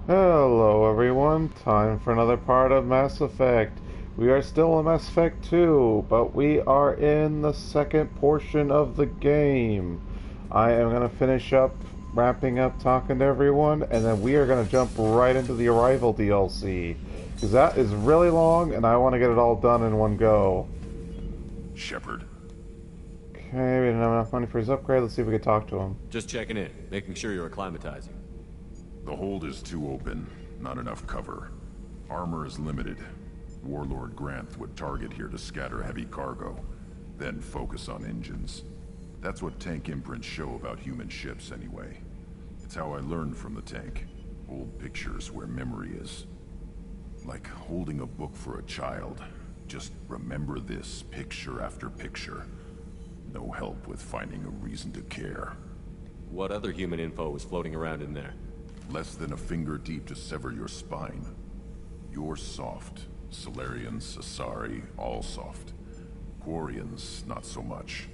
Hello everyone, time for another part of Mass Effect. We are still in Mass Effect 2, but we are in the second portion of the game. I am going to finish up, wrapping up, talking to everyone, and then we are going to jump right into the Arrival DLC. Because that is really long, and I want to get it all done in one go. Shepard. Okay, we didn't have enough money for his upgrade. Let's see if we can talk to him. Just checking in, making sure you're acclimatizing. The hold is too open. Not enough cover. Armor is limited. Warlord Granth would target here to scatter heavy cargo, then focus on engines. That's what tank imprints show about human ships anyway. It's how I learned from the tank. Old pictures where memory is. Like holding a book for a child. Just remember this picture after picture. No help with finding a reason to care. What other human info is floating around in there? Less than a finger deep to sever your spine. You're soft. Solarians, Asari, all soft. Quarians, not so much.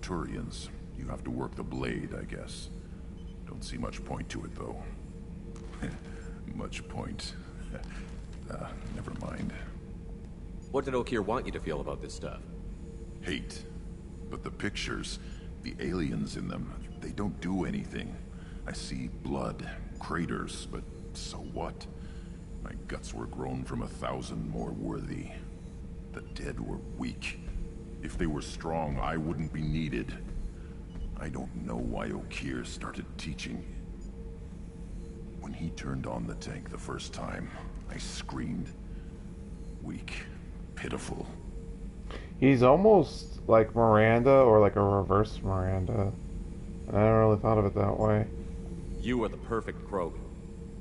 Turians, you have to work the blade, I guess. Don't see much point to it, though. Much point. Never mind. What did Okir want you to feel about this stuff? Hate. But the pictures, the aliens in them, they don't do anything. I see blood, craters, but so what? My guts were grown from 1,000 more worthy. The dead were weak. If they were strong, I wouldn't be needed. I don't know why Okir started teaching. When he turned on the tank the first time, I screamed. Weak, pitiful. He's almost like Miranda, or like a reverse Miranda. I never really thought of it that way. You are the perfect Krogan.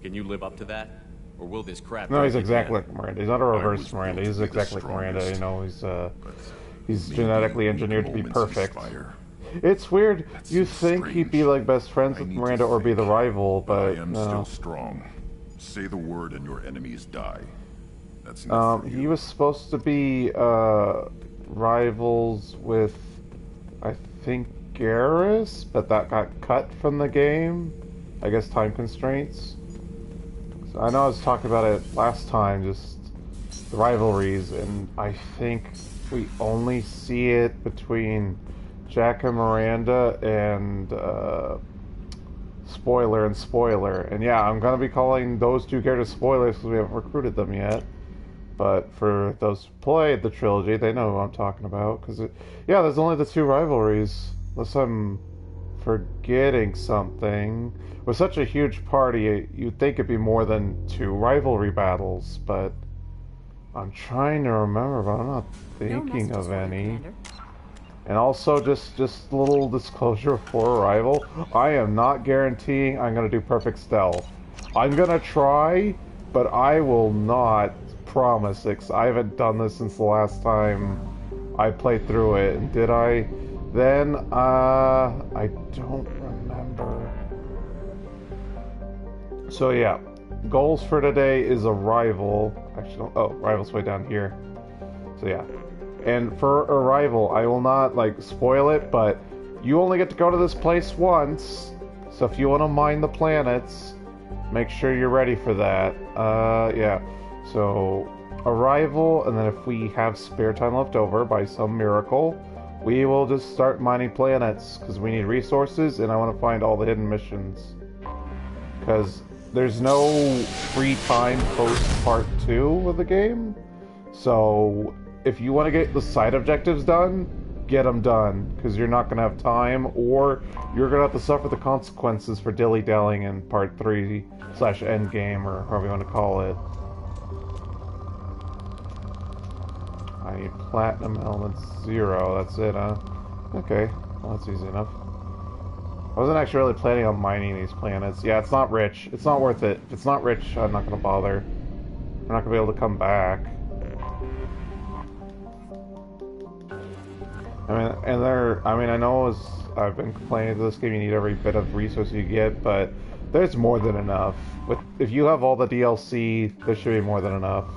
Can you live up to that? Or will this crap... No, he's exactly like Miranda. He's not a reverse was Miranda. built He's to be the exactly like Miranda. You know, he's maybe genetically engineered to be moments perfect. inspire. It's weird. That You seems think he'd be strange. like best friends I with need to Miranda or be the think, rival, but I am no. still strong. Say the word and your enemies die. That's enough for He you. was supposed to be rivals with, I think, Garrus, but that got cut from the game. I guess time constraints. So I know I was talking about it last time, just the rivalries, and I think we only see it between Jack and Miranda and Spoiler and Spoiler. And yeah, I'm gonna be calling those two characters spoilers because we haven't recruited them yet. But for those who played the trilogy, they know who I'm talking about. Because, yeah, there's only the two rivalries. Unless I'm forgetting something. With such a huge party, you'd think it'd be more than two rivalry battles. But I'm trying to remember, but I'm not thinking of any. And also, just a little disclosure for Arrival. I am not guaranteeing I'm going to do perfect stealth. I'm going to try, but I will not promise it, 'cause I haven't done this since the last time I played through it. And did I? Then, I don't remember. So yeah, goals for today is Arrival. Actually, oh, Arrival's way down here. So yeah. And for Arrival, I will not, like, spoil it, but you only get to go to this place once. So if you want to mine the planets, make sure you're ready for that. Yeah. So, Arrival, and then if we have spare time left over by some miracle, we will just start mining planets, because we need resources, and I want to find all the hidden missions. Because there's no free time post Part 2 of the game, so if you want to get the side objectives done, get them done, because you're not going to have time, or you're going to have to suffer the consequences for dilly-dallying in Part 3/Endgame, or however you want to call it. I need platinum elements 0, that's it, huh? Okay, well, that's easy enough. I wasn't actually really planning on mining these planets. Yeah, it's not rich. It's not worth it. If it's not rich, I'm not going to bother. We're not going to be able to come back. I know I've been complaining to this game, you need every bit of resource you get, but there's more than enough. If you have all the DLC, there should be more than enough.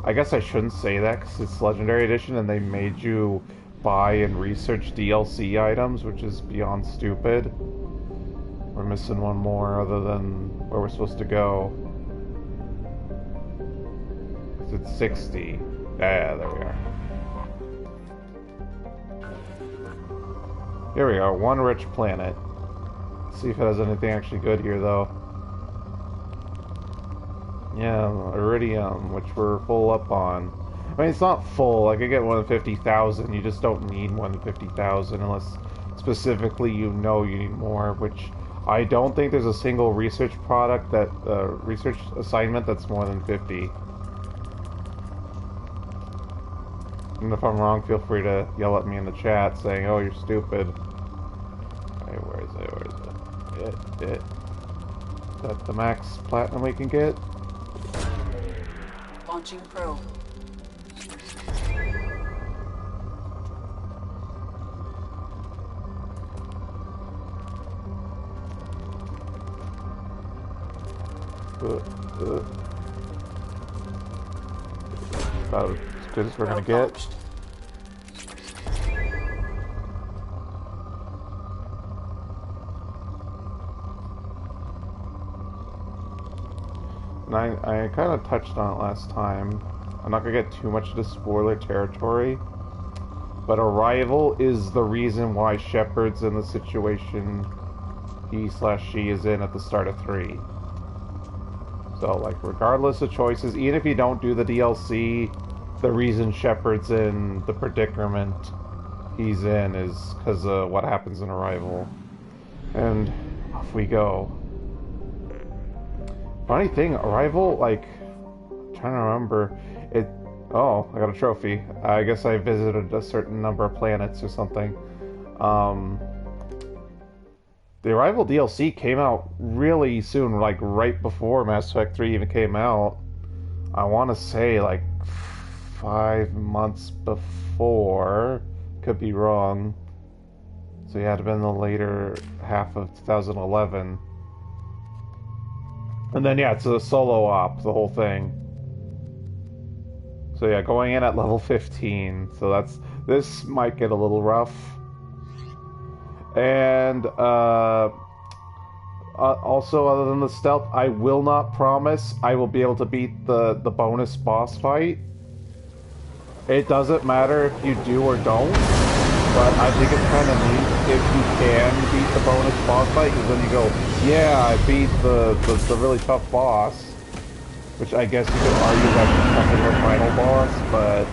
I guess I shouldn't say that because it's Legendary Edition and they made you buy and research DLC items, which is beyond stupid. We're missing one more other than where we're supposed to go. It's 60. Yeah, there we are. Here we are, one rich planet. Let's see if it has anything actually good here, though. Yeah, iridium, which we're full up on. I mean, it's not full. I could get more than 50,000. You just don't need more than 50,000 unless specifically you know you need more, which I don't think there's a single research product that, research assignment that's more than 50. And if I'm wrong, feel free to yell at me in the chat saying, oh, you're stupid. Okay, where is it? Where is it? Is that the max platinum we can get? Launching probe. About as good as we're gonna get. And I kind of touched on it last time. I'm not gonna get too much into spoiler territory, but Arrival is the reason why Shepard's in the situation he/she is in at the start of 3. So, like, regardless of choices, even if you don't do the DLC, the reason Shepard's in the predicament he's in is because of what happens in Arrival. And off we go. Funny thing, Arrival, like, I'm trying to remember, it... Oh, I got a trophy. I guess I visited a certain number of planets or something. The Arrival DLC came out really soon, like right before Mass Effect 3 even came out. I want to say like 5 months before. Could be wrong. So yeah, it had been the later half of 2011. And then yeah, it's a solo op, the whole thing. So yeah, going in at level 15. So this might get a little rough. And also, other than the stealth, I will not promise I will be able to beat the bonus boss fight. It doesn't matter if you do or don't, but I think it's kind of neat if you can beat the bonus boss fight, because then you go, yeah, I beat the really tough boss, which I guess you could argue that's kind of the final boss, but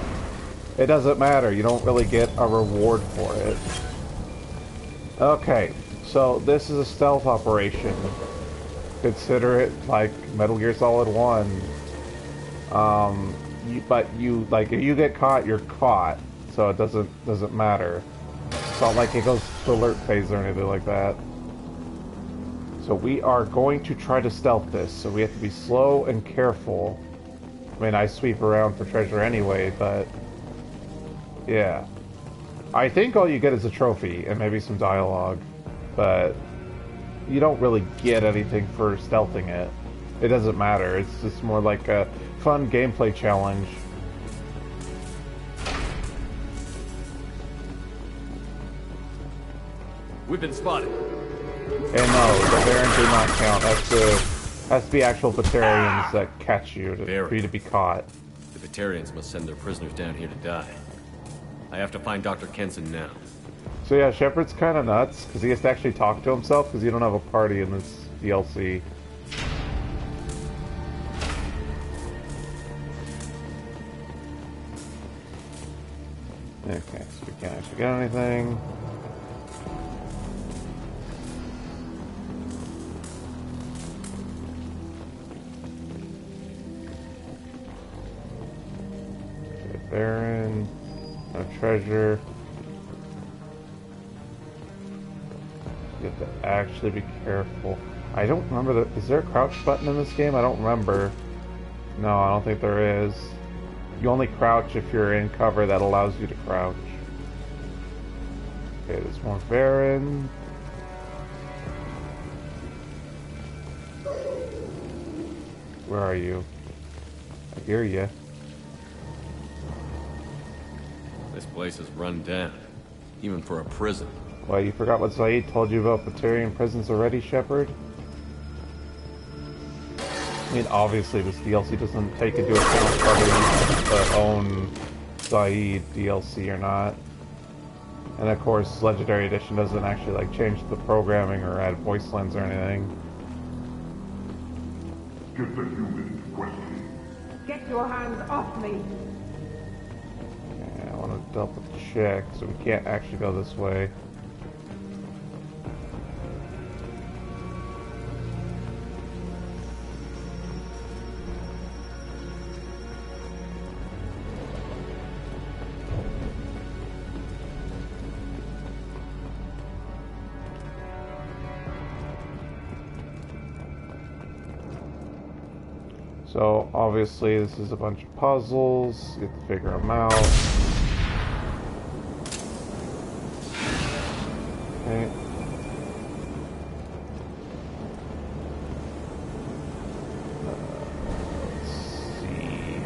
it doesn't matter. You don't really get a reward for it. Okay, so this is a stealth operation. Consider it like Metal Gear Solid 1. But like, if you get caught, you're caught. So it doesn't matter. It's not like it goes to alert phase or anything like that. So we are going to try to stealth this. So we have to be slow and careful. I mean, I sweep around for treasure anyway, but yeah. I think all you get is a trophy and maybe some dialogue, but you don't really get anything for stealthing it. It doesn't matter. It's just more like a fun gameplay challenge. We've been spotted. And no, the Batarians do not count. That's the actual Batarians that catch you for you to be caught. The Batarians must send their prisoners down here to die. I have to find Dr. Kenson now. So yeah, Shepard's kind of nuts, because he has to actually talk to himself, because you don't have a party in this DLC. Okay, so we can't actually get anything. Okay, Baron. No treasure. You have to actually be careful. I don't remember is there a crouch button in this game? I don't remember. No, I don't think there is. You only crouch if you're in cover that allows you to crouch. Okay, there's more Baron. Where are you? I hear you. This place is run down, even for a prison. Well, you forgot what Saeed told you about Batarian prisons already, Shepard? I mean, obviously this DLC doesn't take into account whether you own Saeed DLC or not. And of course, Legendary Edition doesn't actually like change the programming or add voice lines or anything. Get the human to question. Get your hands off me! Yeah, I want to double check, so we can't actually go this way. So, obviously, this is a bunch of puzzles. You have to figure them out. Okay. Let's see.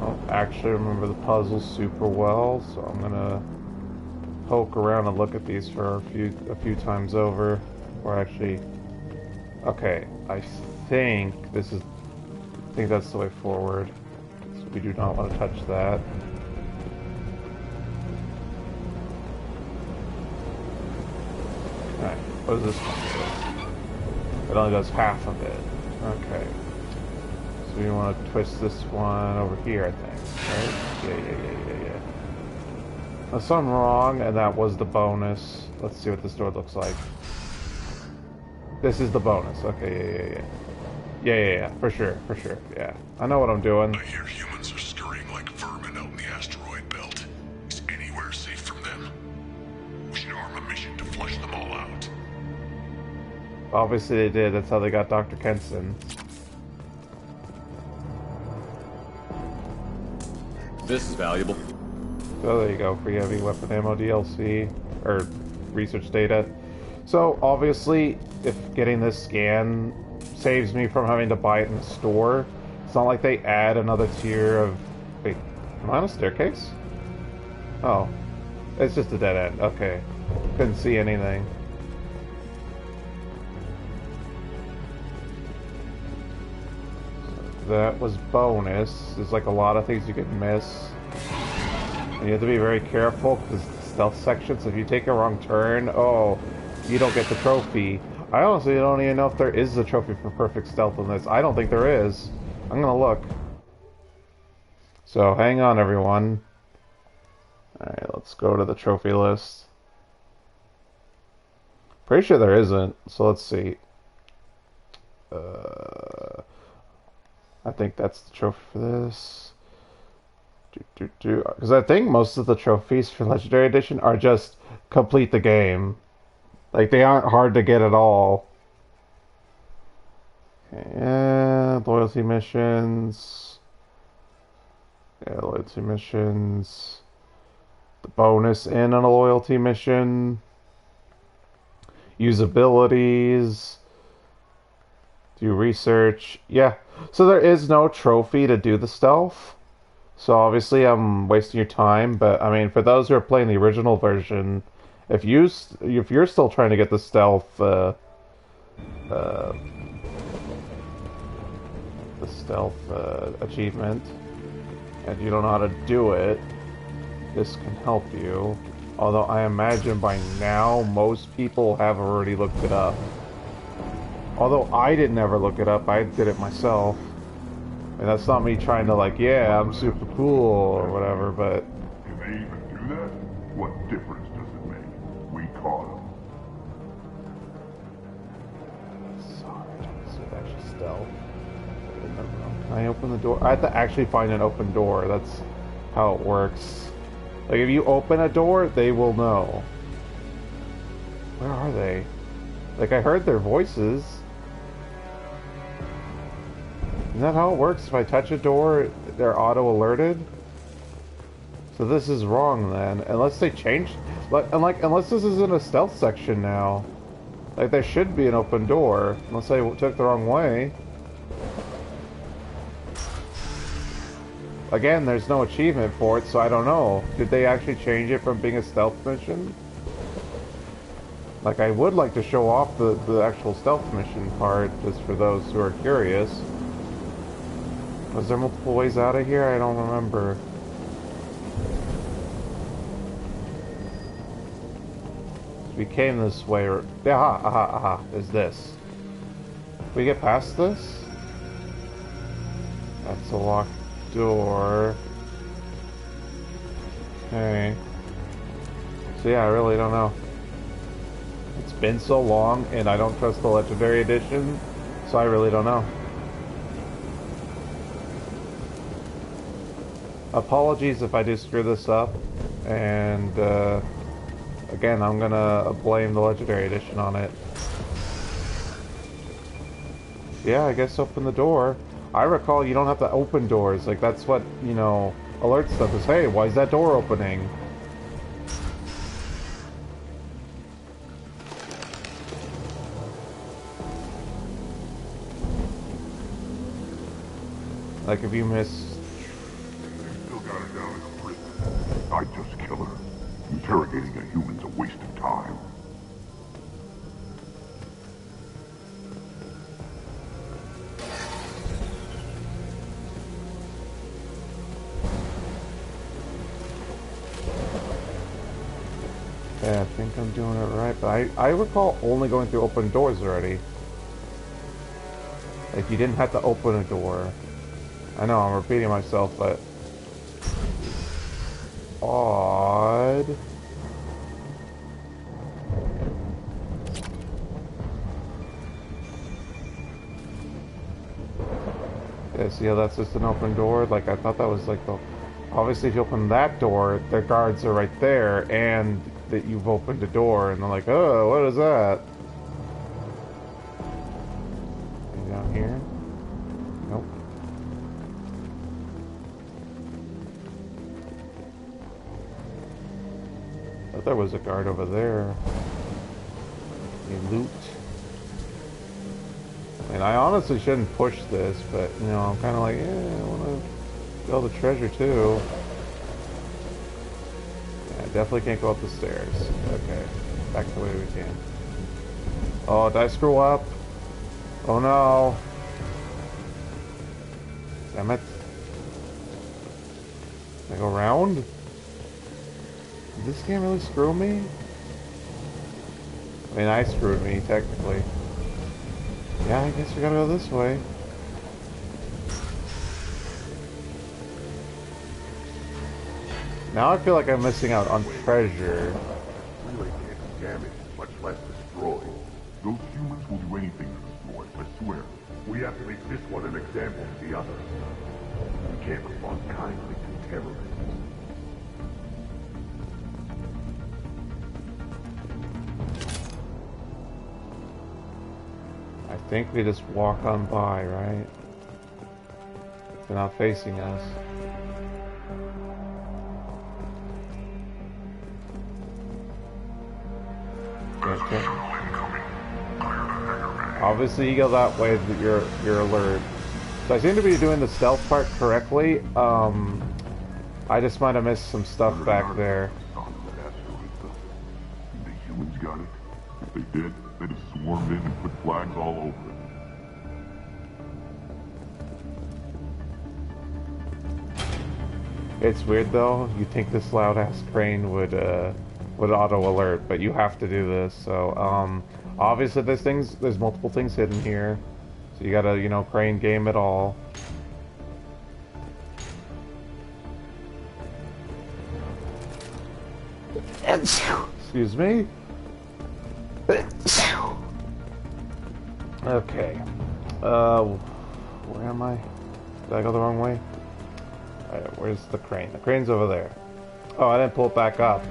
I don't actually remember the puzzles super well, so I'm gonna poke around and look at these for a few times over, or actually, okay, I think that's the way forward, so we do not want to touch that. Alright, what does this one do? It only does half of it. Okay, so we want to twist this one over here, I think, right? Yeah. Unless I'm wrong, and that was the bonus. Let's see what this door looks like. This is the bonus. Okay, yeah. For sure. Yeah, I know what I'm doing. I hear humans are scurrying like vermin out in the asteroid belt. Is anywhere safe from them? We should arm a mission to flush them all out. Obviously they did. That's how they got Dr. Kenson. This is valuable. So there you go, free heavy weapon ammo DLC, or research data. So obviously, if getting this scan saves me from having to buy it in the store, it's not like they add another tier of... Wait, am I on a staircase? Oh, it's just a dead end, okay. Couldn't see anything. So that was bonus. There's like a lot of things you could miss. You have to be very careful because stealth sections, if you take a wrong turn, oh, you don't get the trophy. I honestly don't even know if there is a trophy for perfect stealth in this. I don't think there is. I'm gonna look. So hang on, everyone. Alright, let's go to the trophy list. Pretty sure there isn't, so let's see. I think that's the trophy for this. Because I think most of the trophies for Legendary Edition are just complete the game. Like, they aren't hard to get at all. Okay, yeah, loyalty missions. Yeah, loyalty missions. The bonus in on a loyalty mission. Usabilities. Do research. Yeah, so there is no trophy to do the stealth. So obviously I'm wasting your time, but I mean, for those who are playing the original version, if you're still trying to get the stealth, achievement, and you don't know how to do it, this can help you. Although I imagine by now most people have already looked it up. Although I didn't ever look it up, I did it myself. And that's not me trying to like, yeah, I'm super cool or whatever, but... Can they even do that? What difference does it make? We caught them. Sorry, this is actually stealth. Can I open the door? I have to actually find an open door. That's how it works. Like, if you open a door, they will know. Where are they? Like, I heard their voices. Isn't that how it works? If I touch a door, they're auto-alerted? So this is wrong then. Unless they changed... unless this isn't a stealth section now. Like, there should be an open door. Unless I took the wrong way. Again, there's no achievement for it, so I don't know. Did they actually change it from being a stealth mission? Like, I would like to show off the actual stealth mission part, just for those who are curious. Was there multiple ways out of here? I don't remember. We came this way, or... Yeah, aha, is this. Can we get past this? That's a locked door. Okay. So yeah, I really don't know. It's been so long, and I don't trust the Legendary Edition, so I really don't know. Apologies if I do screw this up, and again, I'm gonna blame the Legendary Edition on it. Yeah, I guess open the door. I recall you don't have to open doors, like that's what, you know, alert stuff is, hey, why is that door opening? Like if you miss... Still got her down in the prison. I'd just kill her. Interrogating a human's a waste of time. Yeah, I think I'm doing it right, but I recall only going through open doors already. Like, you didn't have to open a door. I know, I'm repeating myself, but... Odd... Yeah, see how that's just an open door? Like, I thought that was like the... Obviously, if you open that door, the guards are right there, and that you've opened a door, and they're like, oh, what is that? Anything down here? Nope. Thought there was a guard over there. Any loot? I mean, I honestly shouldn't push this, but, you know, I'm kind of like, yeah, I want to get all the treasure, too. Yeah, I definitely can't go up the stairs. Okay, back the way we came. Oh, did I screw up? Oh, no. Damn it. Can I go around? Did this game really screw me? I mean, I screwed me, technically. Yeah, I guess we gotta go this way. Now I feel like I'm missing out on treasure. Really can't damage, much less destroy. Those humans will do anything for this boy, I swear. We have to make this one an example to the others. We can't respond kindly to terrorists. I think we just walk on by, right? They're not facing us. Okay. Obviously you go that way, you're alert. So I seem to be doing the stealth part correctly. I just might have missed some stuff back there. The humans got it. If they did, they'd have swarmed in and put flags all over it. It's weird though. You think this loud ass crane would auto alert, but you have to do this. So obviously there's multiple things hidden here. So you gotta, you know, crane game it all. Excuse me. Okay. Where am I? Did I go the wrong way? Alright, where's the crane? The crane's over there. Oh, I didn't pull it back up.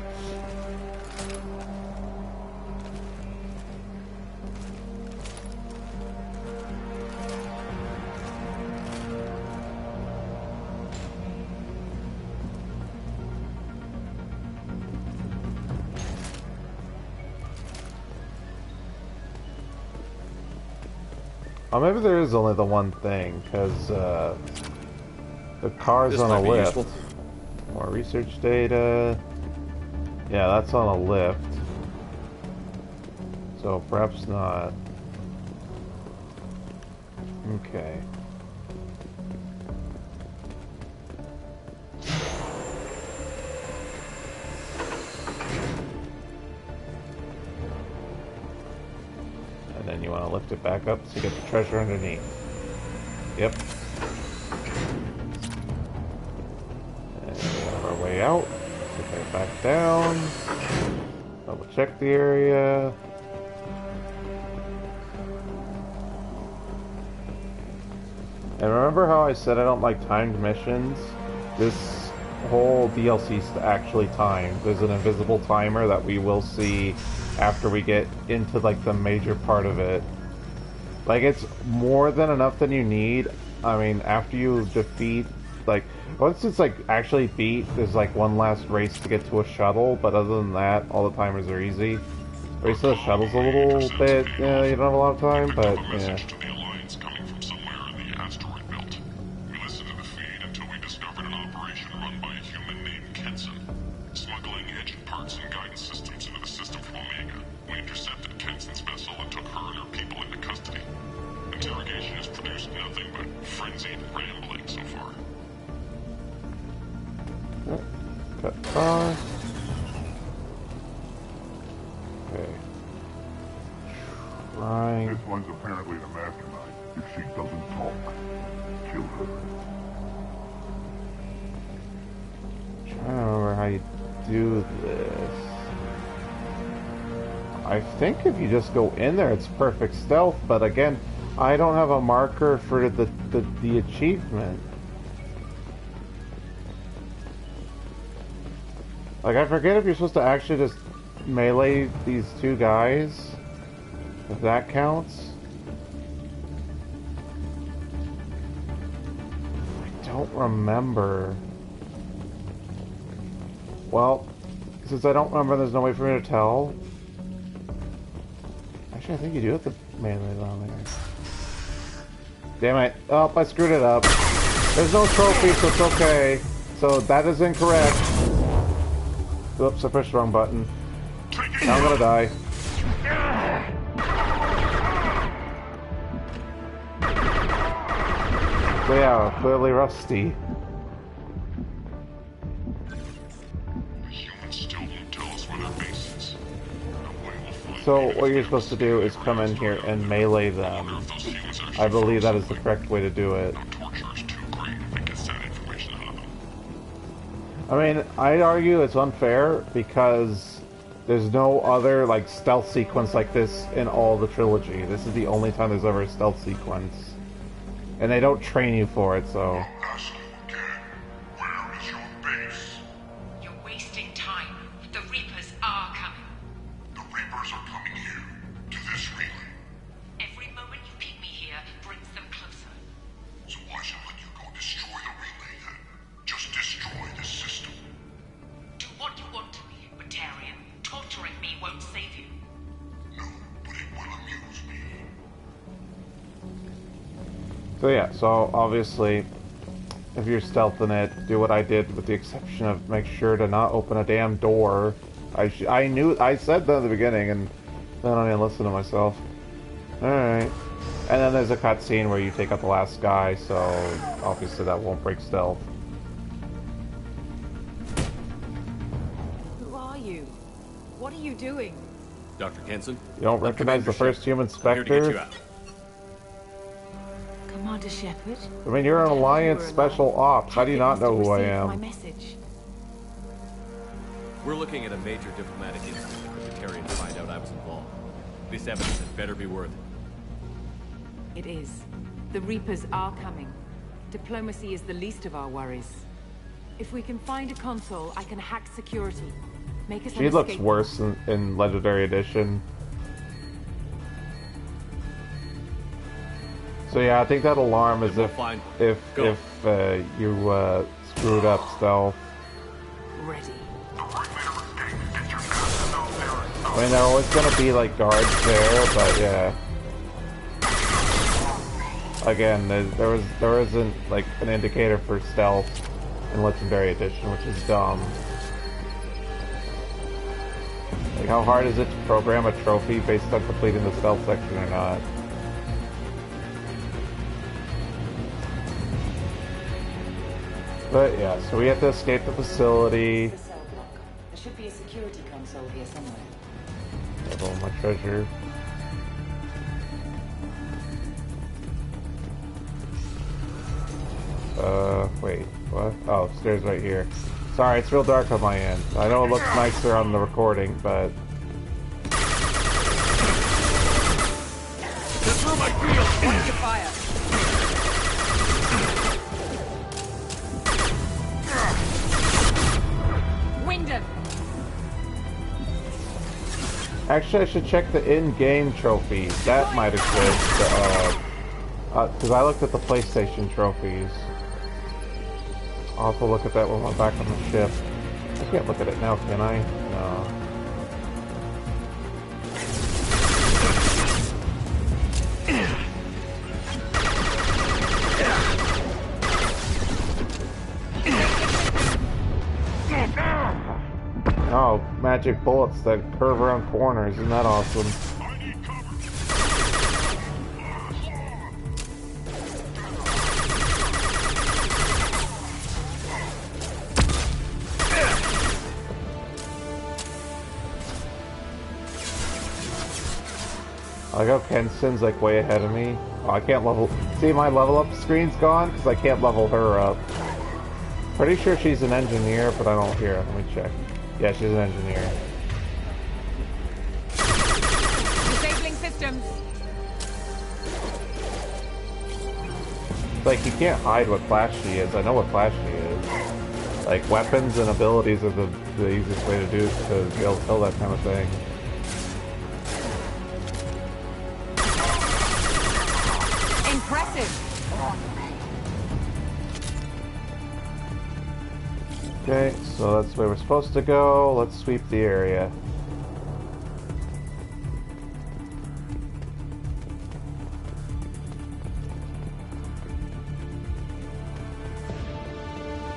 Oh, maybe there is only the one thing, because the car's on a lift. More research data. Yeah, that's on a lift. So perhaps not. Okay. And then you want to lift it back up to get the treasure underneath. Yep. And we have our way out. Take it back down. Double check the area. And remember how I said I don't like timed missions? This whole DLC is actually timed. There's an invisible timer that we will see after we get into like the major part of it. Like, it's more than enough than you need. I mean, after you defeat, like, once it's like actually beat, there's like one last race to get to a shuttle, but other than that, all the timers are easy. Race to the shuttle's a little bit, yeah, you don't have a lot of time, but yeah. Cut across. Okay. Trying. This one's apparently the mastermind. If she doesn't talk, kill her. Trying to remember how you do this. I think if you just go in there, it's perfect stealth. But again, I don't have a marker for the achievement. Like, I forget if you're supposed to actually just melee these two guys, if that counts. I don't remember. Well, since I don't remember, there's no way for me to tell. Actually, I think you do have to melee down there. Damn it. Oh, I screwed it up. There's no trophy, so it's okay. So that is incorrect. Oops, I pushed the wrong button. Now I'm gonna die. So yeah, clearly rusty. So what you're supposed to do is come in here and melee them. I believe that is the correct way to do it. I mean, I'd argue it's unfair because there's no other like stealth sequence like this in all the trilogy. This is the only time there's ever a stealth sequence. And they don't train you for it, so... Where is your base? You're wasting time. The Reapers are coming. The Reapers are coming here, to this relay. Every moment you keep me here brings them closer. So why should I let you go destroy the relay then? Just destroy the system. Do what you want to me, Batarian. Torturing me won't save you. No, but it will amuse me. So yeah, so obviously, if you're stealthing it, do what I did with the exception of make sure to not open a damn door. I said that at the beginning, and then I didn't listen to myself. Alright. And then there's a cutscene where you take out the last guy, so obviously that won't break stealth. Who are you? What are you doing? Dr. Kenson? You don't recognize the first human I'm here to get you Spectre? out. Commander Shepard? I mean, you're an Alliance Special Ops. How do you not know who I My am? message. We're looking at a major diplomatic incident if the Batarians find out I was involved. This evidence had better be worth it. It is. The Reapers are coming. Diplomacy is the least of our worries. If we can find a console, I can hack security. Make us She an looks escape worse in Legendary Edition. So yeah, I think that alarm is if you screwed up stealth. ready. I mean, there are always gonna be like guards there, but yeah. Again, there isn't like an indicator for stealth in Legendary Edition, which is dumb. Like, how hard is it to program a trophy based on completing the stealth section or not? But yeah, so we have to escape the facility. The cell block. There should be a security console here somewhere. Have all my treasure. Wait, what? Oh, stairs right here. Sorry, it's real dark on my end. I know it looks nicer on the recording, but... Get through my field! Watch your fire! Wyndham! Actually, I should check the in-game trophies. That might exist. Because I looked at the PlayStation trophies. I'll have to look at that when we're back on the ship. I can't look at it now, can I? No. Oh, magic bullets that curve around corners. Isn't that awesome? I like how Kenson's like way ahead of me. Oh, I can't level. See, my level up screen's gone because I can't level her up. Pretty sure she's an engineer, but I don't hear. Let me check. Yeah, she's an engineer. Disabling systems. Like, you can't hide what class she is. I know what class she is. Like, weapons and abilities are the easiest way to do it, to be able to tell that kind of thing. Impressive. Okay, so that's where we're supposed to go. Let's sweep the area.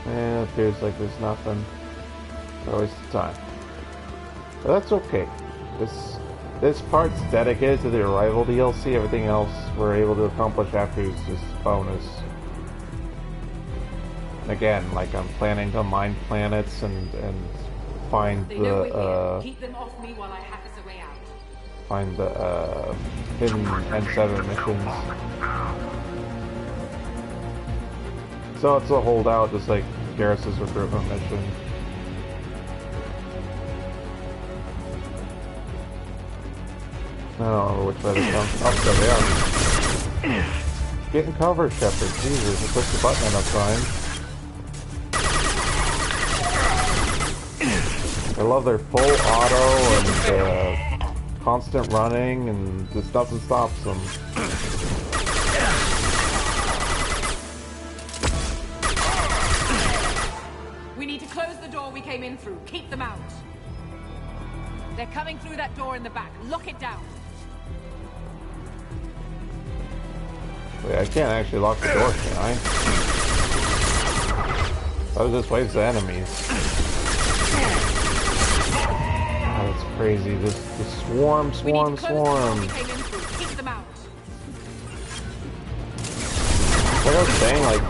And it appears like there's nothing. It's a waste of time. But that's okay. This part's dedicated to the Arrival DLC. Everything else we're able to accomplish after is just bonus. And again, like, I'm planning to mine planets and find They know we're the here. Keep them off me while I hack us a way out. find the hidden N7 missions. So it's a holdout, just like Garrus's recruitment mission. I don't know which way they come. Oh, there they are. Get in cover, Shepard. Jesus, I pushed the button enough times. I love their full auto and constant running, and just nothing stops them. We need to close the door we came in through. Keep them out. They're coming through that door in the back. Lock it down. Wait, I can't actually lock the door, can I? That was just waves of enemies. Oh, that's crazy. The swarm. We need to close the door we came in through. Keep them out. Like I was saying, like,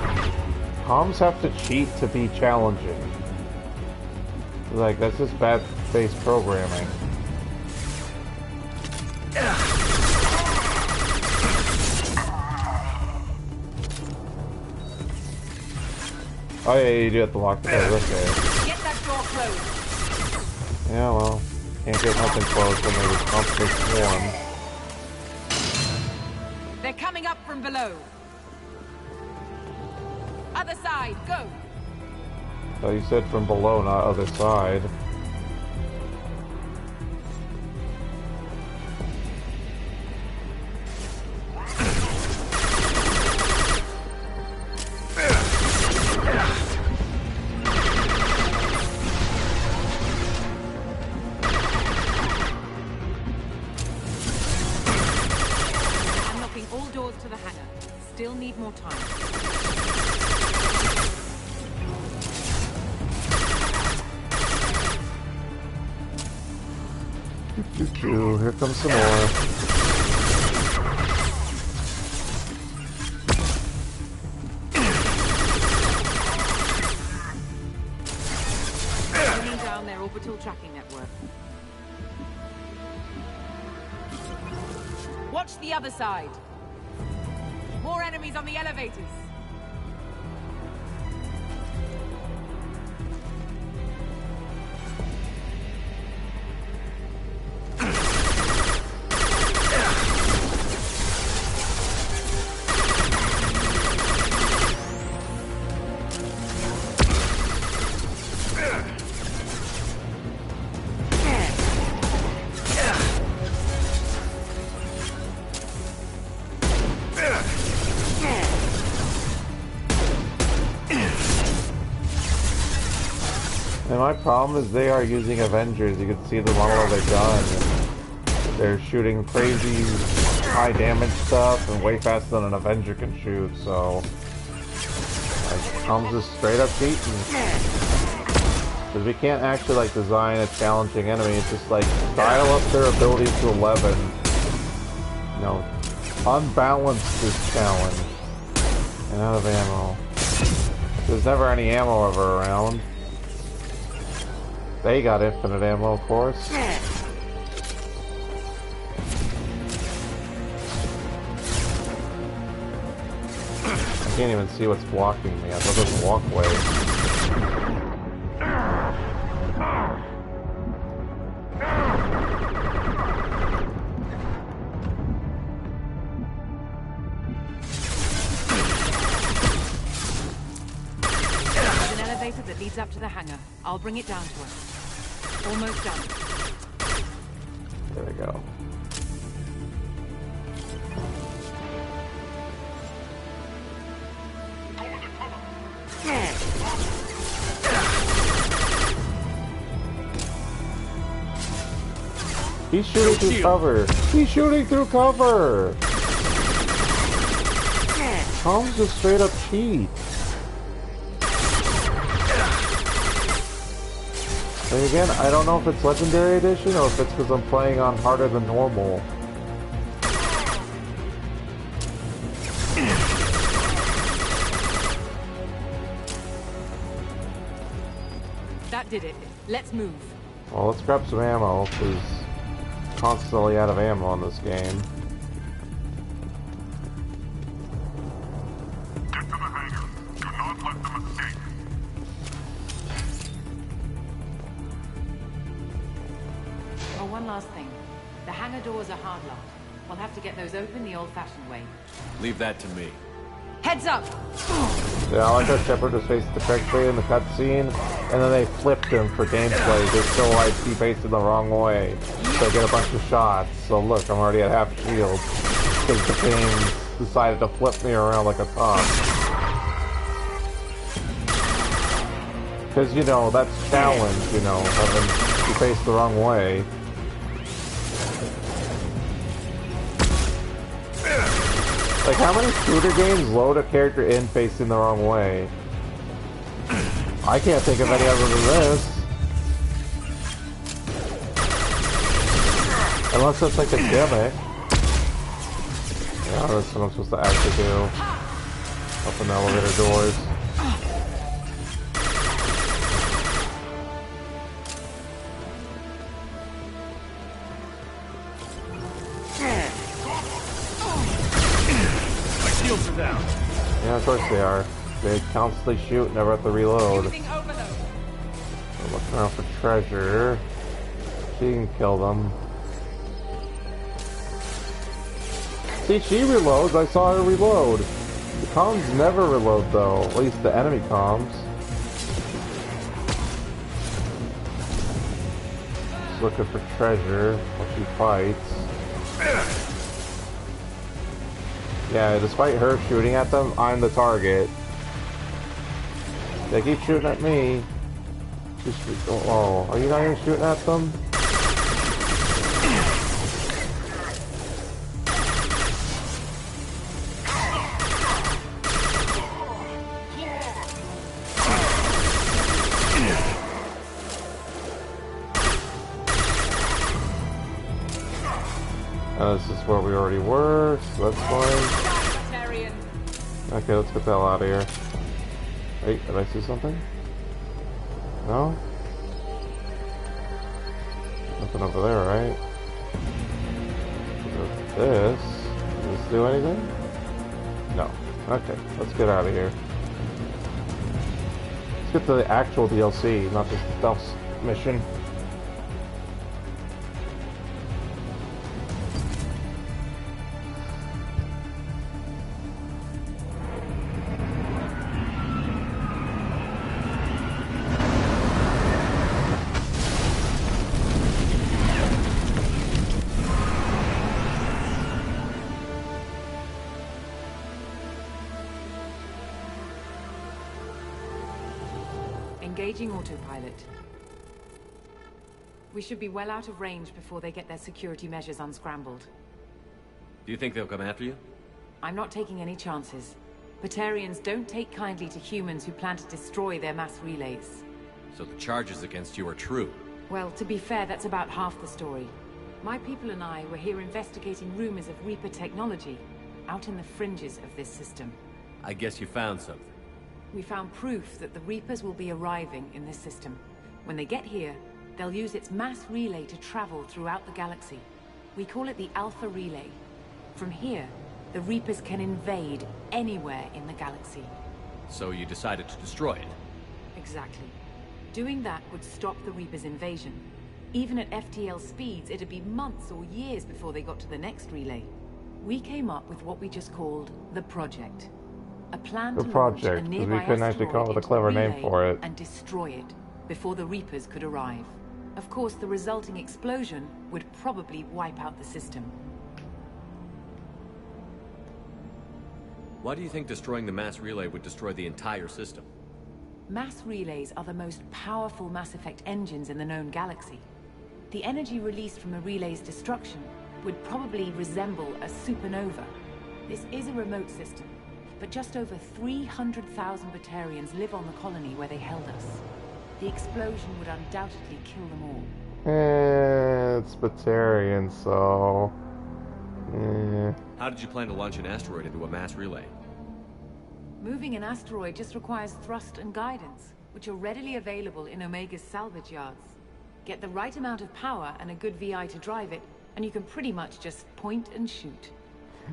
comms have to cheat to be challenging. Like, that's just bad-based programming. Oh yeah, you do have to lock the door. Okay. Get that door closed. Yeah, well, can't get nothing closed when there's a constant swarm. They're coming up from below. Other side, go. Oh, you said from below, not other side. Unlocking all doors to the hangar. Still need more time. Choo-choo, here comes some more. Bringing down their orbital tracking network. Watch the other side. More enemies on the elevators. And my problem is they are using Avengers. You can see the model of their gun. They're shooting crazy high damage stuff and way faster than an Avenger can shoot, so like comes just straight up cheating. Because we can't actually like design a challenging enemy, it's just like dial up their ability to 11. You know, unbalance this challenge. And out of ammo. There's never any ammo ever around. They got infinite ammo, of course. I can't even see what's blocking me. I thought there was a walkway. There's an elevator that leads up to the hangar. I'll bring it down to us. Almost done. There we go. He's shooting through cover. He's shooting through cover. Tom's just straight up cheat. And again, I don't know if it's Legendary Edition or if it's because I'm playing on harder than normal. That did it. Let's move. Well, let's grab some ammo, because constantly out of ammo in this game. Get to the hangar. Do not let them escape. Oh, one last thing. The hangar doors are hard locked. We'll have to get those open the old-fashioned way. Leave that to me. Heads up! Yeah, I like how Shepard was facing the correct way in the cutscene, and then they flipped him for gameplay just so I'd be facing the wrong way, so I get a bunch of shots. So look, I'm already at half shield, because the game decided to flip me around like a top. Because, you know, that's challenge, you know, having you face the wrong way. Like, how many shooter games load a character in facing the wrong way? I can't think of any other than this. Unless it's like a gimmick. Yeah, that's what I'm supposed to actually do. Open the elevator doors. Down. Yeah, of course they are. They constantly shoot, never have to reload. Using overload. We're looking around for treasure. She can kill them. See, she reloads. I saw her reload. The comms never reload, though. At least the enemy comms. Just looking for treasure while she fights. Yeah, despite her shooting at them, I'm the target. They keep shooting at me. Oh, are you not even shooting at them? This is where we already were, so that's fine. Batarian. Okay, let's get the hell out of here. Wait, did I see something? No? Nothing over there, right? This. Does this do anything? No. Okay, let's get out of here. Let's get to the actual DLC, not the stealth mission. Engaging autopilot. We should be well out of range before they get their security measures unscrambled. Do you think they'll come after you? I'm not taking any chances. Batarians don't take kindly to humans who plan to destroy their mass relays. So the charges against you are true? Well, to be fair, that's about half the story. My people and I were here investigating rumors of Reaper technology, out in the fringes of this system. I guess you found something. We found proof that the Reapers will be arriving in this system. When they get here, they'll use its mass relay to travel throughout the galaxy. We call it the Alpha Relay. From here, the Reapers can invade anywhere in the galaxy. So you decided to destroy it? Exactly. Doing that would stop the Reapers' invasion. Even at FTL speeds, it'd be months or years before they got to the next relay. We came up with what we just called the Project. A plan to launch a because nearby we couldn't actually come up with a asteroid clever into the name for relay it. and destroy it before the Reapers could arrive. Of course, the resulting explosion would probably wipe out the system. Why do you think destroying the mass relay would destroy the entire system? Mass relays are the most powerful Mass Effect engines in the known galaxy. The energy released from a relay's destruction would probably resemble a supernova. This is a remote system, but just over 300,000 Batarians live on the colony where they held us. The explosion would undoubtedly kill them all. It's Batarian, so... How did you plan to launch an asteroid into a mass relay? Moving an asteroid just requires thrust and guidance, which are readily available in Omega's salvage yards. Get the right amount of power and a good VI to drive it, and you can pretty much just point and shoot.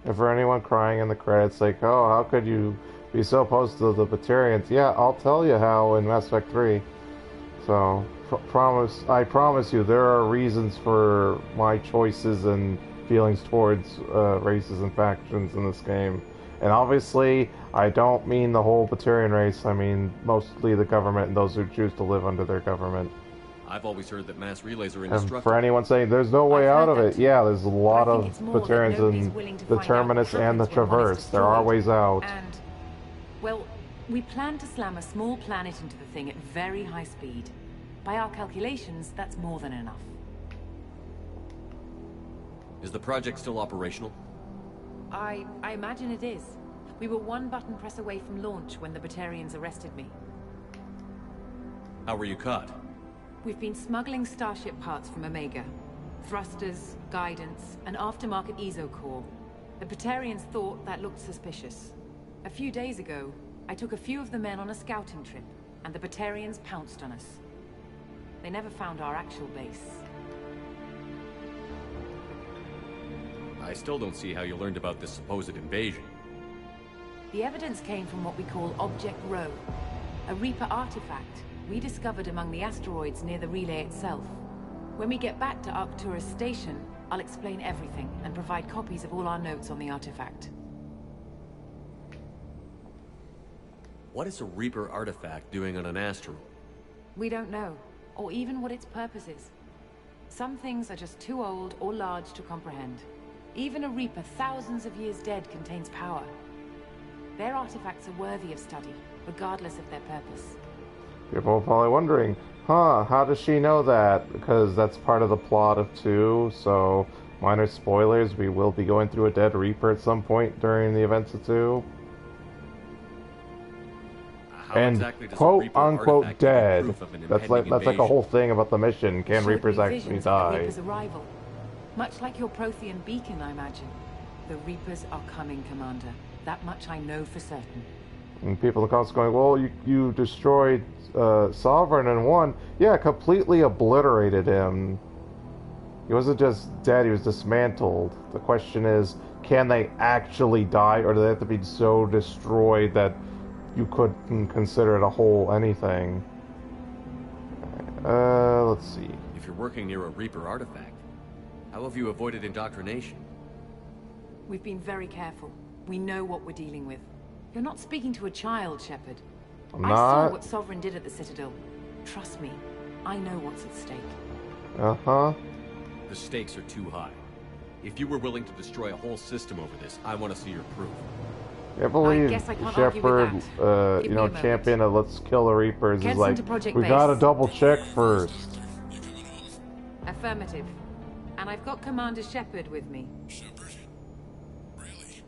And for anyone crying in the credits, like, oh, how could you be so opposed to the Batarians? Yeah, I'll tell you how in Mass Effect 3. So, I promise you, there are reasons for my choices and feelings towards races and factions in this game. And obviously, I don't mean the whole Batarian race, I mean mostly the government and those who choose to live under their government. I've always heard that mass relays are And indestructible. for anyone saying there's no way out of it, yeah, there's a lot of Batarians in the Terminus and the Traverse. There are ways out. And, well, we plan to slam a small planet into the thing at very high speed. By our calculations, that's more than enough. Is the project still operational? I imagine it is. We were one button press away from launch when the Batarians arrested me. How were you caught? We've been smuggling Starship parts from Omega. Thrusters, guidance, and aftermarket ESO core. The Batarians thought that looked suspicious. A few days ago, I took a few of the men on a scouting trip, and the Batarians pounced on us. They never found our actual base. I still don't see how you learned about this supposed invasion. The evidence came from what we call Object Rho, a Reaper artifact we discovered among the asteroids near the relay itself. When we get back to Arcturus Station, I'll explain everything and provide copies of all our notes on the artifact. What is a Reaper artifact doing on an asteroid? We don't know, or even what its purpose is. Some things are just too old or large to comprehend. Even a Reaper thousands of years dead contains power. Their artifacts are worthy of study, regardless of their purpose. People are probably wondering, how does she know that? Because that's part of the plot of 2, so minor spoilers, we will be going through a dead Reaper at some point during the events of 2. How And exactly does a quote Reaper unquote artifact give you dead. proof of an That's like impending a invasion? whole thing about the mission. Can Showed Reapers me actually visions of the die? Reaper's arrival. Much like your Prothean beacon, I imagine. The Reapers are coming, Commander. That much I know for certain. And people in the comments going, well, you destroyed Sovereign and won. Yeah, completely obliterated him. He wasn't just dead, he was dismantled. The question is, can they actually die, or do they have to be so destroyed that you couldn't consider it a whole anything? Let's see. If you're working near a Reaper artifact, how have you avoided indoctrination? We've been very careful. We know what we're dealing with. You're not speaking to a child, Shepard. I'm I not. saw what Sovereign did at the Citadel. Trust me, I know what's at stake. Uh-huh. The stakes are too high. If you were willing to destroy a whole system over this, I want to see your proof. I believe guess I can't argue with Shepard, that. Give you me know, a moment. champion of let's kill the Reapers is Kenson like, to Project we Base. gotta double check first. Affirmative. And I've got Commander Shepard with me. Shepard? Really?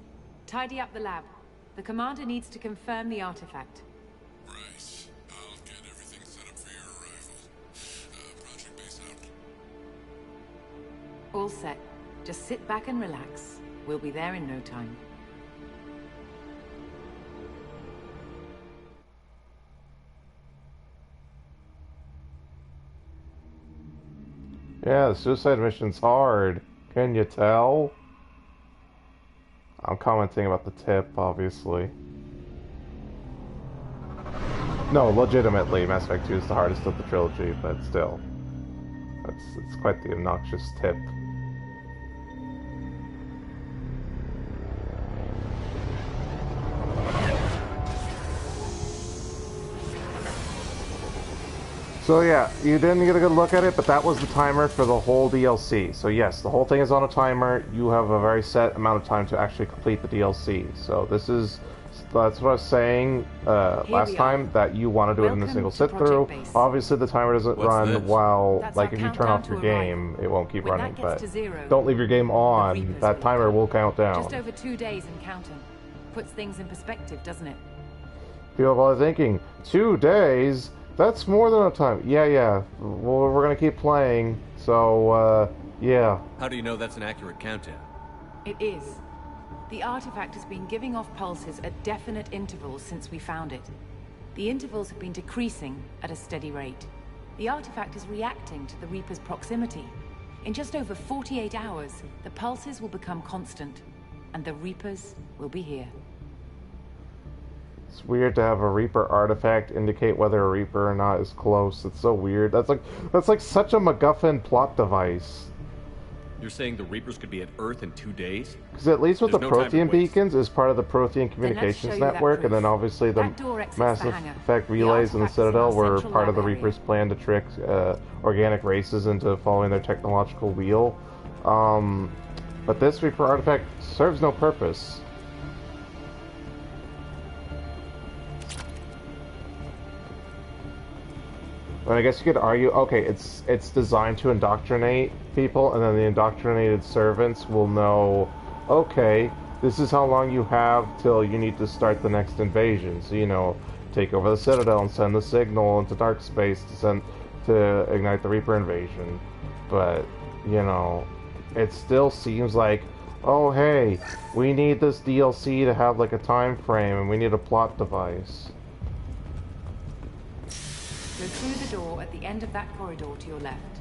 Tidy up the lab. The Commander needs to confirm the artifact. Right. I'll get everything set up for your arrival. Project Base out. All set. Just sit back and relax. We'll be there in no time. Yeah, the suicide mission's hard. Can you tell? I'm commenting about the tip, obviously. No, legitimately, Mass Effect 2 is the hardest of the trilogy, but still. It's quite the obnoxious tip. So yeah, you didn't get a good look at it, but that was the timer for the whole DLC. So yes, the whole thing is on a timer. You have a very set amount of time to actually complete the DLC. So that's what I was saying last time, that you want to do it in a single sit through. Obviously the timer doesn't run while, like if you turn off your game, it won't keep running, but don't leave your game on. That timer will count down. Just over 2 days and counting. Puts things in perspective, doesn't it? People are probably thinking, 2 days? That's more than enough time. Yeah. Well, we're gonna keep playing, so, yeah. How do you know that's an accurate countdown? It is. The artifact has been giving off pulses at definite intervals since we found it. The intervals have been decreasing at a steady rate. The artifact is reacting to the Reaper's proximity. In just over 48 hours, the pulses will become constant, and the Reapers will be here. It's weird to have a Reaper artifact indicate whether a Reaper or not is close. It's so weird. That's like such a MacGuffin plot device. You're saying the Reapers could be at Earth in 2 days? Because at least with There's the no time to Prothean waste. beacons is part of the Prothean communications you that network, and proof. then obviously the That door exits Mass the hangar. Effect The relays in the artifact's in our Citadel were central part of the lab area. Reaper's plan to trick organic races into following their technological wheel. But this Reaper artifact serves no purpose. But I guess you could argue, okay, it's designed to indoctrinate people, and then the indoctrinated servants will know, okay, this is how long you have till you need to start the next invasion. So, you know, take over the Citadel and send the signal into dark space to ignite the Reaper invasion. But, you know, it still seems like, oh hey, we need this DLC to have like a time frame, and we need a plot device. Go through the door at the end of that corridor to your left.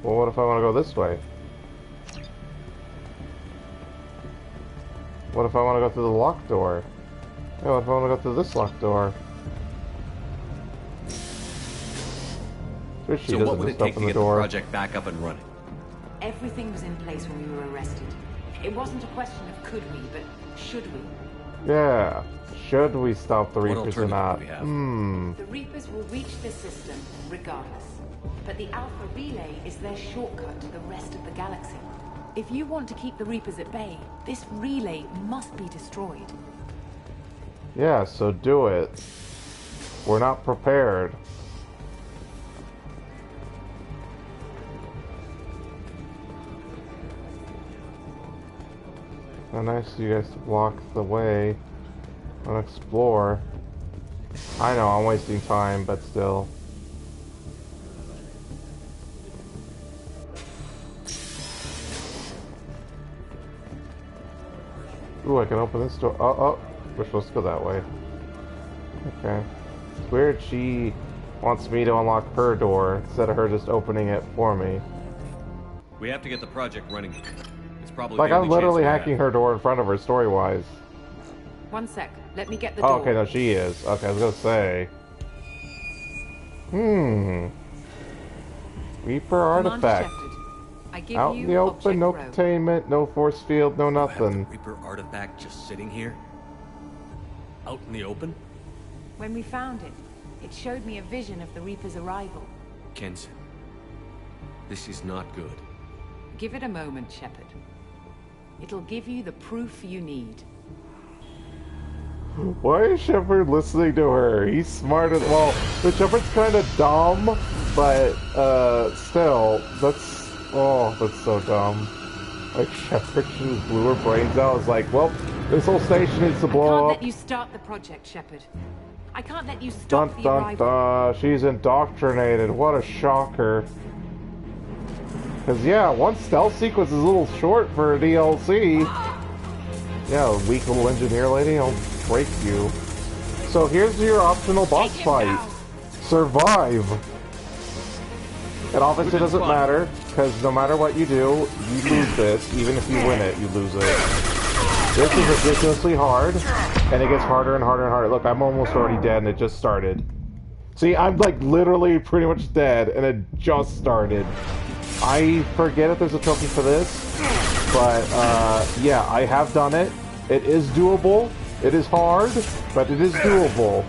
Well, what if I want to go this way? What if I want to go through the locked door? Yeah, what if I want to go through this locked door? Sure, she So doesn't what would it just take to open the get the door. project back up and running? Everything was in place when we were arrested. It wasn't a question of could we, but should we. Yeah. Should we stop the What Reapers or alternative not? do we have? The Reapers will reach this system regardless. But the Alpha Relay is their shortcut to the rest of the galaxy. If you want to keep the Reapers at bay, this relay must be destroyed. Yeah, so do it. We're not prepared. So nice of you guys to block the way and explore. I know, I'm wasting time, but still. Ooh, I can open this door. Oh, we're supposed to go that way. Okay. It's weird she wants me to unlock her door instead of her just opening it for me. We have to get the project running. It's probably Like, the I'm only literally chance we hacking have. her door in front of her, story-wise. One sec. Let me get the Oh, door. okay, no, she is. Okay, I was gonna say. Reaper Commander artifact. Shepard, I give Out you in the open, Object no Row. containment, no force field, no Have nothing. the Reaper artifact just sitting here? Out in the open? When we found it, it showed me a vision of the Reaper's arrival. Kenson. This is not good. Give it a moment, Shepard. It'll give you the proof you need. Why is Shepard listening to her? He's smarter. Well, but Shepard's kind of dumb, but still, that's so dumb. Like Shepard just blew her brains out. It's like, well, this whole station needs to I blow can't up. let you start the project, Shepard. I can't let you Dun stop the dun arrival. dun. She's indoctrinated. What a shocker. Because yeah, one stealth sequence is a little short for a DLC. Yeah, weak little engineer lady. I'll break you. So here's your optional boss Take him fight. down. Survive. It obviously Good doesn't spot. matter, because no matter what you do, you lose this. Even if you win it, you lose it. This is ridiculously hard, and it gets harder and harder and harder. Look, I'm almost already dead, and it just started. See, I'm like literally pretty much dead, and it just started. I forget if there's a trophy for this, but yeah, I have done it. It is doable. It is hard, but it is doable.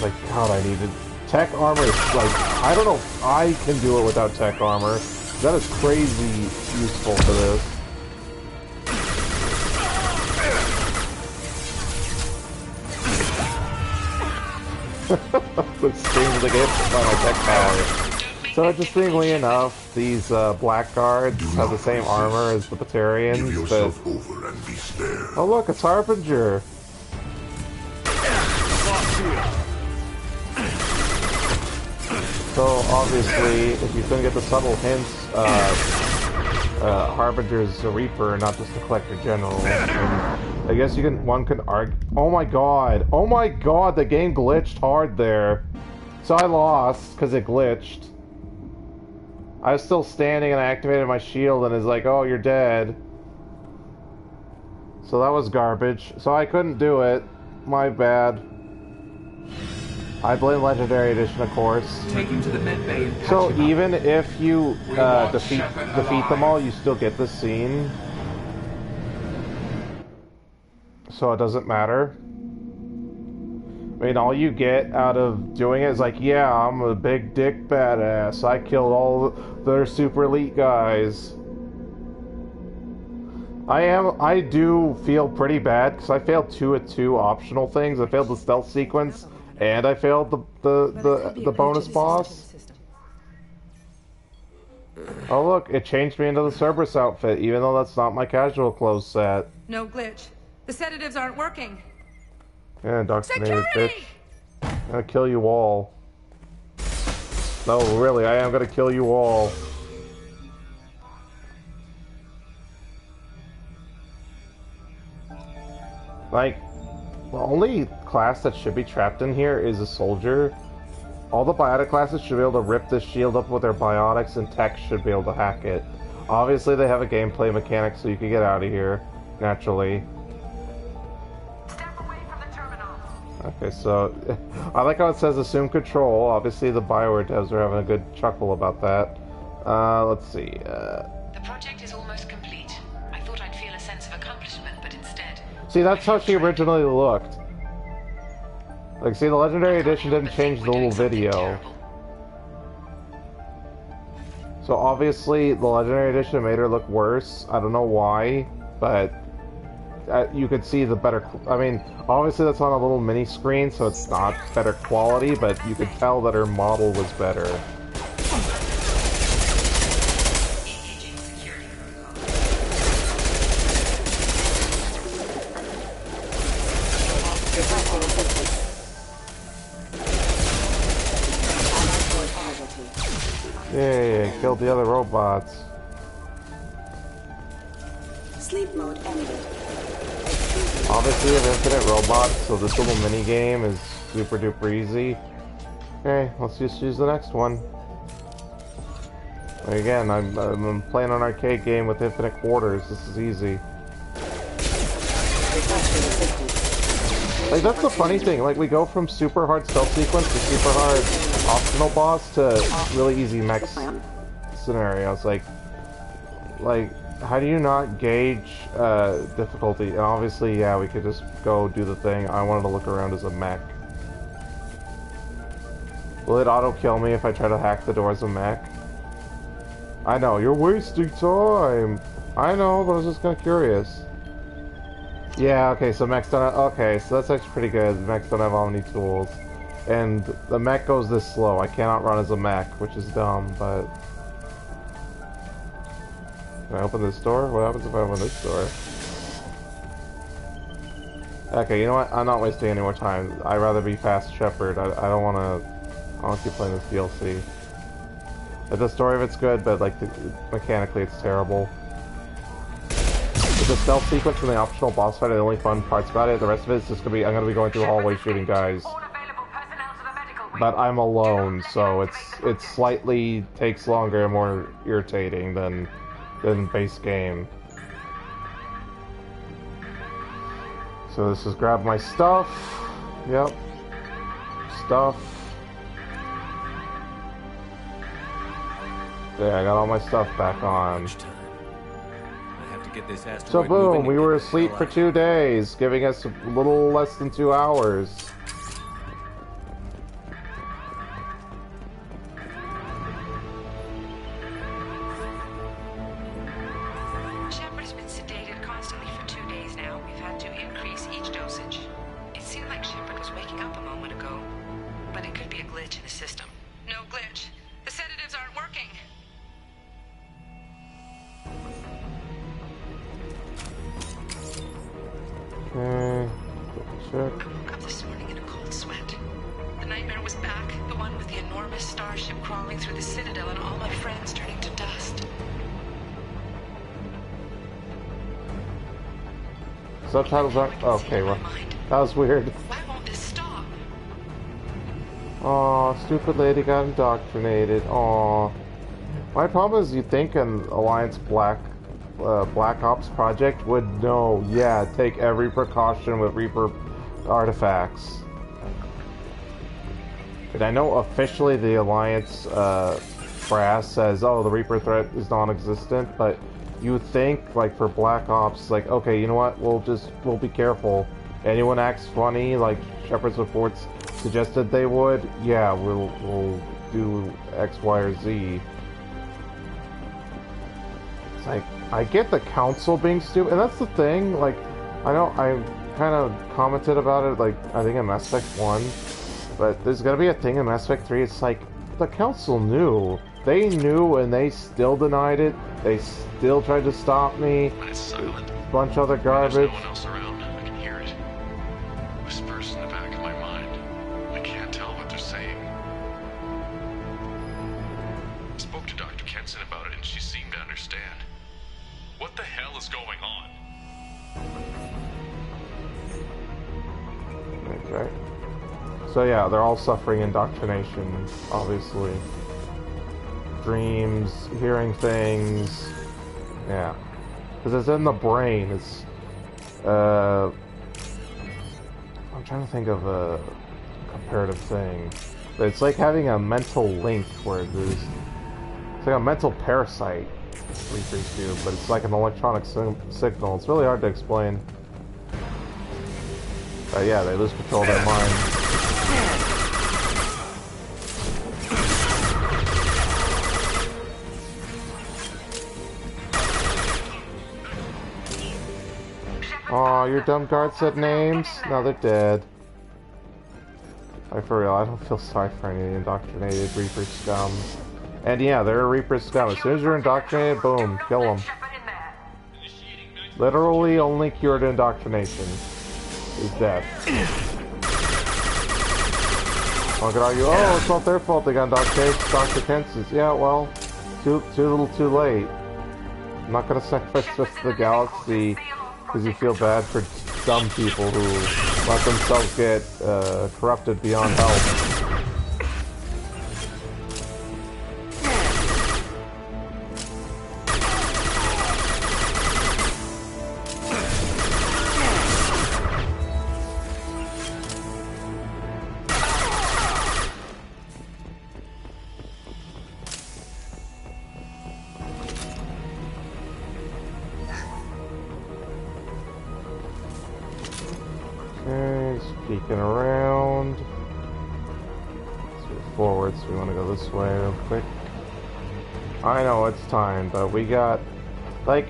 Like, God, I needed tech armor. Is like, I don't know if I can do it without tech armor. That is crazy useful for this. The strings of the game by my tech power. So interestingly enough, these blackguards have the same armor as the Give Batarians, but... yourself over and be spared. Oh look, it's Harbinger! So obviously, if you couldn't get the subtle hints, Harbinger's a Reaper, not just a Collector General. And I guess one could argue. Oh my god, the game glitched hard there. So I lost because it glitched. I was still standing and I activated my shield and it's like, oh, you're dead. So that was garbage. So I couldn't do it. My bad. I blame Legendary Edition, of course. Take him to the med bay and patch So him up. even if you We want defeat Shepard them all, you still get the scene. So it doesn't matter. I mean, all you get out of doing it is like, yeah, I'm a big dick badass. I killed all their super elite guys. I do feel pretty bad because I failed two optional things. I failed the stealth sequence and I failed the bonus boss. Oh look, it changed me into the Cerberus outfit, even though that's not my casual clothes set. No glitch. The sedatives aren't working. Yeah, indoctrinated bitch. Security! I'm gonna kill you all. No, really, I am gonna kill you all. Like, the only class that should be trapped in here is a soldier. All the biotic classes should be able to rip this shield up with their biotics, and tech should be able to hack it. Obviously, they have a gameplay mechanic, so you can get out of here, naturally. Step away from the terminal. Okay, so I like how it says assume control. Obviously, the Bioware devs are having a good chuckle about that. Let's see. The project is almost complete. I thought I'd feel a sense of accomplishment, but instead... See, that's how she originally looked. Like, see, the Legendary Edition didn't change the little video. So obviously, the Legendary Edition made her look worse. I don't know why, but you could see the better... I mean, obviously that's on a little mini screen, so it's not better quality, but you could tell that her model was better. Yay, killed the other robots. Sleep mode ended. Obviously, an infinite robot, so this little mini game is super duper easy. Okay, let's just use the next one. Again, I'm playing an arcade game with infinite quarters. This is easy. Like, that's the funny thing. Like, we go from super hard stealth sequence to super hard optional boss to really easy mech scenarios. Like, how do you not gauge difficulty? And obviously, yeah, we could just go do the thing. I wanted to look around as a mech. Will it auto-kill me if I try to hack the door as a mech? I know, you're wasting time! I know, but I was just kind of curious. Yeah, okay, so mechs don't have... Okay, so that's actually pretty good. Mechs don't have Omni tools. And the mech goes this slow. I cannot run as a mech, which is dumb, but... Can I open this door? What happens if I open this door? Okay, you know what? I'm not wasting any more time. I'd rather be fast Shepard. I don't want to... I want to keep playing this DLC. But the story of it's good, but like mechanically it's terrible. With the stealth sequence and the optional boss fight are the only fun parts about it. The rest of it is just gonna be I'm gonna be going through the hallway shooting guys. But I'm alone, so it slightly takes longer and more irritating than base game. So this is grab my stuff. Yep. Stuff. Yeah, I got all my stuff back on. So boom, we were asleep for 2 days, giving us a little less than 2 hours. Shepard has been sedated constantly for 2 days now. We've had to increase each dosage. It seemed like Shepard was waking up a moment ago, but it could be a glitch in the system. No glitch. The sedatives aren't working. Okay, check. I woke up this morning in a cold sweat. The nightmare was back, the one with the enormous starship crawling through the Citadel and all my friends turning to dust. Subtitles aren't... Okay, well, that was weird. Why won't this stop? Aw, stupid lady got indoctrinated. Aw. My problem is, you think an Alliance Black Ops project would know, yeah, take every precaution with Reaper artifacts. And I know officially the Alliance brass says, oh, the Reaper threat is non-existent, but you think, like, for Black Ops, like, okay, you know what, we'll be careful. Anyone acts funny, like Shepard's reports suggested they would, yeah, we'll do X, Y, or Z. It's like, I get the council being stupid, and that's the thing, like, I know I kind of commented about it, like, I think in Mass Effect 1, but there's gonna be a thing in Mass Effect 3, it's like, the council knew. They knew and they still denied it, they still tried to stop me, When it's silent, bunch of other garbage. there's no one else around, I can hear it. Whispers in the back of my mind. I can't tell what they're saying. I spoke to Dr. Kenson about it and she seemed to understand. What the hell is going on? Okay. So yeah, they're all suffering indoctrination, obviously. Dreams, hearing things, yeah. Because it's in the brain, it's, I'm trying to think of a comparative thing. But it's like having a mental link where there's, it's like a mental parasite, Reapers do, but it's like an electronic signal. It's really hard to explain. But yeah, they lose control of their mind. Aw, your dumb guard said names? Now they're dead. Like, for real, I don't feel sorry for any indoctrinated Reaper scum. And yeah, they're a Reaper scum. As soon as you're indoctrinated, boom, kill them. Literally only cured indoctrination is death. I could argue, oh, it's not their fault they got indoctrinated, it's Dr. Kenson's. Yeah, well, too little too late. I'm not gonna sacrifice the rest of the galaxy because you feel bad for dumb people who let themselves get corrupted beyond help. Peeking around. Let's move forward, so we want to go this way real quick. I know it's time, but we got, like,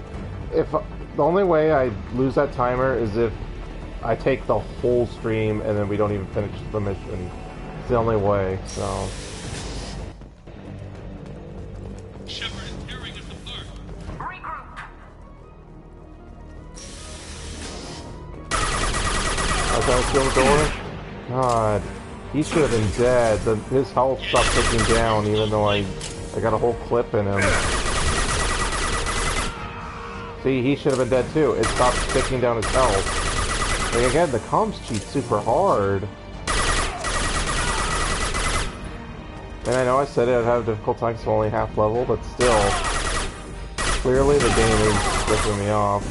if the only way I lose that timer is if I take the whole stream and then we don't even finish the mission. It's the only way, so. Shepard is hearing us apart. Regroup. As I was through the door? God, he should have been dead. His health stopped ticking down even though I got a whole clip in him. See, he should have been dead too. It stopped ticking down his health. Like, again, the comms cheat super hard. And I know I said I'd have a difficult time because I'm only half level, but still. Clearly the game is ripping me off.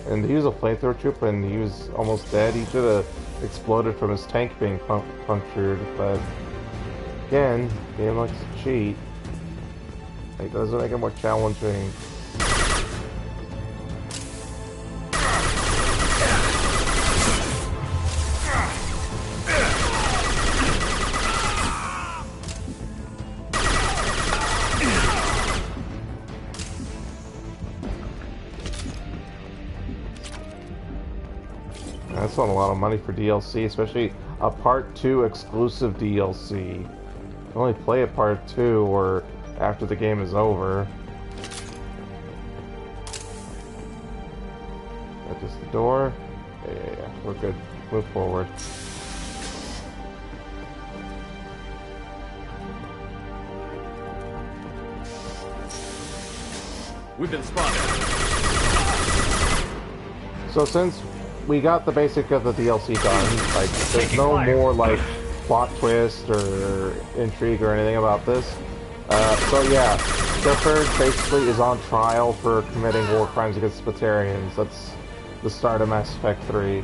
And he was a flamethrower trooper and he was almost dead. He should have exploded from his tank being punctured, but again, the game likes to cheat. It doesn't make it more challenging. That's not a lot of money for DLC, especially a Part 2 exclusive DLC. You can only play a Part 2 or after the game is over. That just the door? Yeah, we're good. Move forward. We've been spotted. So since we got the basic of the DLC done, like, there's no more, like, plot twist or intrigue or anything about this. So yeah, Shepard basically is on trial for committing war crimes against Batarians. That's the start of Mass Effect 3.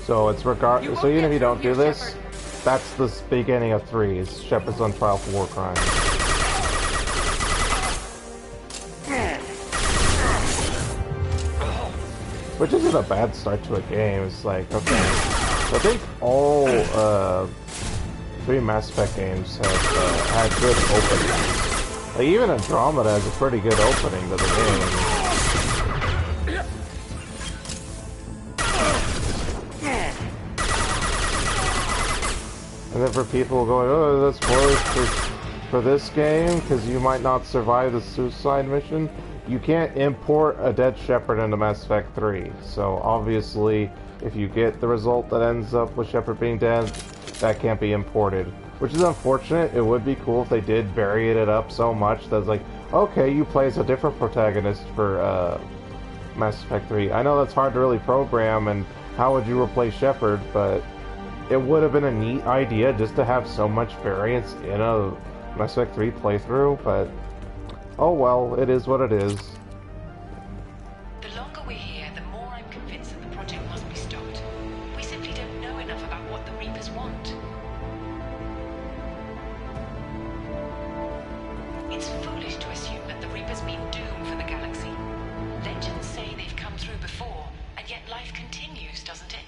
So it's so even if you don't do this, that's the beginning of 3, is Shepard's on trial for war crimes. Which isn't a bad start to a game. It's like, okay. I think all 3 Mass Effect games have had good openings. Like, even Andromeda has a pretty good opening to the game. And then for people going, oh, that's spoilers for this game because you might not survive the suicide mission. You can't import a dead Shepard into Mass Effect 3, so obviously if you get the result that ends up with Shepard being dead, that can't be imported. Which is unfortunate. It would be cool if they did vary it up so much that it's like, okay, you play as a different protagonist for Mass Effect 3. I know that's hard to really program, and how would you replace Shepard, but it would have been a neat idea just to have so much variance in a Mass Effect 3 playthrough, but oh well, it is what it is. The longer we're here, the more I'm convinced that the project must be stopped. We simply don't know enough about what the Reapers want. It's foolish to assume that the Reapers mean doom for the galaxy. Legends say they've come through before, and yet life continues, doesn't it?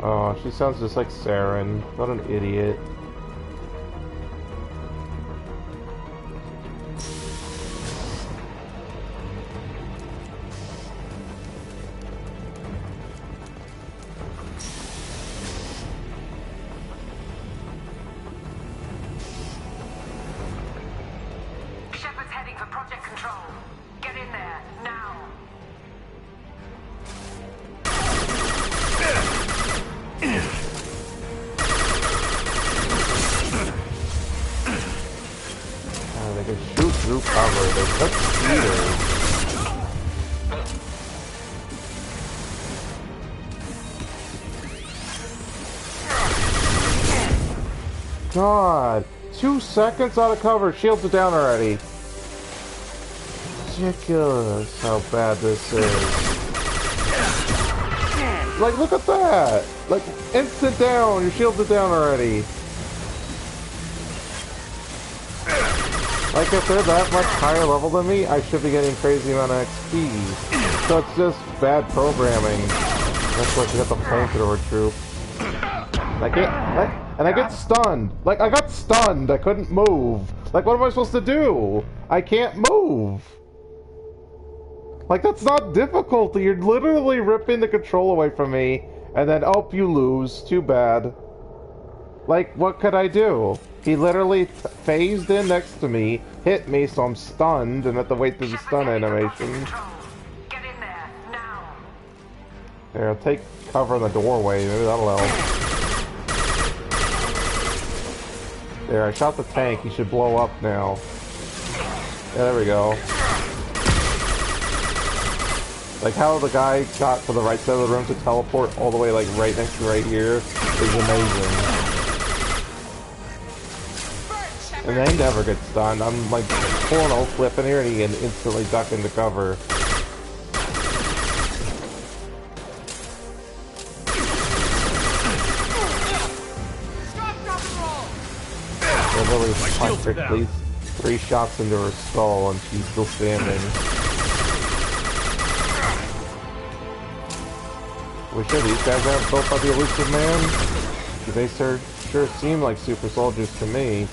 Oh, she sounds just like Saren. What an idiot. Shepard's heading for Project Control. Get in there, now. They're such cheaters. God, 2 seconds out of cover, shields are down already. Ridiculous how bad this is. Like, look at that! Like, instant down, your shields are down already. Like, if they're that much higher level than me, I should be getting crazy amount of XP. So it's just bad programming. That's why you got the flamethrower troop. And I get stunned. Like, I got stunned. I couldn't move. Like, what am I supposed to do? I can't move. Like, that's not difficult. You're literally ripping the control away from me. And then, oh, you lose. Too bad. Like, what could I do? He literally phased in next to me, hit me, so I'm stunned, and have to wait through the stun animation. Get in there, now. Here, I'll take cover in the doorway. Maybe that'll help. There, I shot the tank. He should blow up now. Yeah, there we go. Like how the guy got to the right side of the room to teleport all the way like right next to right here is amazing. And they never get stunned. I'm like pulling a flip in here and he can instantly duck into cover. Literally punched her, please. 3 shots into her skull and she's still standing. We sure these guys aren't built by the elusive man? They sure seem like super soldiers to me.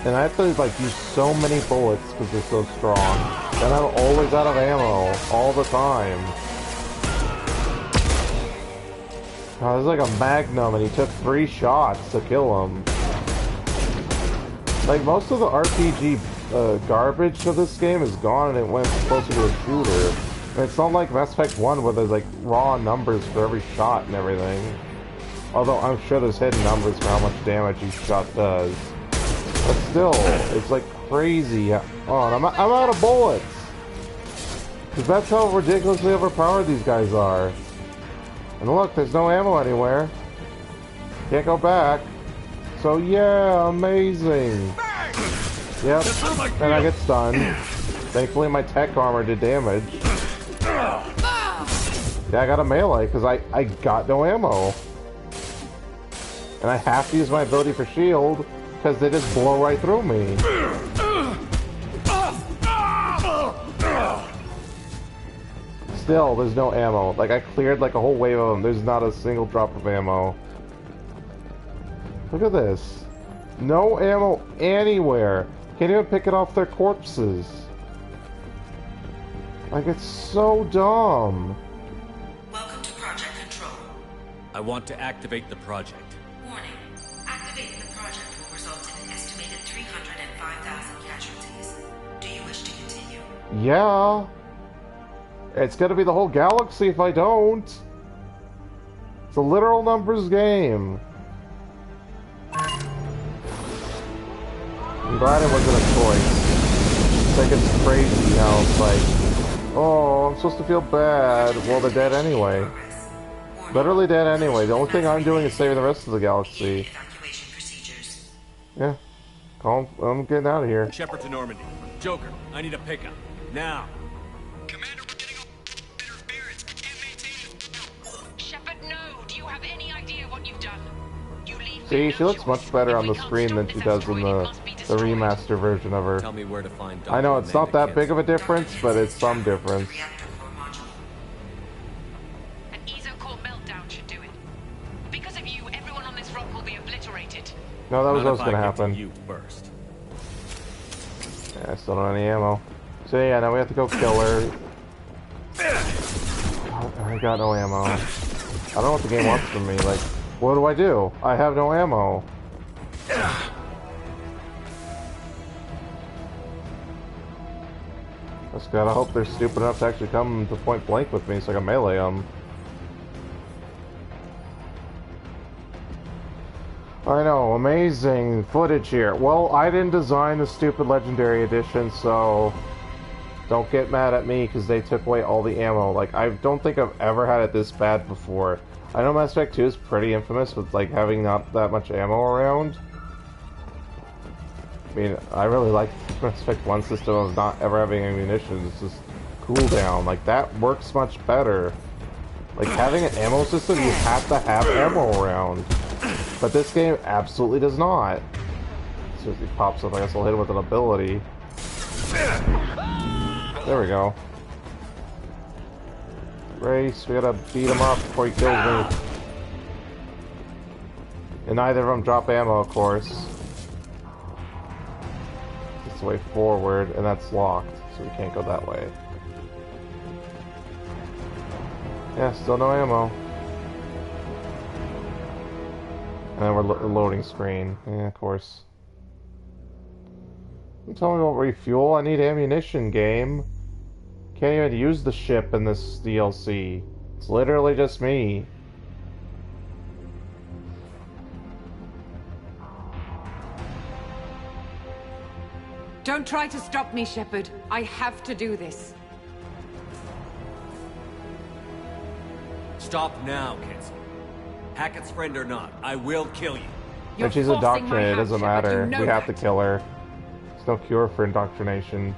And I have to like use so many bullets because they're so strong. Then I'm always out of ammo all the time. Oh, this is like a magnum, and he took 3 shots to kill him. Like most of the RPG garbage of this game is gone, and it went closer to a shooter. And it's not like Mass Effect 1 where there's like raw numbers for every shot and everything. Although I'm sure there's hidden numbers for how much damage each shot does. But still, it's like crazy. Oh, and I'm out of bullets. Because that's how ridiculously overpowered these guys are. And look, there's no ammo anywhere. Can't go back. So yeah, amazing. Yep, and I get stunned. Thankfully my tech armor did damage. Yeah, I got a melee because I got no ammo. And I have to use my ability for shield. Because they just blow right through me. Still, there's no ammo. Like, I cleared like a whole wave of them. There's not a single drop of ammo. Look at this. No ammo anywhere. Can't even pick it off their corpses. Like, it's so dumb. Welcome to Project Control. I want to activate the project. Warning. Activating the project will result in an estimated 305,000 casualties. Do you wish to continue? Yeah. It's gonna be the whole galaxy if I don't. It's a literal numbers game. I'm glad it wasn't a choice. It's like it's crazy how it's like, oh, I'm supposed to feel bad. Well, they're dead anyway. Literally dead anyway. The only thing I'm doing is saving the rest of the galaxy. Yeah. I'm getting out of here. Shepard to Normandy. Joker, I need a pickup. Now. Commander, we're getting interference. Can't maintain it. Shepard, no. Do you have any idea what you've done? You leave. See, she looks much better on the screen than she does in the remaster version of her. Tell me where to find I know it's not that big of a difference, but it's some difference. An ESO-core meltdown should do it. Because of you, everyone on this rock will be obliterated. No, that was what was Not if gonna I get to happen. you first. Yeah, I still don't have any ammo. So yeah, now we have to go kill her. Oh, I got no ammo. I don't know what the game wants from me. Like, what do I do? I have no ammo. Just gotta hope they're stupid enough to actually come to point blank with me so I can melee them. I know, amazing footage here. Well, I didn't design the stupid Legendary Edition, so don't get mad at me because they took away all the ammo. Like, I don't think I've ever had it this bad before. I know Mass Effect 2 is pretty infamous with, like, having not that much ammo around. I mean, I really like Mass Effect 1 system of not ever having ammunition. It's just cooldown. Like, that works much better. Like, having an ammo system, you have to have ammo around. But this game absolutely does not. As soon as he pops up, I guess I'll hit him with an ability. There we go. Race, we gotta beat him up before he kills me. And neither of them drop ammo, of course. It's the way forward, and that's locked, so we can't go that way. Yeah, still no ammo. And then we're loading screen. Yeah, of course. You tell me about refuel? I need ammunition, game. Can't even use the ship in this DLC. It's literally just me. Don't try to stop me, Shepard. I have to do this. Stop now, Kenson. Hackett's friend or not, I will kill you. You're And she's forcing my indoctrinated, it hand, doesn't Shepard. matter. You know We have to that. kill her. There's no cure for indoctrination.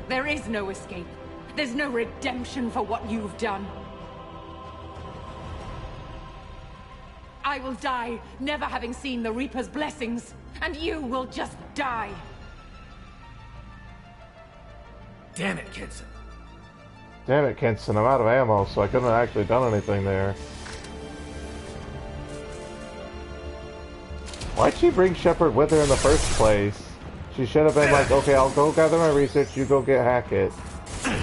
There is no escape. There's no redemption for what you've done. I will die, never having seen the Reaper's blessings, and you will just die. Damn it, Kenson. Damn it, Kenson, I'm out of ammo, so I couldn't have actually done anything there. Why'd she bring Shepard with her in the first place? She should have been like, okay, I'll go gather my research, you go get Hackett. I'm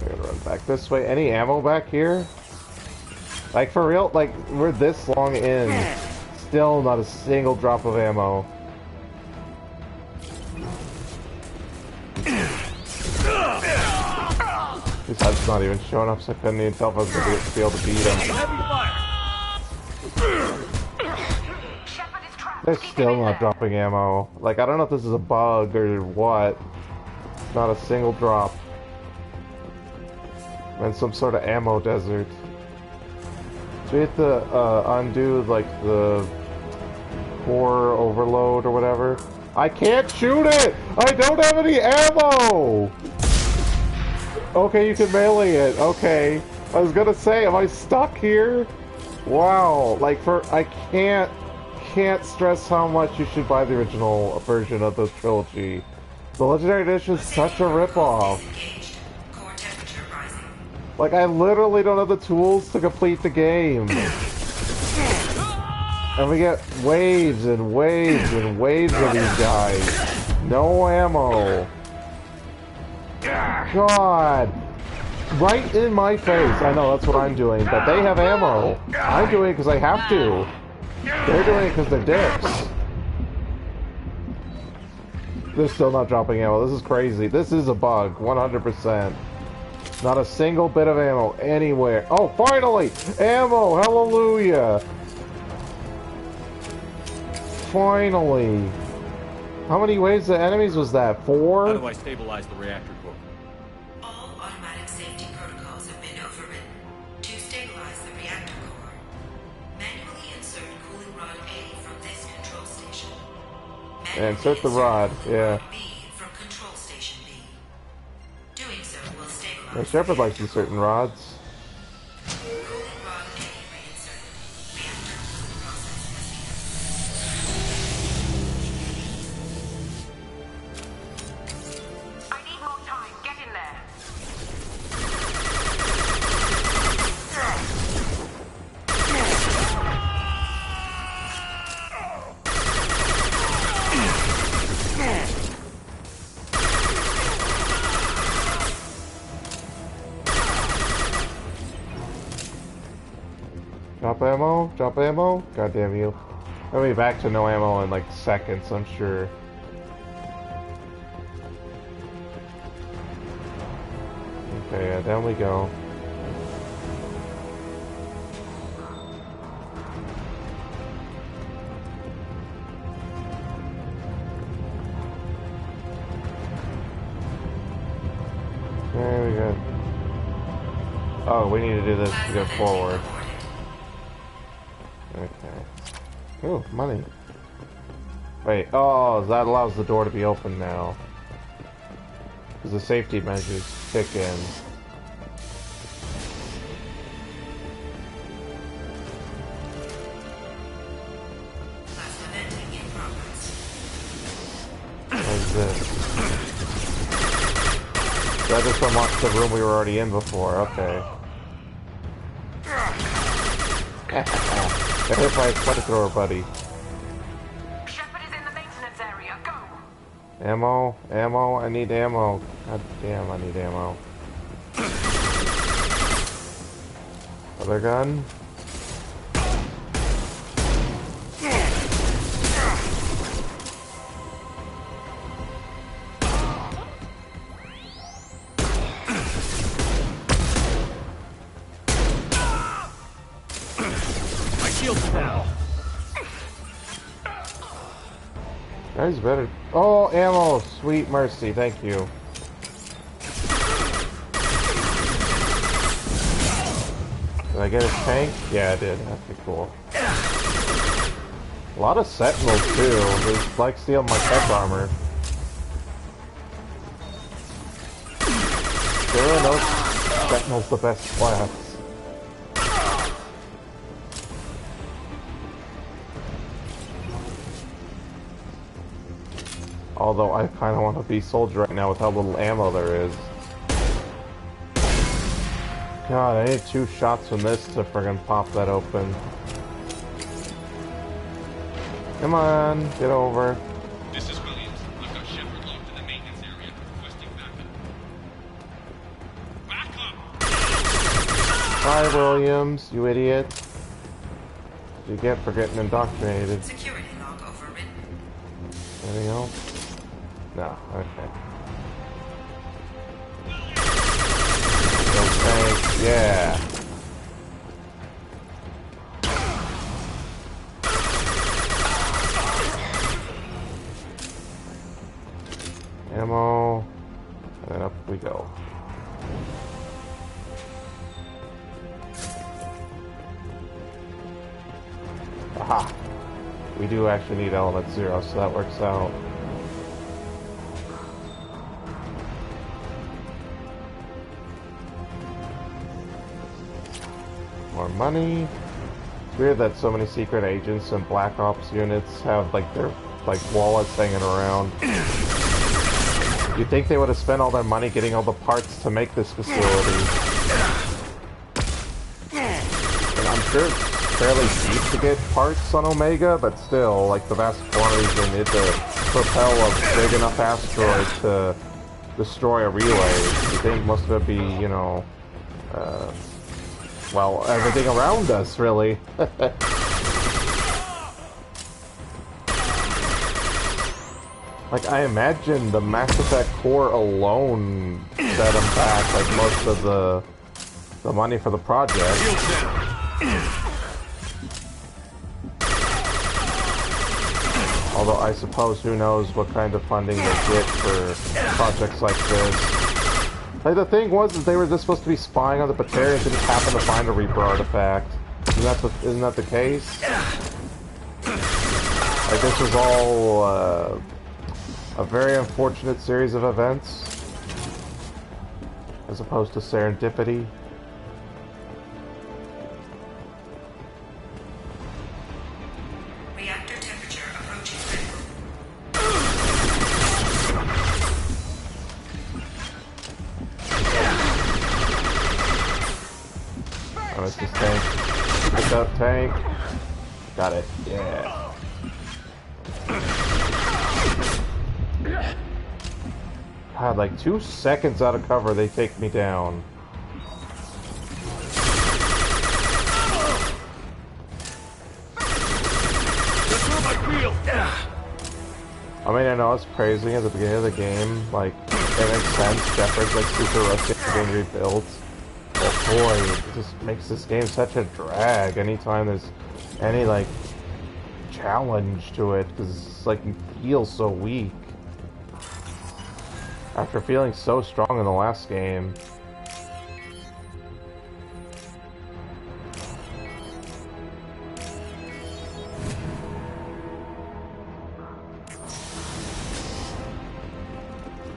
gonna run back this way. Any ammo back here? Like, for real? Like, we're this long in. Still not a single drop of ammo. His head's not even showing up, so I couldn't even tell if I was going to be able to beat him. Heavy fire! They're still not dropping ammo. Like, I don't know if this is a bug or what. Not a single drop. I'm in some sort of ammo desert. So we have to undo, like, the core overload or whatever. I can't shoot it! I don't have any ammo! Okay, you can melee it. Okay. I was gonna say, am I stuck here? Wow. Like, I can't stress how much you should buy the original version of the trilogy. The Legendary Edition is such a ripoff. Like, I literally don't have the tools to complete the game. And we get waves and waves and waves of these guys. No ammo. God. Right in my face. I know, that's what I'm doing. But they have ammo. I'm doing it because I have to. They're doing it because they're dicks. They're still not dropping ammo. This is crazy. This is a bug. 100%. Not a single bit of ammo anywhere. Oh, finally! Ammo! Hallelujah! Finally! How many waves of enemies was that? 4? How do I stabilize the reactor core? All automatic safety protocols have been overridden. To stabilize the reactor core, manually insert cooling rod A from this control station. Yeah, insert the rod, yeah. B from control station B. Doing so will stabilize. Yeah, Shepard likes inserting rods. Cooling rod A reinserted. Reactor cooling process has I need more time. Get in there. Drop ammo? Drop ammo? God damn you. I'll be back to no ammo in like seconds, I'm sure. Okay, yeah, down we go. Very good. Oh, we need to do this to go forward. Okay. Ooh, money. Wait, oh, that allows the door to be open now. Because the safety measures kick in. What is this? That just unlocks the room we were already in before, okay. Got hit by a flamethrower, buddy. Shepard is in the maintenance area. Go. Ammo, ammo, I need ammo. God damn, I need ammo. Other gun? Guys better. Oh, ammo! Sweet mercy, thank you. Did I get his tank? Yeah, I did. That's pretty cool. A lot of sentinels too. They like stealing my tech armor. There are no sentinels the best class. Although I kind of want to be soldier right now with how little ammo there is. God, I need 2 shots from this to friggin' pop that open. Come on, get over. This is Williams. I've got Shepard locked in the maintenance area, requesting backup. Backup! Bye, Williams, you idiot. You get for getting indoctrinated. Security log overridden. Anything else? No, okay. Tank, yeah. Ammo, and then up we go. Aha! We do actually need element 0, so that works out. More money. It's weird that so many secret agents and Black Ops units have like their wallets hanging around. You'd think they would have spent all their money getting all the parts to make this facility. And I'm sure it's fairly cheap to get parts on Omega, but still, like the vast quantities they need to propel a big enough asteroid to destroy a relay. You think most of it be, you know, well, everything around us, really. Like, I imagine the Mass Effect core alone set them back, like, most of the money for the project. Although, I suppose, who knows what kind of funding they get for projects like this. Like, the thing was that they were just supposed to be spying on the Batarians and just happened to find a Reaper artifact. Isn't that the case? Like, this was all, a very unfortunate series of events, as opposed to serendipity. Reactor temperature approaching critical. Oh, it's this tank. Pick up tank. Got it. Yeah. God, like 2 seconds out of cover, they take me down. I mean, I know I was praising at the beginning of the game, like, it makes sense. Shepard's like super rusty and getting rebuilt. But boy, it just makes this game such a drag anytime there's any like challenge to it, because it's like you feel so weak after feeling so strong in the last game.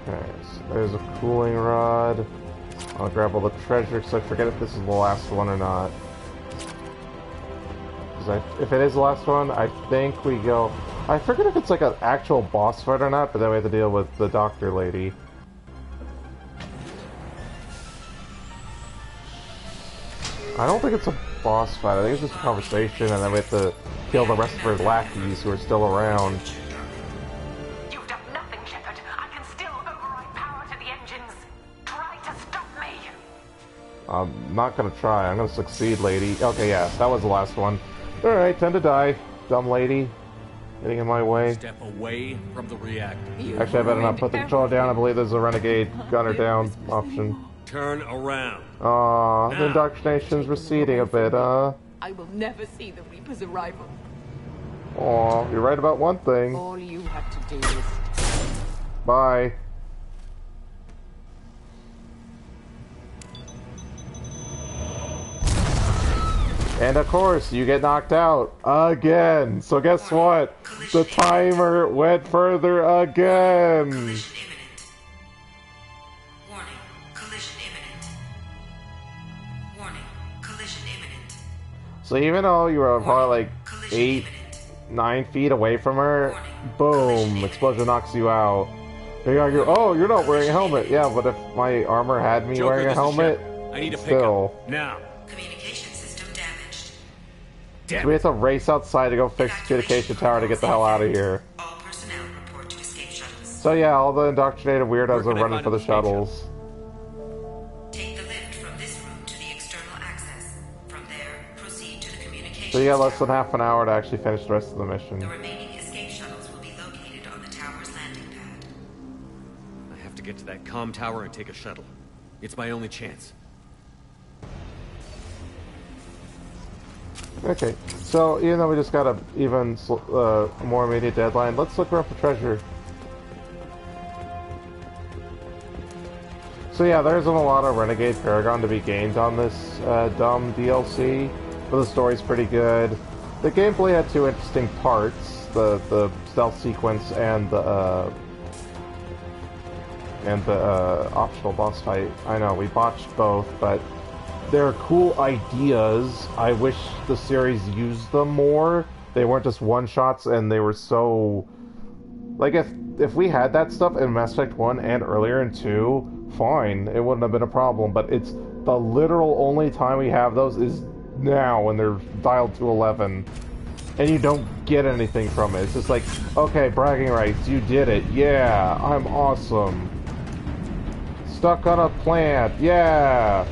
Okay, so there's a cooling rod. I'll grab all the treasure because I forget if this is the last one or not. If it is the last one, I think we go... I forget if it's like an actual boss fight or not, but then we have to deal with the doctor lady. I don't think it's a boss fight. I think it's just a conversation, and then we have to kill the rest of her lackeys who are still around. You've done nothing, Shepard. I can still override power to the engines. Try to stop me. I'm not gonna try. I'm gonna succeed, lady. Okay, yeah, that was the last one. Alright, time to die. Dumb lady. Getting in my way. Step away from the reactor. Actually, I better not put the controller down. I believe there's a renegade gunner down option. Turn around. Aww, the indoctrination's receding a bit, I will never see the Reaper's arrival. Aw, you're right about one thing. All you have to do is... Bye. And of course, you get knocked out again. So guess what? The timer went further again. Warning, collision imminent. Warning, collision imminent. So even though you were probably like 8, 9 feet away from her, boom, explosion knocks you out. They argue, oh, you're not wearing a helmet. Yeah, but if my armor had me Joker, wearing a helmet, I need to pick still. up now. Communication system damaged. So we have to race outside to go fix the communication tower to get the hell out of here. All personnel report to escape shuttles. So yeah, all the indoctrinated weirdos Where are can I running find for the an escape shuttle? shuttles. Take the lift from this room to the external access. From there, proceed to the communications So you got less than tower. half an hour to actually finish the rest of the mission. The remaining escape shuttles will be located on the tower's landing pad. I have to get to that comm tower and take a shuttle. It's my only chance. Okay, so even though we just got a even more immediate deadline, let's look around for treasure. So yeah, there isn't a lot of Renegade Paragon to be gained on this dumb DLC, but the story's pretty good. The gameplay had two interesting parts: the stealth sequence and the optional boss fight. I know we botched both, but they're cool ideas. I wish the series used them more. They weren't just one-shots, and they were so... Like, if we had that stuff in Mass Effect 1 and earlier in 2, fine, it wouldn't have been a problem, but it's the literal only time we have those is now, when they're dialed to 11. And you don't get anything from it. It's just like, okay, bragging rights, you did it, yeah, I'm awesome. Stuck on a plant, yeah!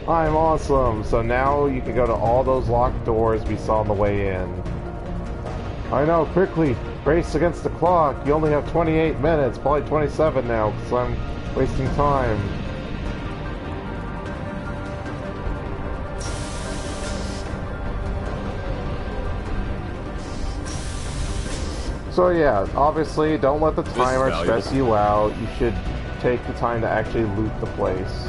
I'm awesome! So now you can go to all those locked doors we saw on the way in. I know, quickly! Race against the clock! You only have 28 minutes, probably 27 now, because I'm wasting time. So yeah, obviously, don't let the timer stress you out. You should take the time to actually loot the place.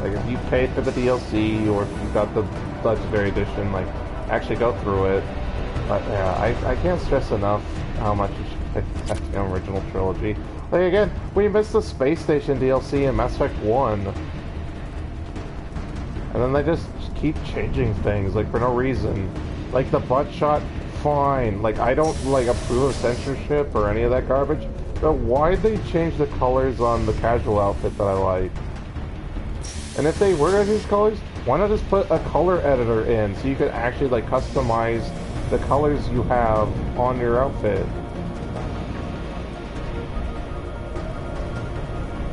Like, if you paid for the DLC, or if you got the Legendary Edition, like, actually go through it. But, yeah, I can't stress enough how much you should pick the original trilogy. Like, again, we missed the Space Station DLC in Mass Effect 1. And then they just keep changing things, like, for no reason. Like, the butt shot, fine. Like, I don't, like, approve of censorship or any of that garbage. But why'd they change the colors on the casual outfit that I like? And if they were to use colors, why not just put a color editor in so you could actually like customize the colors you have on your outfit?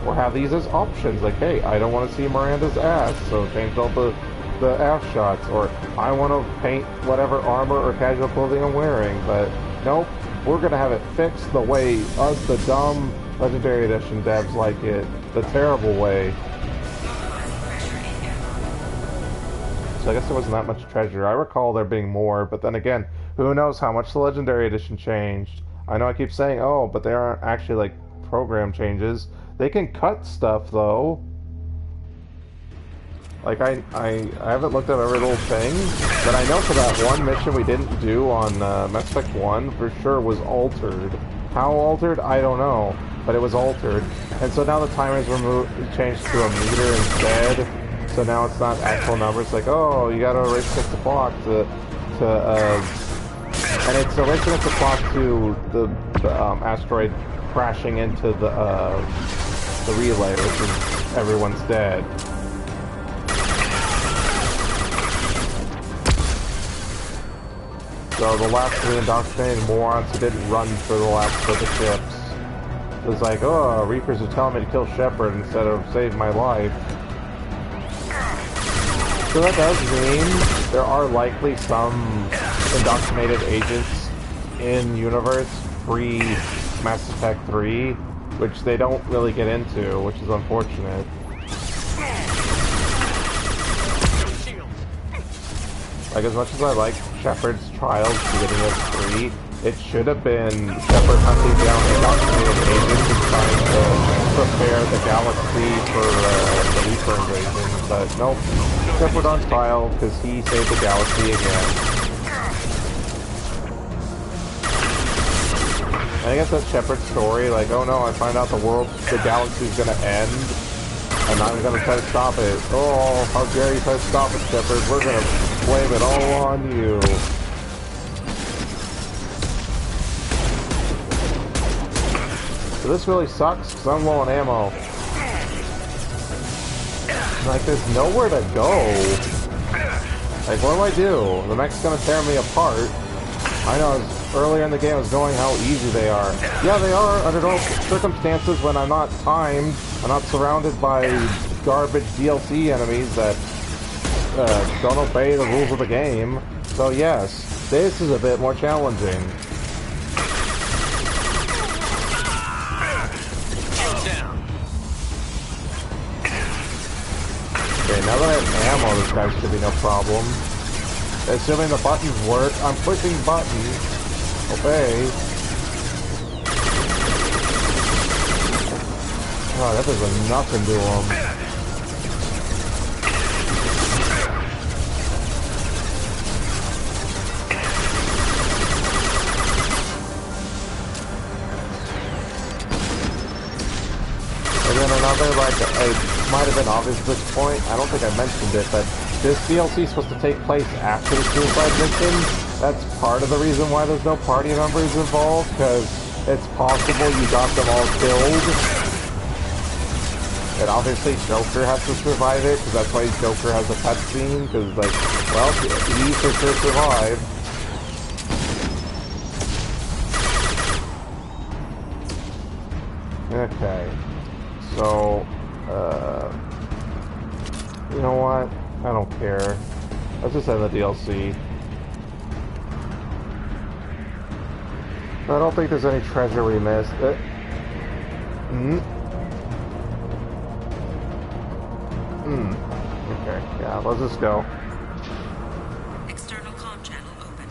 Or have these as options, like, hey, I don't want to see Miranda's ass, so change all the ass shots, or I want to paint whatever armor or casual clothing I'm wearing, but nope, we're gonna have it fixed the way us, the dumb Legendary Edition devs, like it, the terrible way. So I guess there wasn't that much treasure. I recall there being more, but then again, who knows how much the Legendary Edition changed. I know I keep saying, oh, but they aren't actually like program changes. They can cut stuff though. Like I haven't looked at every little thing, but I know for that one mission we didn't do on Mass Effect 1 for sure was altered. How altered? I don't know, but it was altered. And so now the timer's changed to a meter instead. So now it's not actual numbers. Like, oh, you gotta race against the clock and it's racing against the clock to the asteroid crashing into the relay, which is everyone's dead. So the last three indoctrinated morons who didn't run for the last for the ships. It was like, oh, Reapers are telling me to kill Shepard instead of save my life. So that does mean there are likely some indoctrinated agents in universe pre-Mass Effect 3, which they don't really get into, which is unfortunate. Like, as much as I like Shepard's trials beginning of 3, it should have been Shepard hunting down indoctrinated agents and trying to prepare the galaxy for the Reaper invasion, but nope. Shepard on trial because he saved the galaxy again. And I guess that's Shepard's story, like, oh no, I find out the galaxy's gonna end, and I'm gonna try to stop it. Oh, how dare you try to stop it, Shepard? We're gonna blame it all on you. So this really sucks, because I'm low on ammo. Like, there's nowhere to go. Like, what do I do? The mech's gonna tear me apart. I know, earlier in the game I was going how easy they are. Yeah, they are under normal circumstances when I'm not timed, I'm not surrounded by garbage DLC enemies that don't obey the rules of the game. So yes, this is a bit more challenging. Okay, now that I have ammo, this guy should be no problem. Assuming the buttons work, I'm pushing buttons. Obey. Oh, that does nothing to him. And then another, like, it might have been obvious at this point, I don't think I mentioned it, but this DLC is supposed to take place after the suicide mission. That's part of the reason why there's no party members involved, because it's possible you got them all killed. And obviously Joker has to survive it, because that's why Joker has a cutscene, because, like, well, he for sure survived. Okay. So, you know what? I don't care. Let's just end the DLC. I don't think there's any treasure we missed. Okay, yeah, let's just go. External comm channel open.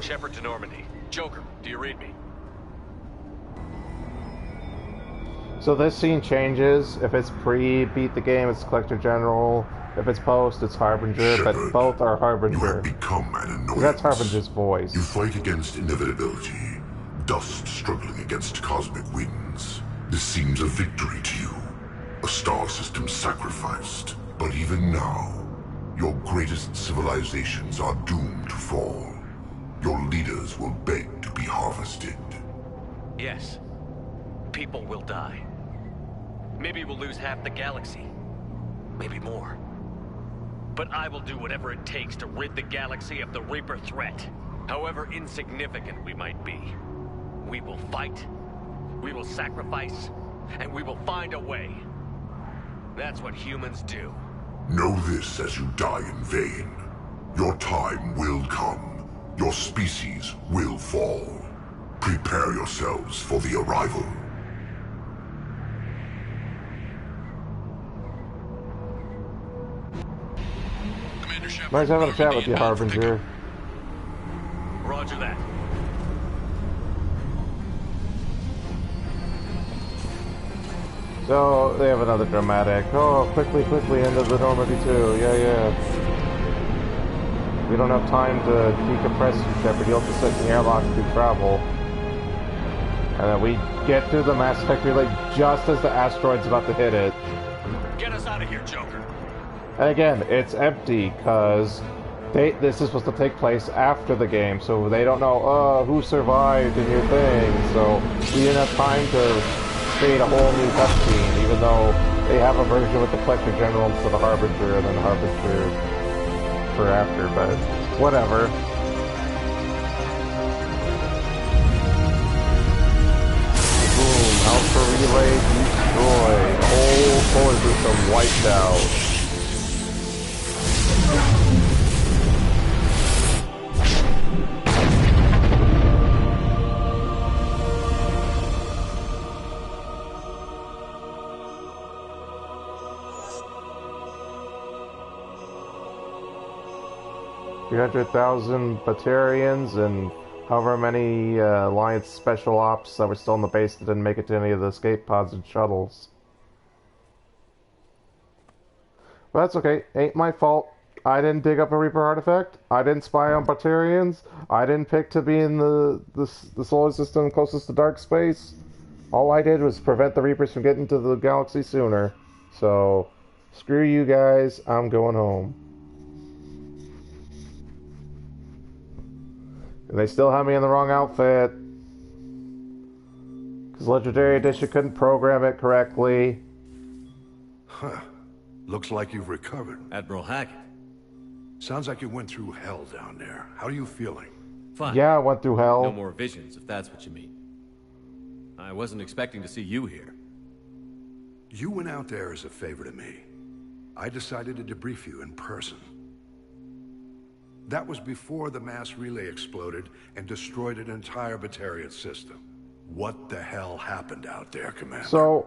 Shepard to Normandy. Joker, do you read me? So this scene changes. If it's pre-beat the game, it's Collector General. If it's post, it's Harbinger, Shepard, but both are Harbinger. You have become an annoyance. That's Harbinger's voice. You fight against inevitability, dust struggling against cosmic winds. This seems a victory to you, a star system sacrificed. But even now, your greatest civilizations are doomed to fall. Your leaders will beg to be harvested. Yes. People will die. Maybe we'll lose half the galaxy. Maybe more. But I will do whatever it takes to rid the galaxy of the Reaper threat. However insignificant we might be. We will fight, we will sacrifice, and we will find a way. That's what humans do. Know this as you die in vain. Your time will come. Your species will fall. Prepare yourselves for the arrival. Commander Shepard, Nice having a chat Normandy with you, inbound for pickup. Harbinger. Roger that. So, they have another dramatic. Oh, quickly, into the Normandy too. Yeah. We don't have time to decompress you, Shepard. You'll have to sit in the airlock to travel. And then we get to the Mass Effect relay just as the asteroid's about to hit it. Get us out of here, Joker. And again, it's empty, because this is supposed to take place after the game, so they don't know, who survived in your thing, so we didn't have time to create a whole new cutscene, even though they have a version with the Collector General instead of Harbinger, and then Harbinger for after, but whatever. Boom, Alpha Relay destroyed. Whole solar system wiped out. 300,000 Batarians and however many Alliance Special Ops that were still in the base that didn't make it to any of the escape pods and shuttles. But that's okay. Ain't my fault. I didn't dig up a Reaper artifact. I didn't spy on Batarians. I didn't pick to be in the solar system closest to dark space. All I did was prevent the Reapers from getting to the galaxy sooner. So, screw you guys. I'm going home. And they still have me in the wrong outfit. Because Legendary Edition couldn't program it correctly. Huh. Looks like you've recovered. Admiral Hackett. Sounds like you went through hell down there. How are you feeling? Fine. Yeah, I went through hell. No more visions, if that's what you mean. I wasn't expecting to see you here. You went out there as a favor to me. I decided to debrief you in person. That was before the mass relay exploded and destroyed an entire Batarian system. What the hell happened out there, Commander? So,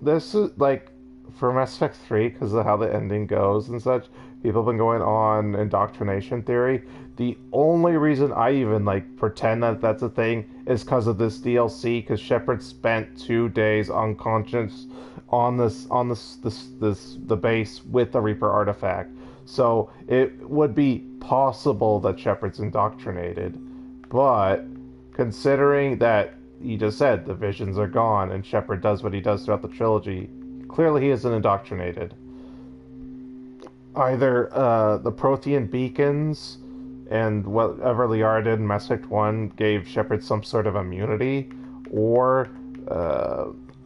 this is, like, for Mass Effect 3, because of how the ending goes and such, people have been going on indoctrination theory. The only reason I even, like, pretend that that's a thing is because of this DLC, because Shepard spent 2 days unconscious on the base with the Reaper artifact. So it would be possible that Shepard's indoctrinated, but considering that he just said the visions are gone and Shepard does what he does throughout the trilogy, clearly he isn't indoctrinated. Either the Protean beacons and whatever Liara did in Mass Effect 1 gave Shepard some sort of immunity, or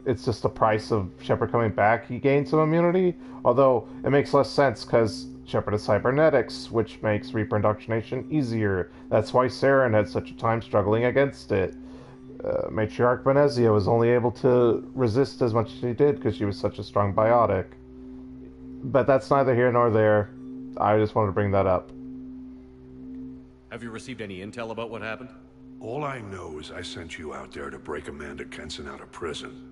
it's just the price of Shepard coming back, he gained some immunity. Although it makes less sense because Shepard has cybernetics, which makes Reaper indoctrination easier. That's why Saren had such a time struggling against it. Matriarch Benezia was only able to resist as much as she did because she was such a strong biotic. But that's neither here nor there. I just wanted to bring that up. Have you received any intel about what happened? All I know is I sent you out there to break Amanda Kenson out of prison.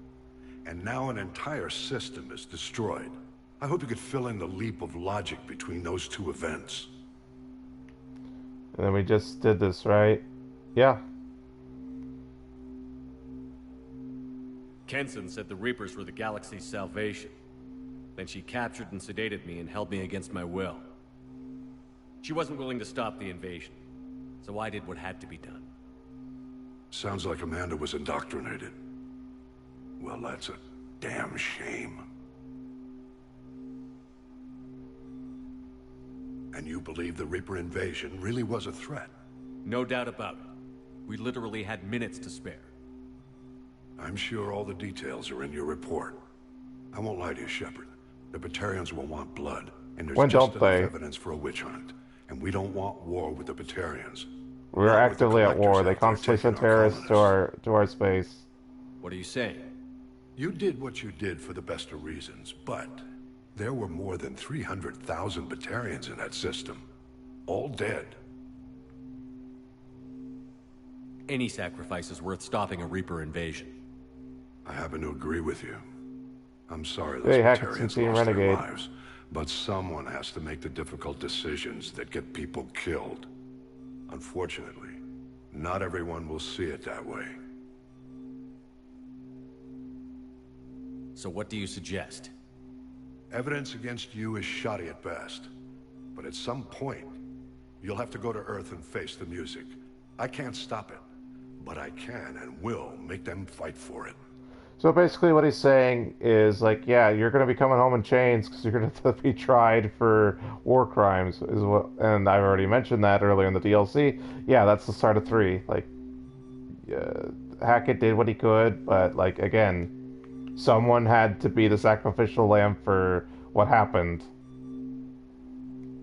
And now an entire system is destroyed. I hope you could fill in the leap of logic between those two events. And then we just did this, right? Yeah. Kenson said the Reapers were the galaxy's salvation. Then she captured and sedated me and held me against my will. She wasn't willing to stop the invasion, so I did what had to be done. Sounds like Amanda was indoctrinated. Well, that's a damn shame. And you believe the Reaper invasion really was a threat? No doubt about it. We literally had minutes to spare. I'm sure all the details are in your report. I won't lie to you, Shepard. The Batarians will want blood, and there's just enough evidence for a witch hunt. And we don't want war with the Batarians. We're actively at war. They constantly send terrorists to our space. What are you saying? You did what you did for the best of reasons, but there were more than 300,000 Batarians in that system. All dead. any sacrifice is worth stopping a Reaper invasion. I happen to agree with you. I'm sorry those Hey, Hackett's Batarians team lost their renegade. lives, but someone has to make the difficult decisions that get people killed. Unfortunately, not everyone will see it that way. So what do you suggest? Evidence against you is shoddy at best, but at some point, you'll have to go to Earth and face the music. I can't stop it, but I can and will make them fight for it. So basically what he's saying is, like, yeah, you're going to be coming home in chains because you're going to have to be tried for war crimes, is what, and I've already mentioned that earlier in the DLC. Yeah, that's the start of 3. Like, Hackett did what he could, but, like, again, someone had to be the sacrificial lamb for what happened.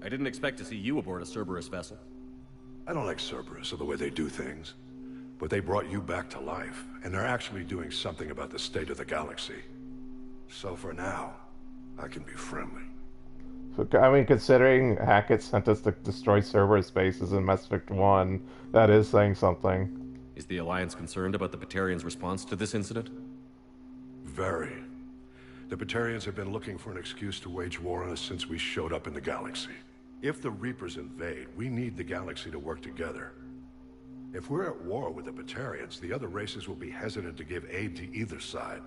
I didn't expect to see you aboard a Cerberus vessel. I don't like Cerberus or the way they do things, but they brought you back to life, and they're actually doing something about the state of the galaxy. So for now, I can be friendly. So, I mean, considering Hackett sent us to destroy Cerberus bases in Mass Effect 1, that is saying something. Is the Alliance concerned about the Batarians' response to this incident? Very. The Batarians have been looking for an excuse to wage war on us since we showed up in the galaxy. If the Reapers invade, we need the galaxy to work together. If we're at war with the Batarians, the other races will be hesitant to give aid to either side.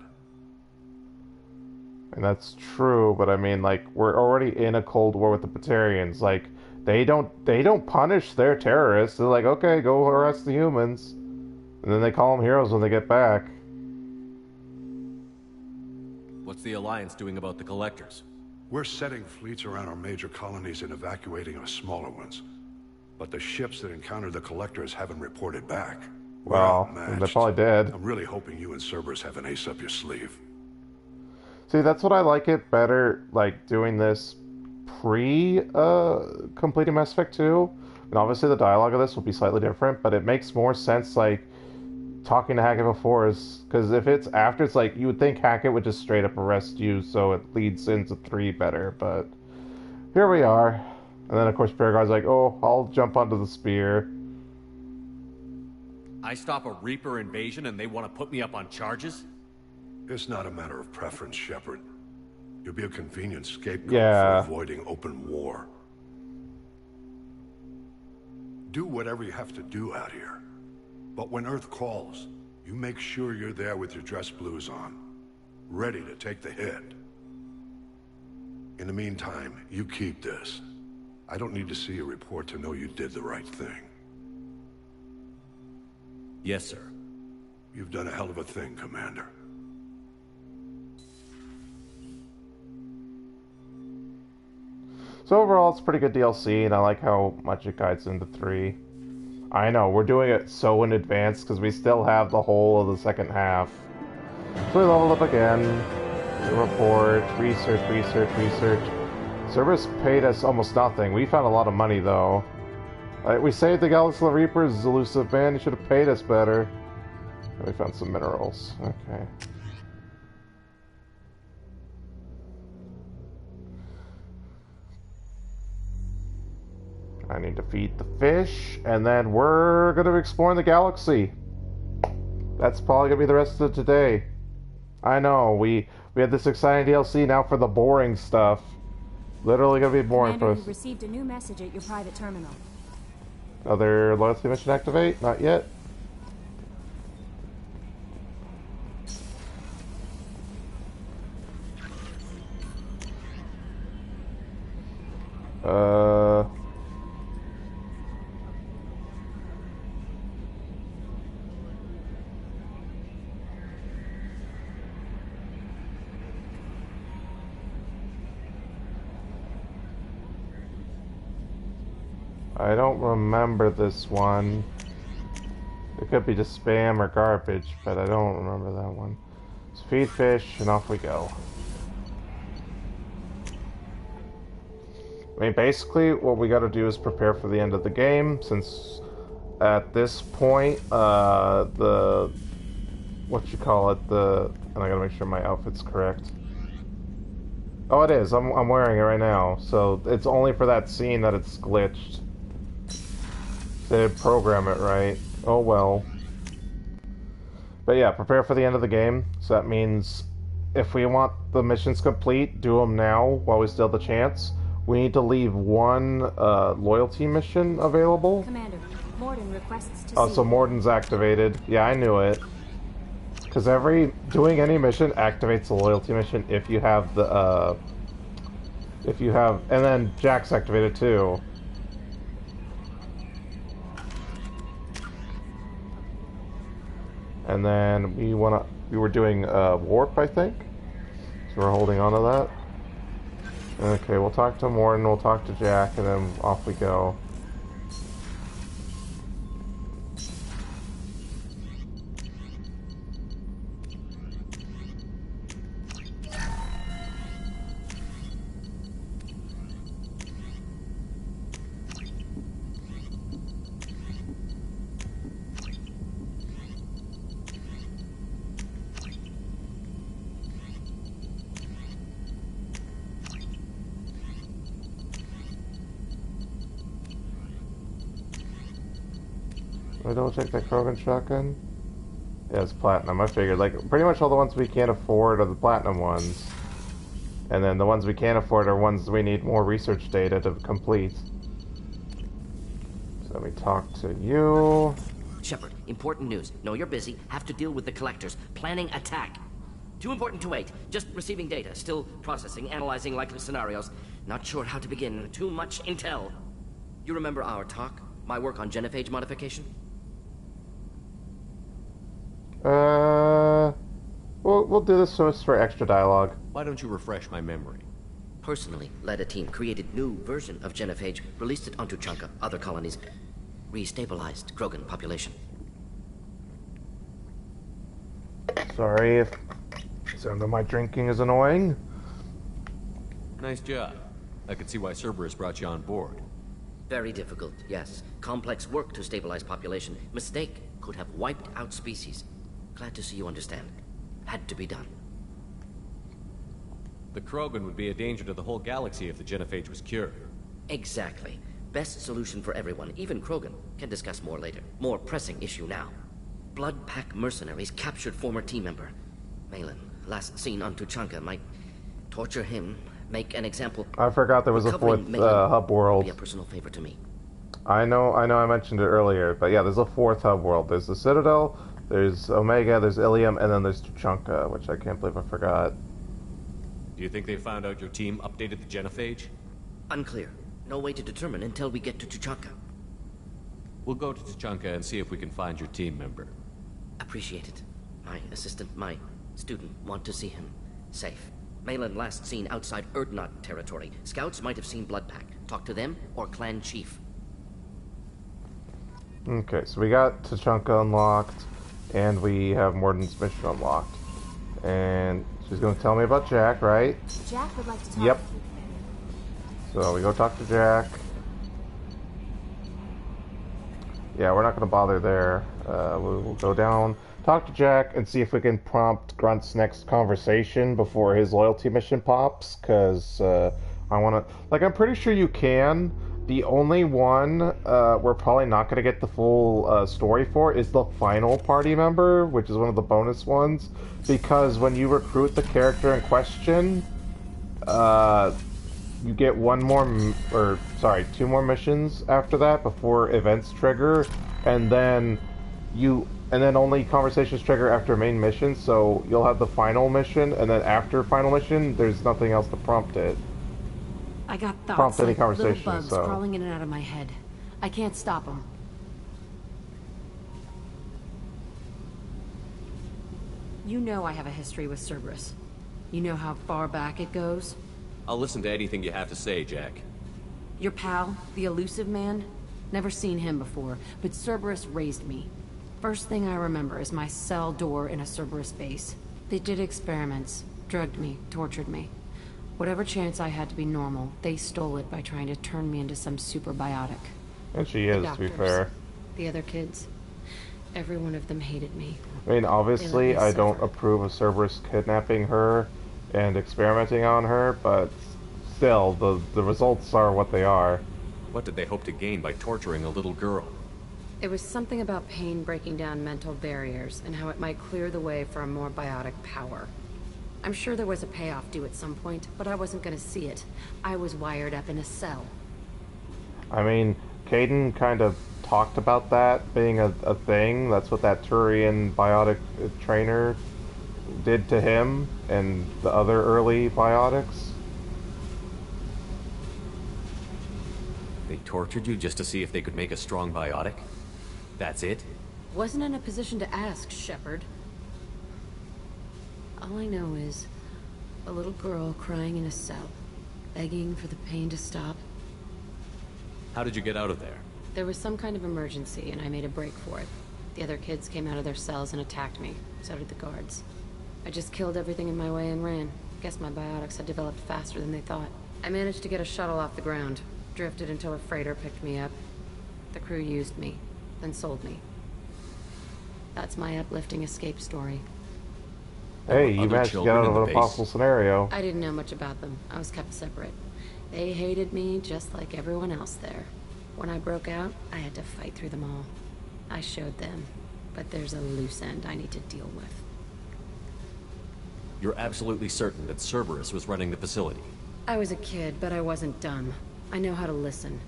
And that's true, but I mean, like, we're already in a Cold War with the Batarians. Like, they don't punish their terrorists. They're like, okay, go harass the humans. And then they call them heroes when they get back. What's the Alliance doing about the Collectors? We're setting fleets around our major colonies and evacuating our smaller ones. But the ships that encountered the Collectors haven't reported back. Well, they probably did. I'm really hoping you and Cerberus have an ace up your sleeve. See, that's what I like it better, like, doing this completing Mass Effect 2. And obviously the dialogue of this will be slightly different, but it makes more sense, like, talking to Hackett before is... Because if it's after, it's like, you would think Hackett would just straight up arrest you, so it leads into 3 better, but... Here we are. And then, of course, Peregrina's like, oh, I'll jump onto the spear. I stop a Reaper invasion and they want to put me up on charges? It's not a matter of preference, Shepard. You'll be a convenient scapegoat for avoiding open war. Do whatever you have to do out here. But when Earth calls, you make sure you're there with your dress blues on, ready to take the hit. In the meantime, you keep this. I don't need to see a report to know you did the right thing. Yes, sir. You've done a hell of a thing, Commander. So overall, it's pretty good DLC, and I like how much it guides into 3. I know, we're doing it so in advance, because we still have the whole of the second half. So we leveled up again. Report, research. Cerberus paid us almost nothing. We found a lot of money, though. We saved the Galaxy Reapers, elusive man. You should have paid us better. And we found some minerals. Okay. I need to feed the fish, and then we're going to be exploring the galaxy. That's probably going to be the rest of today. I know, we had this exciting DLC now for the boring stuff. Literally going to be boring Commander, for us. you received a new message at your private terminal. Another loyalty mission activate? Not yet. I don't remember this one. It could be just spam or garbage, but I don't remember that one. So feed fish, and off we go. I mean, basically, what we gotta do is prepare for the end of the game, since at this point, and I gotta make sure my outfit's correct. Oh, it is. I'm wearing it right now, so it's only for that scene that it's glitched. They didn't program it right. Oh well. But yeah, prepare for the end of the game. So that means if we want the missions complete, do them now while we still have the chance. We need to leave one loyalty mission available. Commander, Morden requests to Oh, see so you. Morden's activated. Yeah, I knew it. Because doing any mission activates the loyalty mission if you have the, and then Jack's activated too. And then we were doing warp, I think. So we're holding on to that. Okay, we'll talk to Morton, we'll talk to Jack, and then off we go. I double check that Krogan shotgun? Yeah, it's platinum. I figured, like, pretty much all the ones we can't afford are the platinum ones. And then the ones we can't afford are ones we need more research data to complete. So let me talk to you. Shepard, important news. Know you're busy. Have to deal with the collectors. Planning attack. Too important to wait. Just receiving data. Still processing, analyzing likely scenarios. Not sure how to begin. Too much intel. You remember our talk? My work on genophage modification? We'll do this just for extra dialogue. Why don't you refresh my memory? Personally led a team, created new version of genophage, released it onto Chunka, other colonies, restabilized Krogan population. Sorry if sound of my drinking is annoying. Nice job. I can see why Cerberus brought you on board. Very difficult, yes. Complex work to stabilize population. Mistake could have wiped out species. Glad to see you understand. Had to be done. The Krogan would be a danger to the whole galaxy if the genophage was cured. Exactly. Best solution for everyone, even Krogan. Can discuss more later. More pressing issue now. Blood Pack mercenaries captured former team member. Malin, last seen on Tuchanka, might torture him, make an example. I forgot there was a fourth hub world. Be a personal favor to me. I know I mentioned it earlier, but yeah, there's a fourth hub world. There's the Citadel, there's Omega, there's Ilium, and then there's Tuchanka, which I can't believe I forgot. Do you think they found out your team updated the genophage? Unclear. No way to determine until we get to Tuchanka. We'll go to Tuchanka and see if we can find your team member. Appreciate it. My assistant, my student, want to see him safe. Malin last seen outside Erdnot territory. Scouts might have seen Blood Pack. Talk to them or clan chief. Okay, so we got Tuchanka unlocked, and we have Morden's mission unlocked. And she's going to tell me about Jack, right? Jack would like to talk Yep. to you. So we go talk to Jack. Yeah, we're not going to bother there. We'll go down, talk to Jack, and see if we can prompt Grunt's next conversation before his loyalty mission pops, because I want to... Like, I'm pretty sure you can. The only one we're probably not going to get the full story for is the final party member, which is one of the bonus ones, because when you recruit the character in question, you get two more missions after that before events trigger, and then only conversations trigger after main mission, so you'll have the final mission, and then after final mission, there's nothing else to prompt it. I got thoughts Prompt any like little conversation, bugs so. crawling in and out of my head. I can't stop them. You know I have a history with Cerberus. You know how far back it goes? I'll listen to anything you have to say, Jack. Your pal, the elusive man? Never seen him before, but Cerberus raised me. First thing I remember is my cell door in a Cerberus base. They did experiments, drugged me, tortured me. Whatever chance I had to be normal, they stole it by trying to turn me into some superbiotic. And she is, to be fair. The other kids, every one of them hated me. I mean, obviously, I don't approve of Cerberus kidnapping her and experimenting on her, but still, the results are what they are. What did they hope to gain by torturing a little girl? It was something about pain breaking down mental barriers, and how it might clear the way for a more biotic power. I'm sure there was a payoff due at some point, but I wasn't gonna see it. I was wired up in a cell. I mean, Kaidan kind of talked about that being a thing. That's what that Turian biotic trainer did to him and the other early biotics. They tortured you just to see if they could make a strong biotic? That's it? Wasn't in a position to ask, Shepard. All I know is a little girl crying in a cell, begging for the pain to stop. How did you get out of there? There was some kind of emergency, and I made a break for it. The other kids came out of their cells and attacked me. So did the guards. I just killed everything in my way and ran. Guess my biotics had developed faster than they thought. I managed to get a shuttle off the ground. Drifted until a freighter picked me up. The crew used me, then sold me. That's my uplifting escape story. Hey, you managed to get out of an impossible scenario. I didn't know much about them. I was kept separate. They hated me just like everyone else there. When I broke out, I had to fight through them all. I showed them, but there's a loose end I need to deal with. You're absolutely certain that Cerberus was running the facility? I was a kid, but I wasn't dumb. I know how to listen.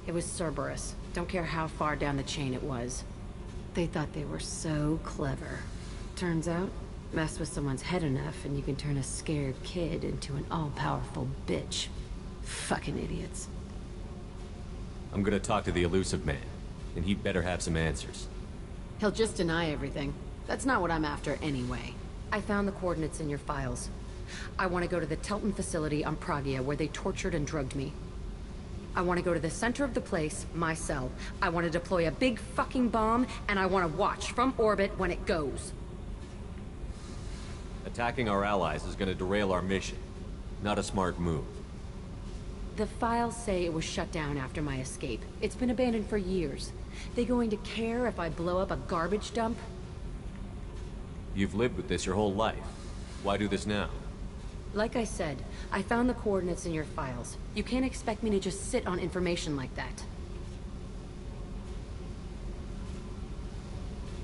It was Cerberus. Don't care how far down the chain it was. They thought they were so clever. Turns out, mess with someone's head enough and you can turn a scared kid into an all-powerful bitch. Fucking idiots. I'm gonna talk to the elusive man, and he'd better have some answers. He'll just deny everything. That's not what I'm after anyway. I found the coordinates in your files. I want to go to the Telton facility on Pragia where they tortured and drugged me. I want to go to the center of the place, my cell. I want to deploy a big fucking bomb, and I want to watch from orbit when it goes. Attacking our allies is gonna derail our mission. Not a smart move. The files say it was shut down after my escape. It's been abandoned for years. They going to care if I blow up a garbage dump? You've lived with this your whole life. Why do this now? Like I said, I found the coordinates in your files. You can't expect me to just sit on information like that.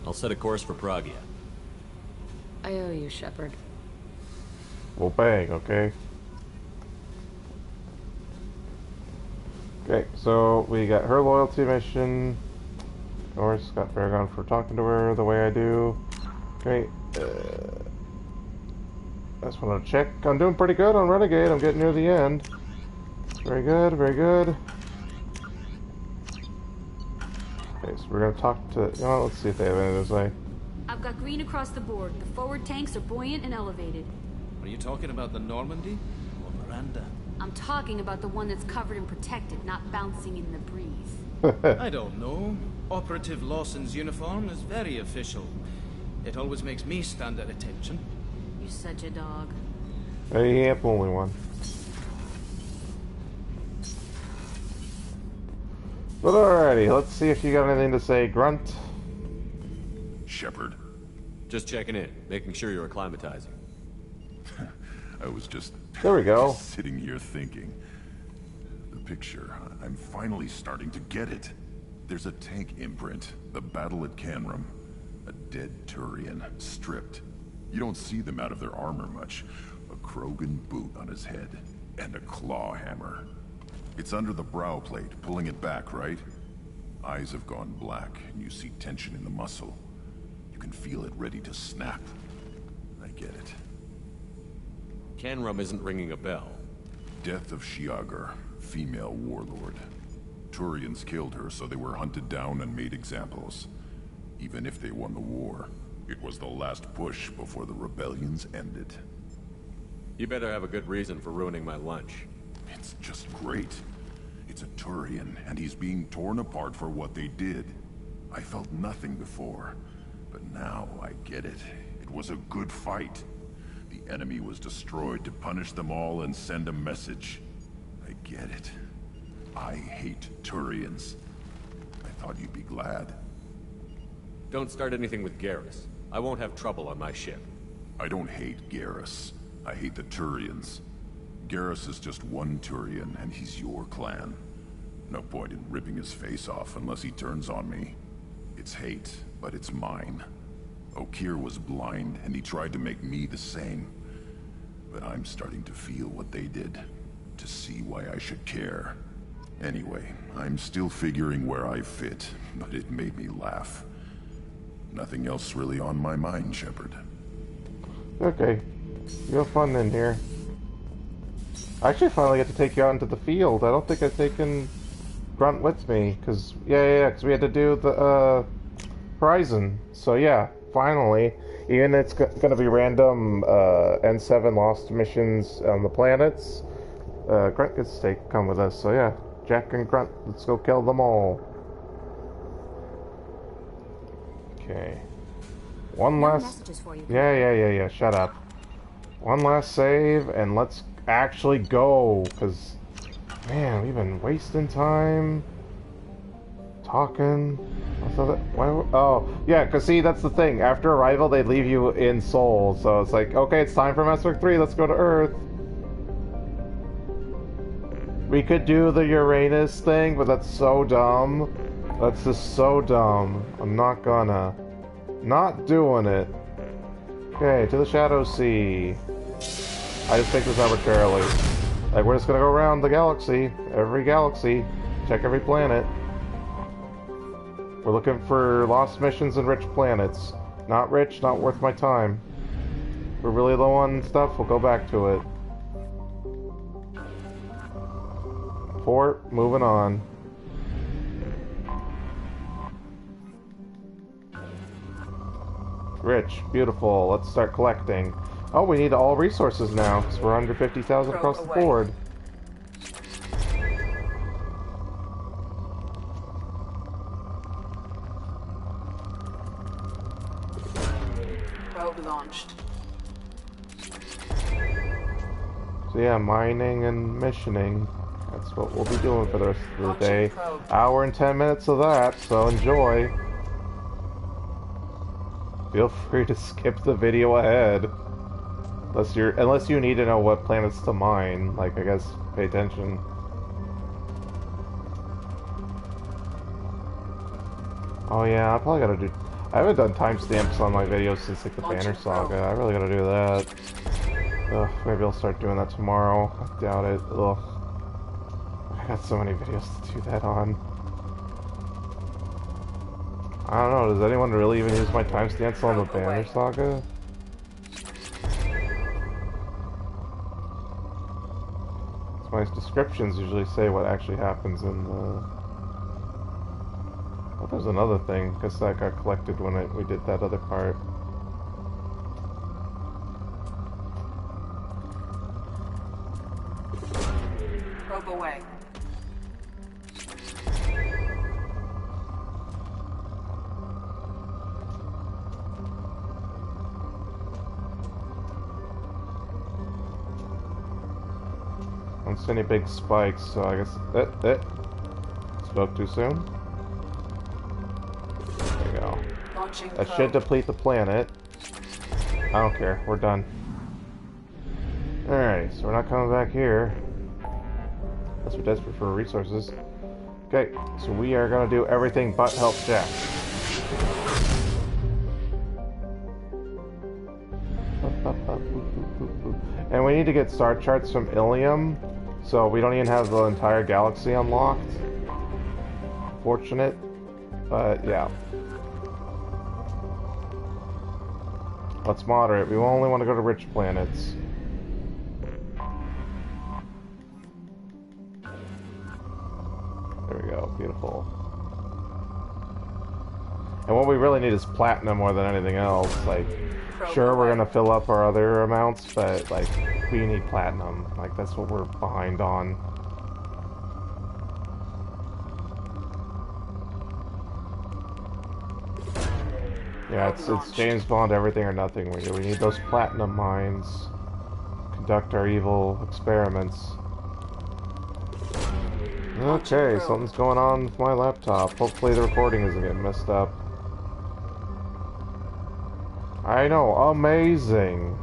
I'll set a course for Pragia. I owe you, Shepard. Well, bang, okay? Okay, so we got her loyalty mission. Of course, got Paragon for talking to her the way I do. Okay, I just want to check. I'm doing pretty good on Renegade. I'm getting near the end. Very good, very good. Okay, so we're gonna talk to. You know, let's see if they have anything to say. I've got green across the board. The forward tanks are buoyant and elevated. Are you talking about the Normandy or Miranda? I'm talking about the one that's covered and protected, not bouncing in the breeze. I don't know. Operative Lawson's uniform is very official. It always makes me stand at attention. You're such a dog. Hey, he ain't the only one. But alrighty, let's see if you got anything to say, Grunt. Shepard. Just checking in, making sure you're acclimatizing. I was just... There we go. Sitting here thinking. The picture, I'm finally starting to get it. There's a tank imprint, the battle at Canrum. A dead Turian, stripped. You don't see them out of their armor much. A Krogan boot on his head, and a claw hammer. It's under the brow plate, pulling it back, right? Eyes have gone black, and you see tension in the muscle. You can feel it ready to snap. I get it. Canrum isn't ringing a bell. Death of Shiagar, female warlord. Turians killed her, so they were hunted down and made examples. Even if they won the war, it was the last push before the rebellions ended. You better have a good reason for ruining my lunch. It's just great. It's a Turian, and he's being torn apart for what they did. I felt nothing before, but now I get it. It was a good fight. The enemy was destroyed to punish them all and send a message. I get it. I hate Turians. I thought you'd be glad. Don't start anything with Garrus. I won't have trouble on my ship. I don't hate Garrus. I hate the Turians. Garrus is just one Turian, and he's your clan. No point in ripping his face off unless he turns on me. It's hate, but it's mine. Okeer was blind, and he tried to make me the same. But I'm starting to feel what they did, to see why I should care. Anyway, I'm still figuring where I fit, but it made me laugh. Nothing else really on my mind, Shepard. Okay. You have fun in here. I actually finally get to take you out into the field. I don't think I've taken Grunt with me, because, because we had to do the, Horizon. So yeah, finally. Even it's gonna be random, N7 Lost missions on the planets. Grunt gets to come with us, so yeah. Jack and Grunt, let's go kill them all. Okay. One last... messages for you. Yeah, shut up. One last save, and let's actually go, because, man, we've been wasting time talking. Oh, yeah, because see, that's the thing. After Arrival, they leave you in Seoul, so it's like, okay, it's time for Mass Effect 3, let's go to Earth. We could do the Uranus thing, but that's so dumb. That's just so dumb. I'm not gonna. Not doing it. Okay, to the Shadow Sea. I just picked this arbitrarily. Like, we're just gonna go around the galaxy. Every galaxy. Check every planet. We're looking for lost missions and rich planets. Not rich, not worth my time. If we're really low on stuff, we'll go back to it. Port, moving on. Rich, beautiful. Let's start collecting. Oh, we need all resources now, because we're under 50,000 across the board. Probe launched. So yeah, mining and missioning. That's what we'll be doing for the rest of the day. Hour and 10 minutes of that, so enjoy. Feel free to skip the video ahead. Unless you need to know what planets to mine. Like, I guess, pay attention. Oh yeah, I probably gotta do... I haven't done timestamps on my videos since, like, the Banner Saga. I really gotta do that. Ugh, maybe I'll start doing that tomorrow. I doubt it. Ugh. I got so many videos to do that on. I don't know, does anyone really even use my timestamps on the Banner Saga? My descriptions usually say what actually happens in the... Oh, there's another thing. I guess that got collected when we did that other part. Probe away. I don't see any big spikes, so I guess... Spoke too soon? There you go. That should deplete the planet. I don't care, we're done. Alright, so we're not coming back here. Unless we're desperate for resources. Okay, so we are gonna do everything but help Jack. And we need to get star charts from Ilium, so we don't even have the entire galaxy unlocked. Fortunate, but yeah. Let's moderate. We only want to go to rich planets. There we go. Beautiful. And what we really need is platinum more than anything else. Like, sure, we're gonna fill up our other amounts, but like, we need platinum. Like, that's what we're behind on. Yeah, it's James Bond, everything or nothing. We need those platinum mines. Conduct our evil experiments. Okay, something's going on with my laptop. Hopefully the recording isn't getting messed up. I know, amazing.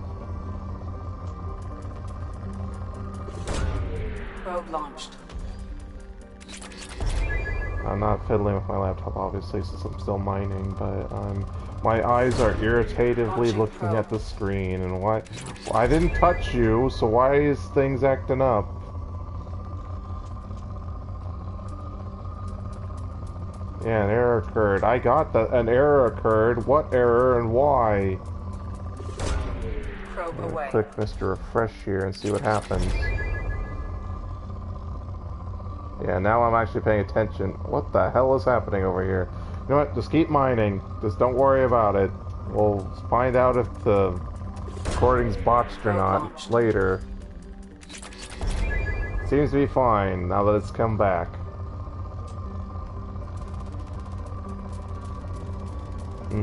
Probe launched. I'm not fiddling with my laptop, obviously, since I'm still mining, but my eyes are irritatively looking at the screen, and why I didn't touch you, so why is things acting up? Yeah, an error occurred. I got that an error occurred. What error and why? Probe away. Click Mr. Refresh here and see what happens. Yeah, now I'm actually paying attention. What the hell is happening over here? You know what? Just keep mining. Just don't worry about it. We'll find out if the recording's botched or not later. Seems to be fine now that it's come back. Yeah,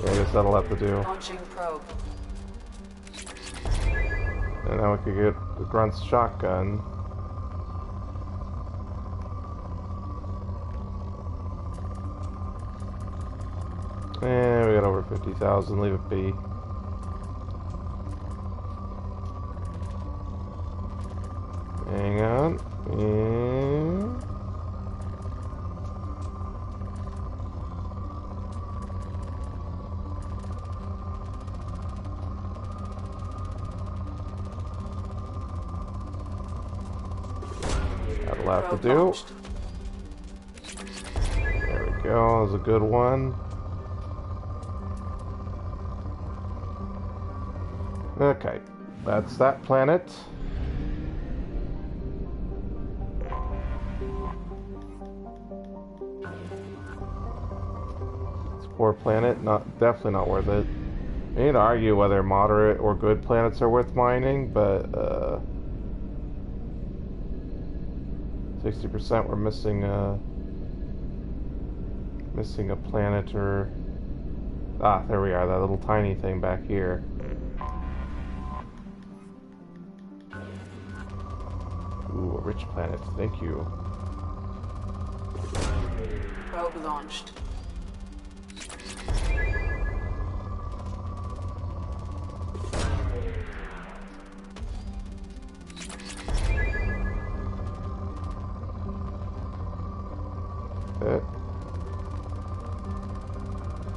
I guess that'll have to do. Launching probe. And now we could get the Grunt's shotgun. And we got over 50,000. Leave it be. Hang on. And that'll have to do. There we go. That was a good one. Okay, that's that planet. It's a poor planet, definitely not worth it. We need to argue whether moderate or good planets are worth mining, but 60% we're missing a planet or there we are, that little tiny thing back here. Ooh, a rich planet. Thank you. Probe launched.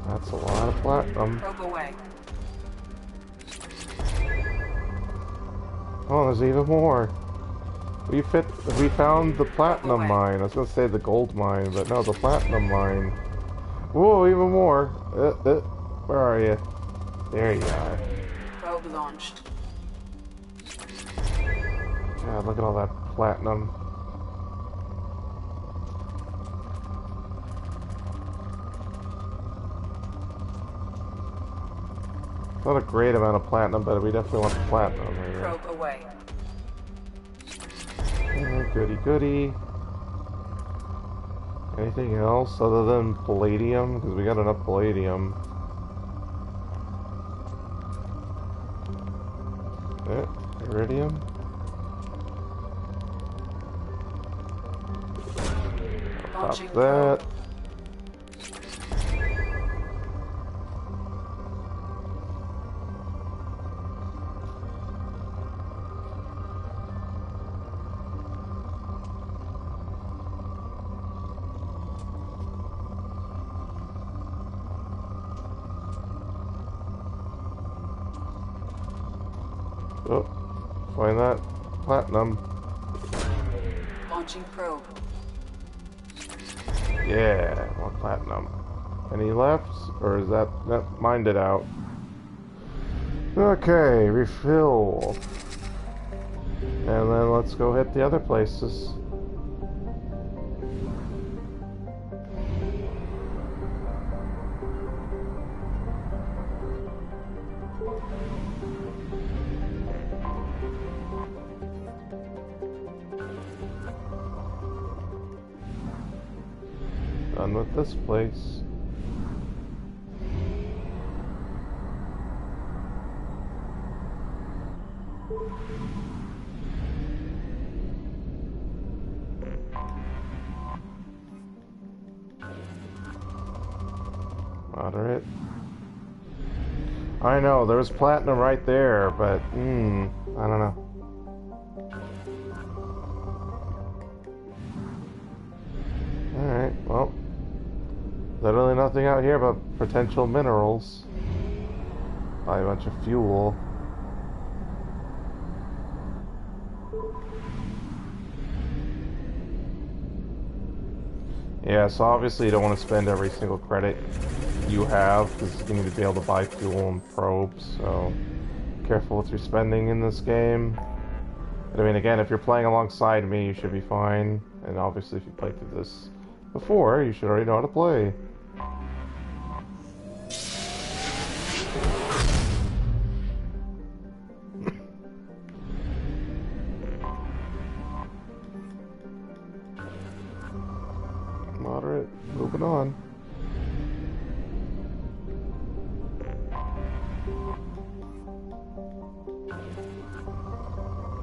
That's a lot of platinum. Probe away. Oh, there's even more. We found the platinum mine. I was gonna say the gold mine, but no, the platinum mine. Whoa, even more. Where are you? There you are. Probe launched. God, look at all that platinum. Not a great amount of platinum, but we definitely want the platinum. Probe away. Goody goody. Anything else other than palladium? Because we got enough palladium. Iridium. Pop that. Oh, find that platinum. Launching probe. Yeah, more platinum. Any left? Or is that mined it out? Okay, refill. And then let's go hit the other places. Done with this place. Moderate. I know, there was platinum right there, but, I don't know. Alright, well. Literally nothing out here but potential minerals. Buy a bunch of fuel. Yeah, so obviously you don't want to spend every single credit you have, because you need to be able to buy fuel and probes, so careful with your spending in this game. But I mean, again, if you're playing alongside me, you should be fine, and obviously if you played through this before, you should already know how to play. Moderate, moving on.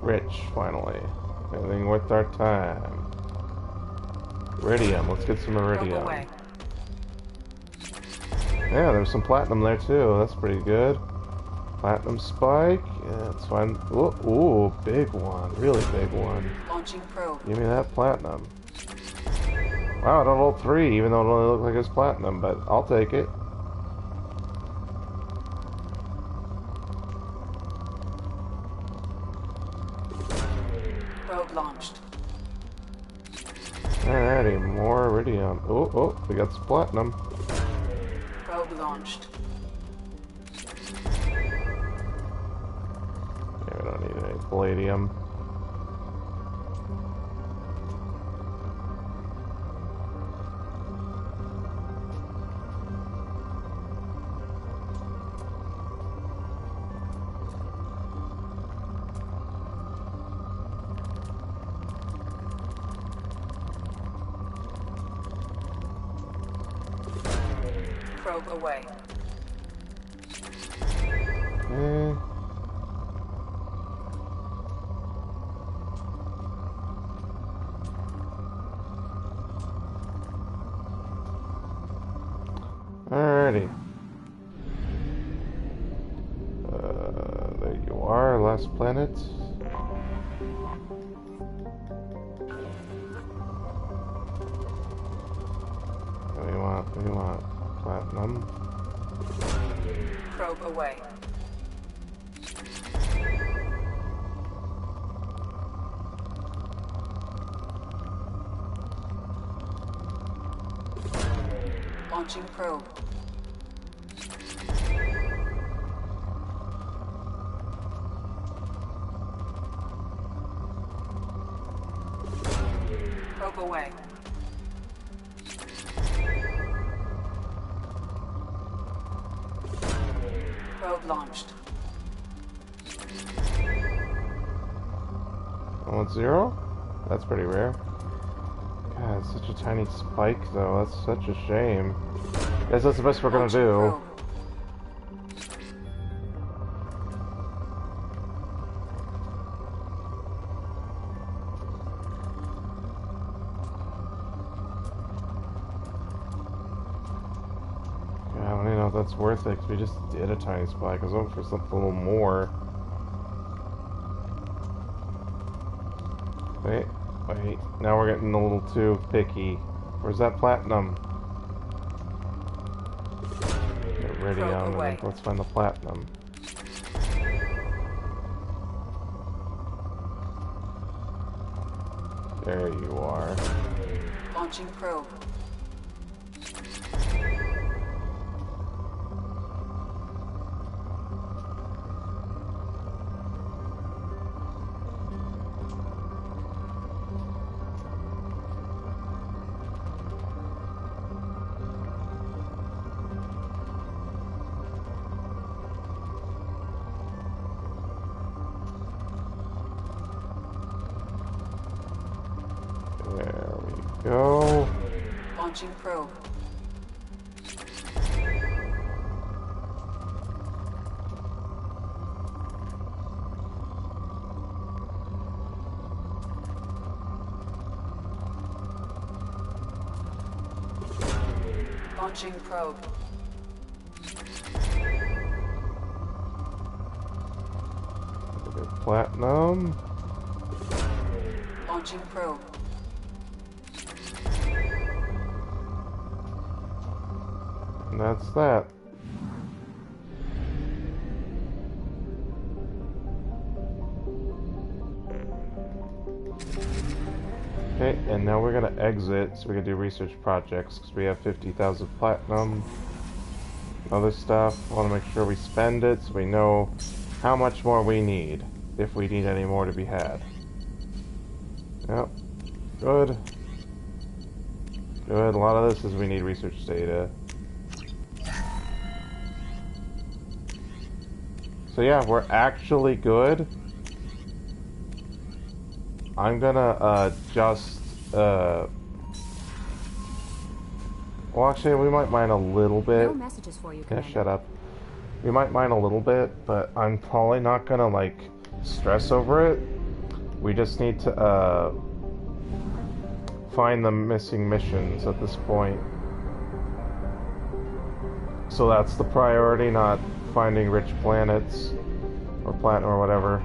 Rich, finally. Anything worth our time. Iridium, let's get some iridium. Yeah, there's some platinum there too, that's pretty good. Platinum spike, yeah, that's fine. Ooh, big one, really big one. Launching probe. Give me that platinum. Wow, I don't roll 3, even though it only looked like it was platinum, but I'll take it. Probe launched. Alrighty, more iridium. Oh, we got some platinum. Probe launched. Yeah, we don't need any palladium. Probe away. Alrighty. There you are, last planet. What do you want? What do you want? Platinum. Probe away. Launching probe. Probe away. Probe launched. 0? That's pretty rare. God, it's such a tiny spike, though. That's such a shame. Guess that's the best we're gonna do. Yeah, I don't even know if that's worth it, because we just did a tiny spike. I was hoping for something a little more. Wait. Now we're getting a little too picky. Where's that platinum? Iridium, and let's find the platinum. There you are. Launching probe. There we go. Launching probe. Launching probe. platinum. Launching probe. And that's that. Okay, and now we're gonna exit so we can do research projects because we have 50,000 platinum. Other stuff. I want to make sure we spend it so we know how much more we need, if we need any more to be had. Yep. Good. Good. A lot of this is we need research data. So yeah, we're actually good. I'm gonna just well, actually, we might mine a little bit. No messages for you, Yeah, Commander. shut up. We might mine a little bit, but I'm probably not gonna like stress over it. We just need to find the missing missions at this point. So that's the priority, not finding rich planets or platinum or whatever.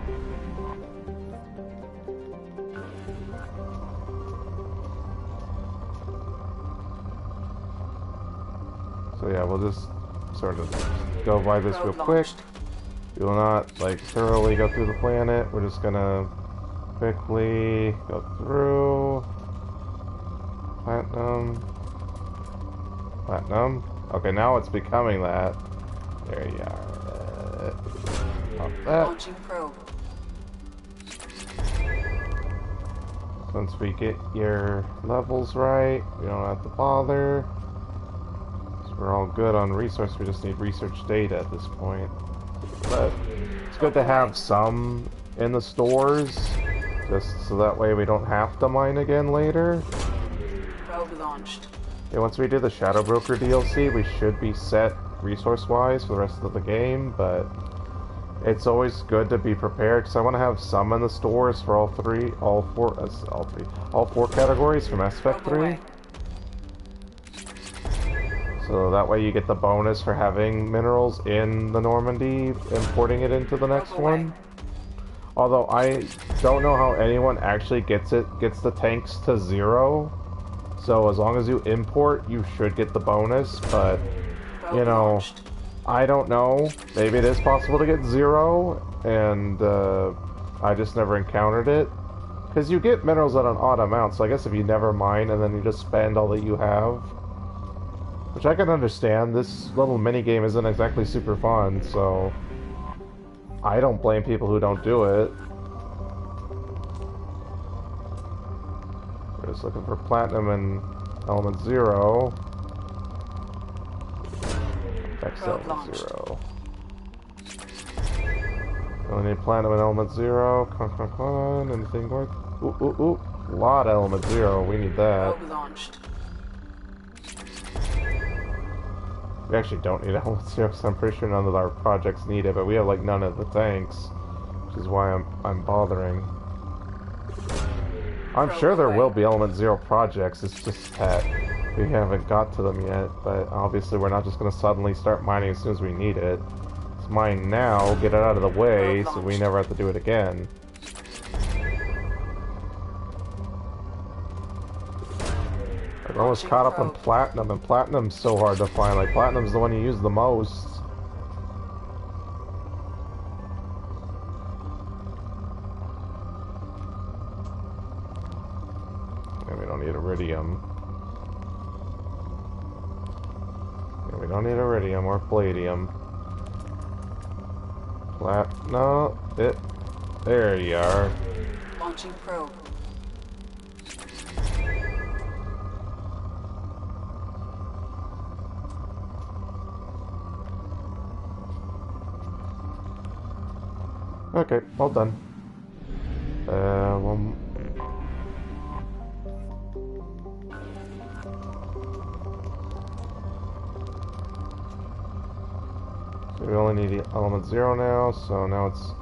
So yeah, we'll just sort of go by this real quick. We will not like thoroughly go through the planet. We're just gonna quickly go through. Platinum. Platinum. Okay, now it's becoming that. There you are. Pop that. Launching probe. Once we get your levels right, we don't have to bother. We're all good on resource, we just need research data at this point. But it's good to have some in the stores, just so that way we don't have to mine again later. Probe launched. Yeah, once we do the Shadow Broker DLC, we should be set resource-wise for the rest of the game, but it's always good to be prepared, because I want to have some in the stores for all four categories for Mass Effect 3. So that way you get the bonus for having minerals in the Normandy, importing it into the next one. Although I don't know how anyone actually gets the tanks to 0. So as long as you import, you should get the bonus, but, you know, I don't know. Maybe it is possible to get 0, and I just never encountered it. Because you get minerals at an odd amount, so I guess if you never mine and then you just spend all that you have, which I can understand, this little mini-game isn't exactly super fun, so I don't blame people who don't do it. We're just looking for platinum and element 0. X element 0. We only need platinum and element 0. Come on, anything more? Ooh. A lot of element 0, we need that. We actually don't need element 0, so I'm pretty sure none of our projects need it, but we have like none of the tanks, which is why I'm bothering. I'm sure there will be element 0 projects, it's just that we haven't got to them yet, but obviously we're not just going to suddenly start mining as soon as we need it. Let's mine now, get it out of the way, so we never have to do it again. We're almost caught up on platinum, and platinum's so hard to find. Like, platinum's the one you use the most. And we don't need iridium. And we don't need iridium or palladium. No, there you are. Launching probe. Okay, all done. So we only need element 0 now, so now it's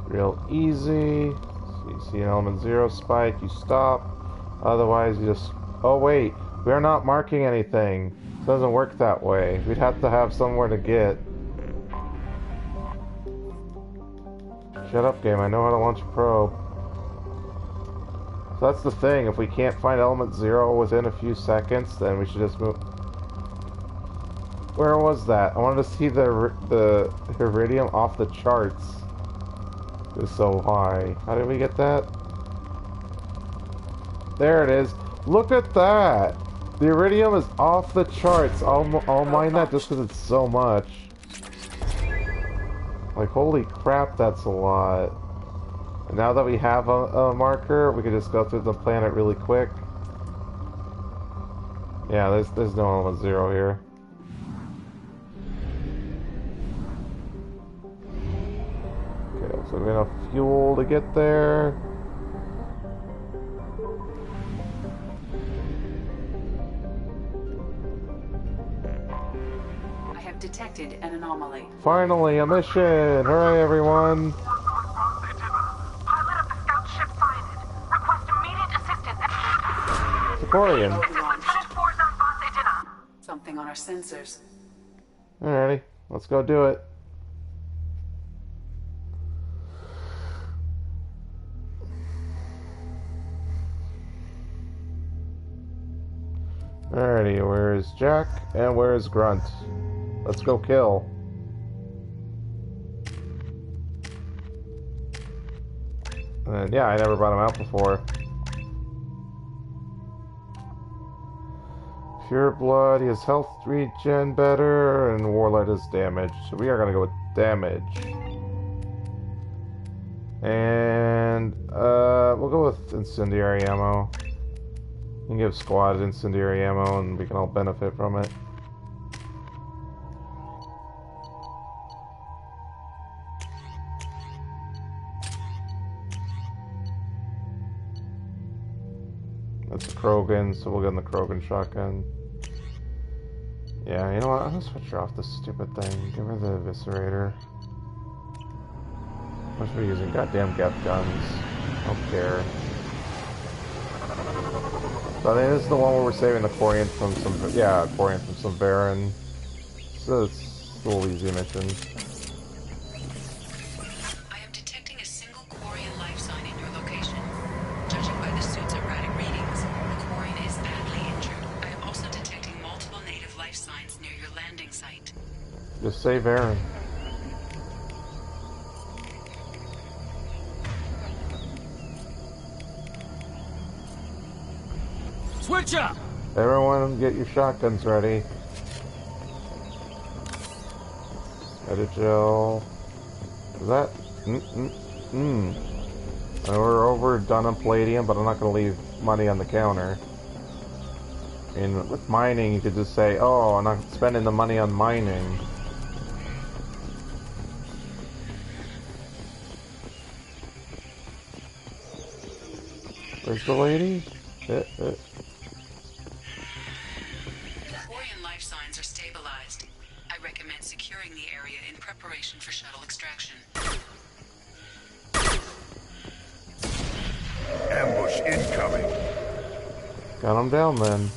real easy. So you see an element 0 spike, you stop. Otherwise, you just... Oh wait, we're not marking anything. It doesn't work that way. We'd have to have somewhere to get. Shut up, game. I know how to launch a probe. So that's the thing. If we can't find element 0 within a few seconds, then we should just move. Where was that? I wanted to see the iridium off the charts. It was so high. How did we get that? There it is. Look at that! The iridium is off the charts. I'll mine that just because it's so much. Like, holy crap, that's a lot. And now that we have a marker, we can just go through the planet really quick. Yeah, there's no element 0 here. Okay, so we have enough fuel to get there. I have detected an anomaly. Finally, a mission! Hooray, everyone! Korean. Something on our sensors. Alrighty, let's go do it. Alrighty, where is Jack and where is Grunt? Let's go kill. And yeah, I never brought him out before. Pure blood, he has health regen better, and warlight is damage. So we are gonna go with damage. And we'll go with incendiary ammo. You can give squad incendiary ammo and we can all benefit from it. That's a Krogan, so we'll get in the Krogan shotgun. Yeah, you know what? I'm gonna switch her off this stupid thing. Give her the Eviscerator. What's we using? Goddamn Geth guns. I don't care. So I think this is the one where we're saving the Quarian from some... Yeah, Quarian from some Baron. So it's a little easy mission. I am detecting a single Quarian life sign in your location. Judging by the suit's erratic readings, the Quarian is badly injured. I am also detecting multiple native life signs near your landing site. Just save Aaron. Switch up! Everyone get your shotguns ready. Edit-gel. Is that... And we're overdone on palladium, but I'm not going to leave money on the counter. I mean, with mining, you could just say, oh, I'm not spending the money on mining. Where's the lady? Quarian life signs are stabilized. I recommend securing the area in preparation for shuttle extraction. Ambush incoming. Got him down then.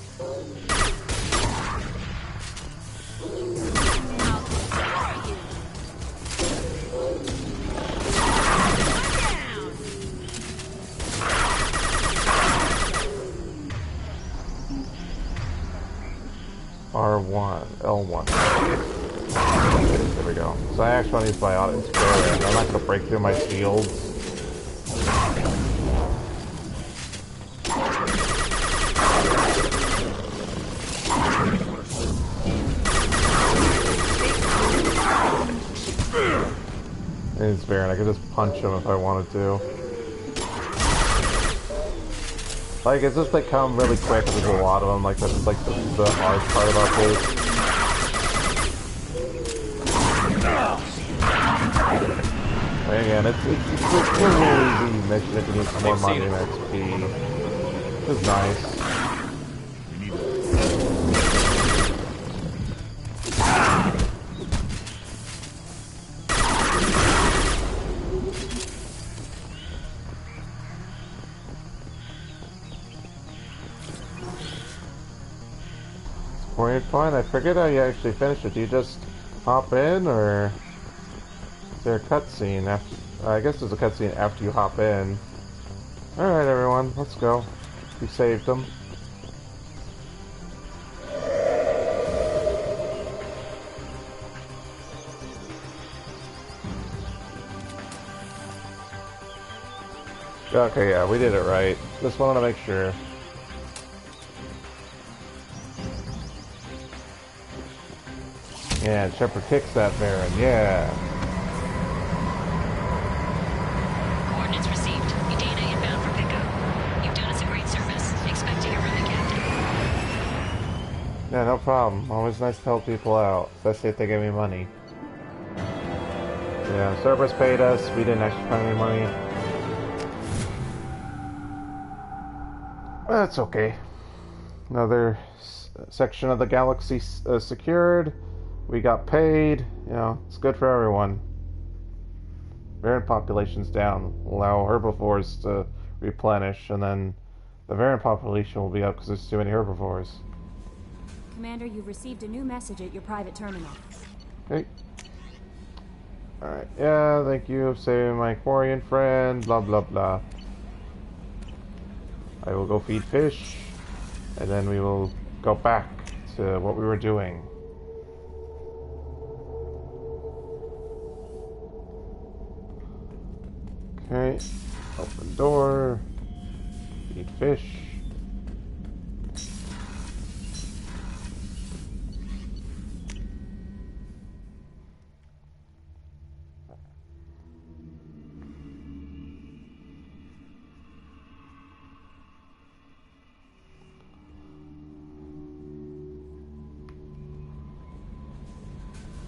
R1, L1. There we go. So I actually want to use biotics. I'm not going to break through my shields. It's Baron. I could just punch him if I wanted to. Like, it's just they come really quick and there's a lot of them. Like, that's like the hard part about this. And again, it's a really easy mission if you need some more money and XP. Which is nice. Fine, I forget how you actually finish it. Do you just hop in, or...? Is there a cutscene after? I guess there's a cutscene after you hop in. Alright, everyone, let's go. We saved them. Okay, yeah, we did it right. Just wanted to make sure. Yeah, Shepard kicks that Baron, yeah. Coordinates received. Your data inbound for pickup. You've done us a great service. Expecting a run again. Yeah, no problem. Always nice to help people out, especially if they give me money. Yeah, Cerberus paid us. We didn't actually find any money. That's okay. Another section of the galaxy secured. We got paid. You know, it's good for everyone. Variant population's down. Allow herbivores to replenish, and then the variant population will be up because there's too many herbivores. Commander, you've received a new message at your private terminal. Okay. Alright. Yeah, thank you for saving my Quarian friend. Blah, blah, blah. I will go feed fish, and then we will go back to what we were doing. Okay, open door, feed fish.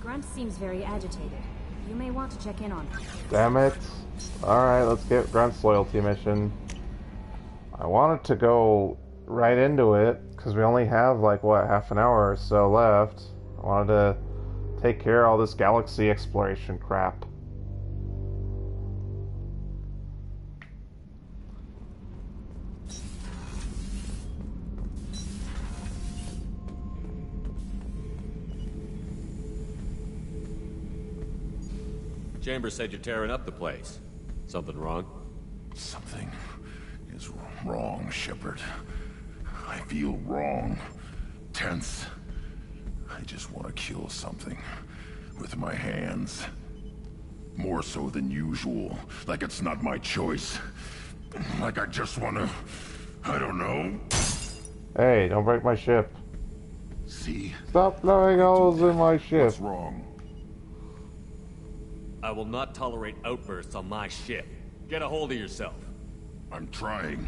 Grunt seems very agitated. You may want to check in on him. Damn it. Alright, let's get Grunt's loyalty mission. I wanted to go right into it, because we only have, like, what, half an hour or so left. I wanted to take care of all this galaxy exploration crap. Chambers said you're tearing up the place. Something wrong? Something is wrong, Shepard. I feel wrong. Tense. I just want to kill something. With my hands. More so than usual. Like it's not my choice. Like I just want to... I don't know. Hey, don't break my ship. See? Stop blowing holes in my ship. What's wrong? I will not tolerate outbursts on my ship. Get a hold of yourself. I'm trying.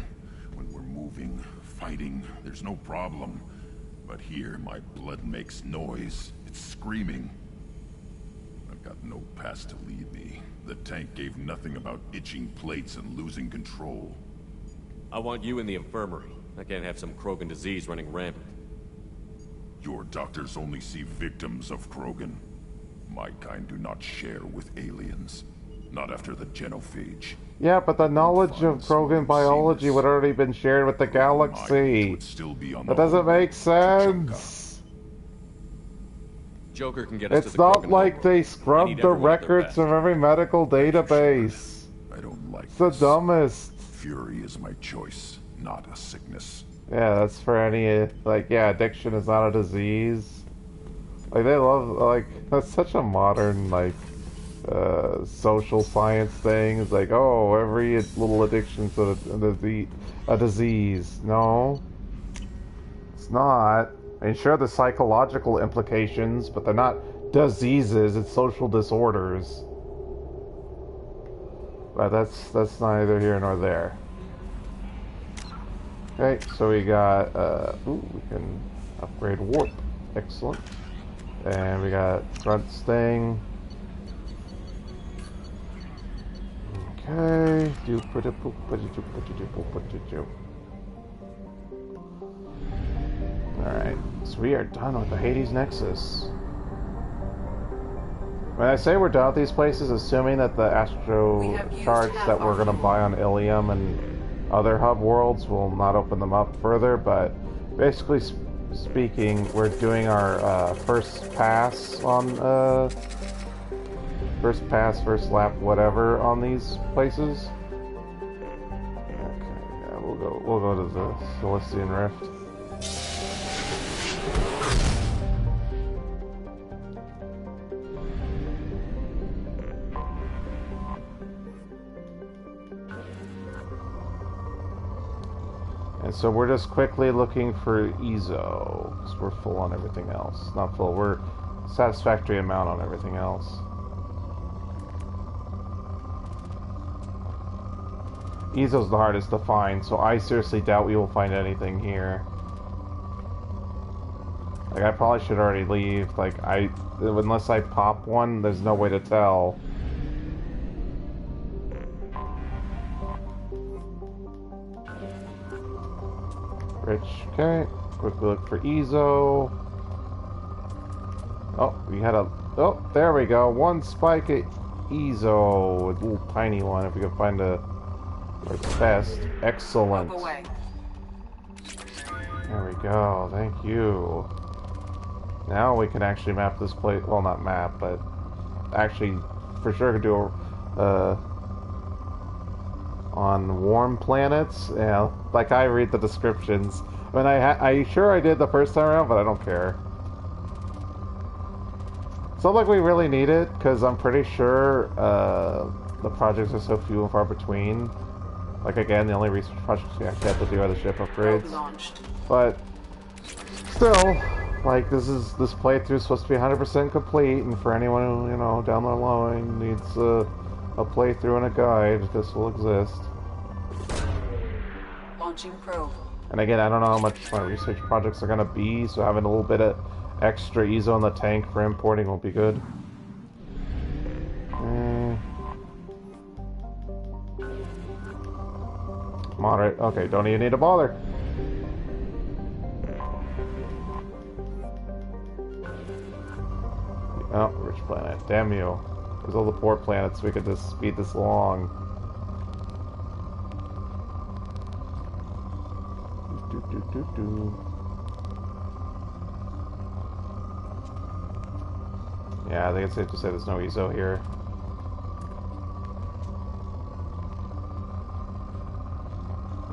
When we're moving, fighting, there's no problem. But here, my blood makes noise. It's screaming. I've got no past to lead me. The tank gave nothing about itching plates and losing control. I want you in the infirmary. I can't have some Krogan disease running rampant. Your doctors only see victims of Krogan. My kind do not share with aliens. Not after the genophage. Yeah, but the knowledge of Krogan biology would already been shared with the galaxy. That doesn't make sense. Joker can get us to It's the not Krogan like homeworld. they I scrubbed need the everyone at their records of every medical database. I don't like It's the dumbest. Fury is my choice, not a sickness. Yeah, that's for any, like, yeah, addiction is not a disease. Like, they love, like, that's such a modern, like, social science thing. It's like, oh, every little addiction's a disease. No, it's not. I mean, sure, the psychological implications, but they're not diseases. It's social disorders. But that's neither here nor there. Okay, so we got, ooh, we can upgrade warp. Excellent. And we got Grunt's thing. Okay. Alright, so we are done with the Hades Nexus. When I say we're done with these places, assuming that the astro shards that we're going to buy on Ilium and other hub worlds will not open them up further, but basically speaking, we're doing our first pass on first pass, first lap, whatever on these places. Okay, yeah, we'll go to the Celestian Rift. And so we're just quickly looking for Ezo, because we're full on everything else. Not full, we're satisfactory amount on everything else. Ezo's the hardest to find, so I seriously doubt we will find anything here. Like, I probably should already leave. Like, unless I pop one, there's no way to tell. Rich, okay. Quickly look for Ezo. Oh, we had a... Oh, there we go. One spike at Ezo. A little tiny one, if we can find a... Where it's best. Excellent. There we go. Thank you. Now we can actually map this place. Well, not map, but... Actually, for sure could do a... on warm planets, yeah, like I read the descriptions. I mean, I sure I did the first time around, but I don't care. It's not like we really need it, because I'm pretty sure the projects are so few and far between. Like, again, the only research projects we actually have to do are the ship upgrades. But still, like, this playthrough is supposed to be 100% complete, and for anyone who, you know, down the line needs a playthrough and a guide, this will exist. Launching probe. And again, I don't know how much my research projects are going to be, so having a little bit of extra Ezo in the tank for importing will be good. Moderate. Okay, don't even need to bother. Oh, rich planet. Damn you. There's all the poor planets, we could just speed this along. Yeah, I think it's safe to say there's no Ezo here.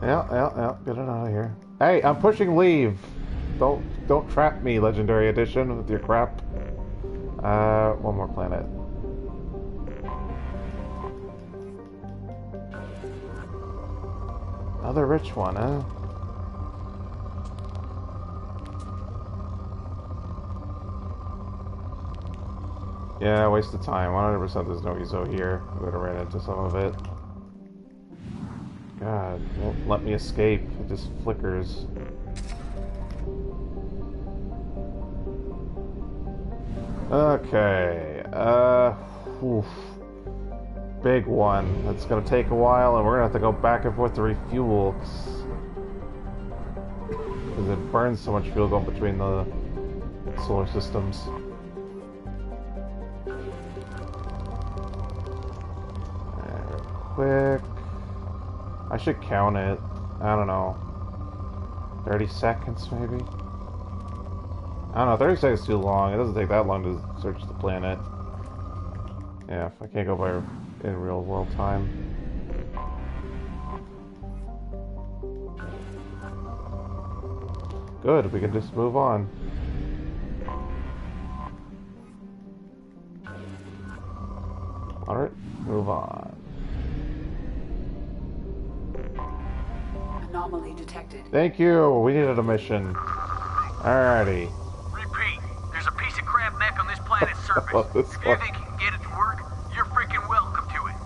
Yeah, get it out of here. Hey, I'm pushing leave! Don't trap me, Legendary Edition, with your crap. One more planet. Another rich one, huh? Yeah, waste of time. 100% there's no Ezo here. We would have ran into some of it. God, won't let me escape. It just flickers. Okay. Oof. Big one. That's gonna take a while, and we're gonna have to go back and forth to refuel. Because it burns so much fuel going between the solar systems. Quick. I should count it. I don't know. 30 seconds, maybe? I don't know, 30 seconds is too long. It doesn't take that long to search the planet. Yeah, if I can't go by in real world time. Good, we can just move on. Alright, move on. Anomaly detected. Thank you, we needed a mission. Alrighty. Repeat, there's a piece of crab mech on this planet's surface. If you think you can get it to work, you're freaking welcome to it.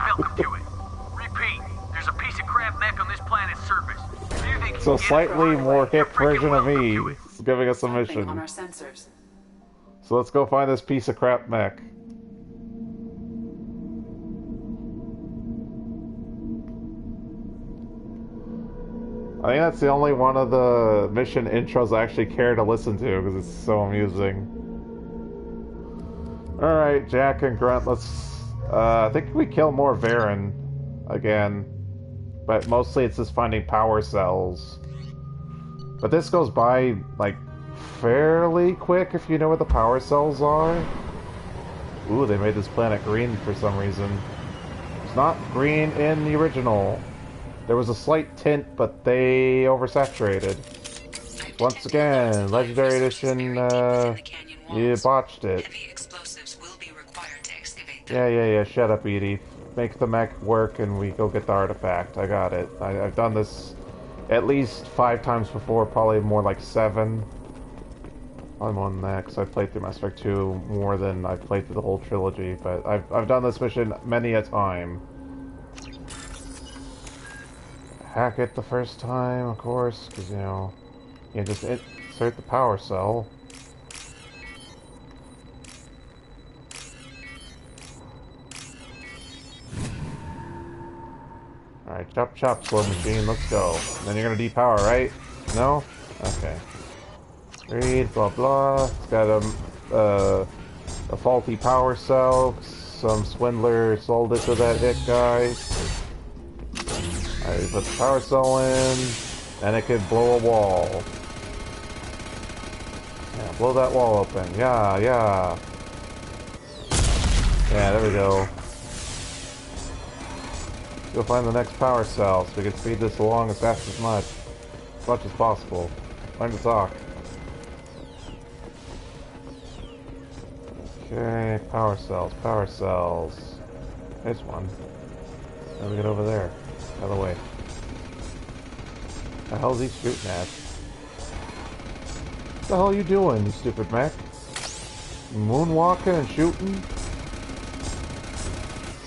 Welcome to it. Repeat, there's a piece of crab mech on this planet's surface. If you think So slightly more hip version of me is giving us a mission. On our sensors. So let's go find this piece of crap mech. I think that's the only one of the mission intros I actually care to listen to because it's so amusing. Alright, Jack and Grunt, let's... I think we kill more Varen again. But mostly it's just finding power cells. But this goes by, like, fairly quick if you know where the power cells are. Ooh, they made this planet green for some reason. It's not green in the original. There was a slight tint, but they oversaturated. Once again, Legendary Edition, you botched it. Yeah, shut up, Edie. Make the mech work and we go get the artifact. I got it. I've done this at least 5 times before, probably more like 7. Probably more than that, because I've played through Mass Effect 2 more than I've played through the whole trilogy, but I've done this mission many a time. Hackett the first time, of course, because, you know, you can just insert the power cell. Alright, chop chop, slow machine, let's go. And then you're gonna depower, right? No? Okay. Read, blah blah. It's got a faulty power cell. Some swindler sold it to that hit guy. Alright, put the power cell in, and it could blow a wall. Yeah, blow that wall open. Yeah. Yeah, there we go. Go find the next power cell so we can speed this along as fast as much as possible. Time to talk. Okay, power cells. There's one. How do we get over there? Out of the way. The hell is he shooting at? What the hell are you doing, you stupid mech? Moonwalking and shooting?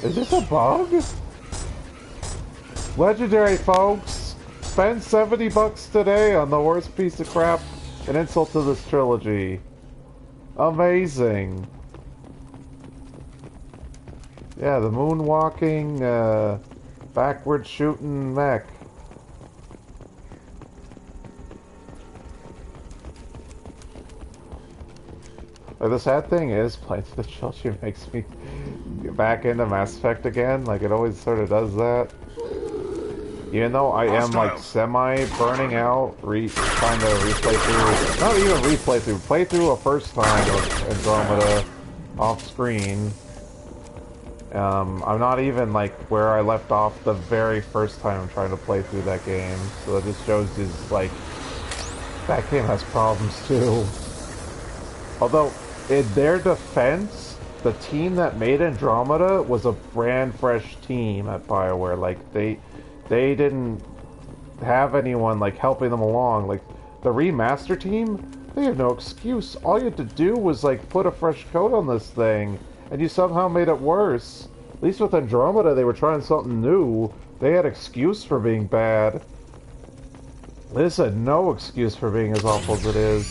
Is this a bug? Legendary, folks! Spend $70 today on the worst piece of crap, an insult to this trilogy. Amazing. Yeah, the moonwalking, backward shooting mech. Like, the sad thing is, playing through the trilogy makes me get back into Mass Effect again. Like, it always sort of does that. Even though I am, like, semi-burning out, trying to replay through... Not even replay through. Play through a first time of Andromeda off-screen. I'm not even, like, where I left off the very first time I'm trying to play through that game. So that just shows you, like... That game has problems, too. Although, in their defense, the team that made Andromeda was a brand fresh team at BioWare. Like, they didn't have anyone, like, helping them along. Like, the remaster team, they have no excuse. All you had to do was, like, put a fresh coat on this thing, and you somehow made it worse. At least with Andromeda, they were trying something new. They had excuse for being bad. This had no excuse for being as awful as it is.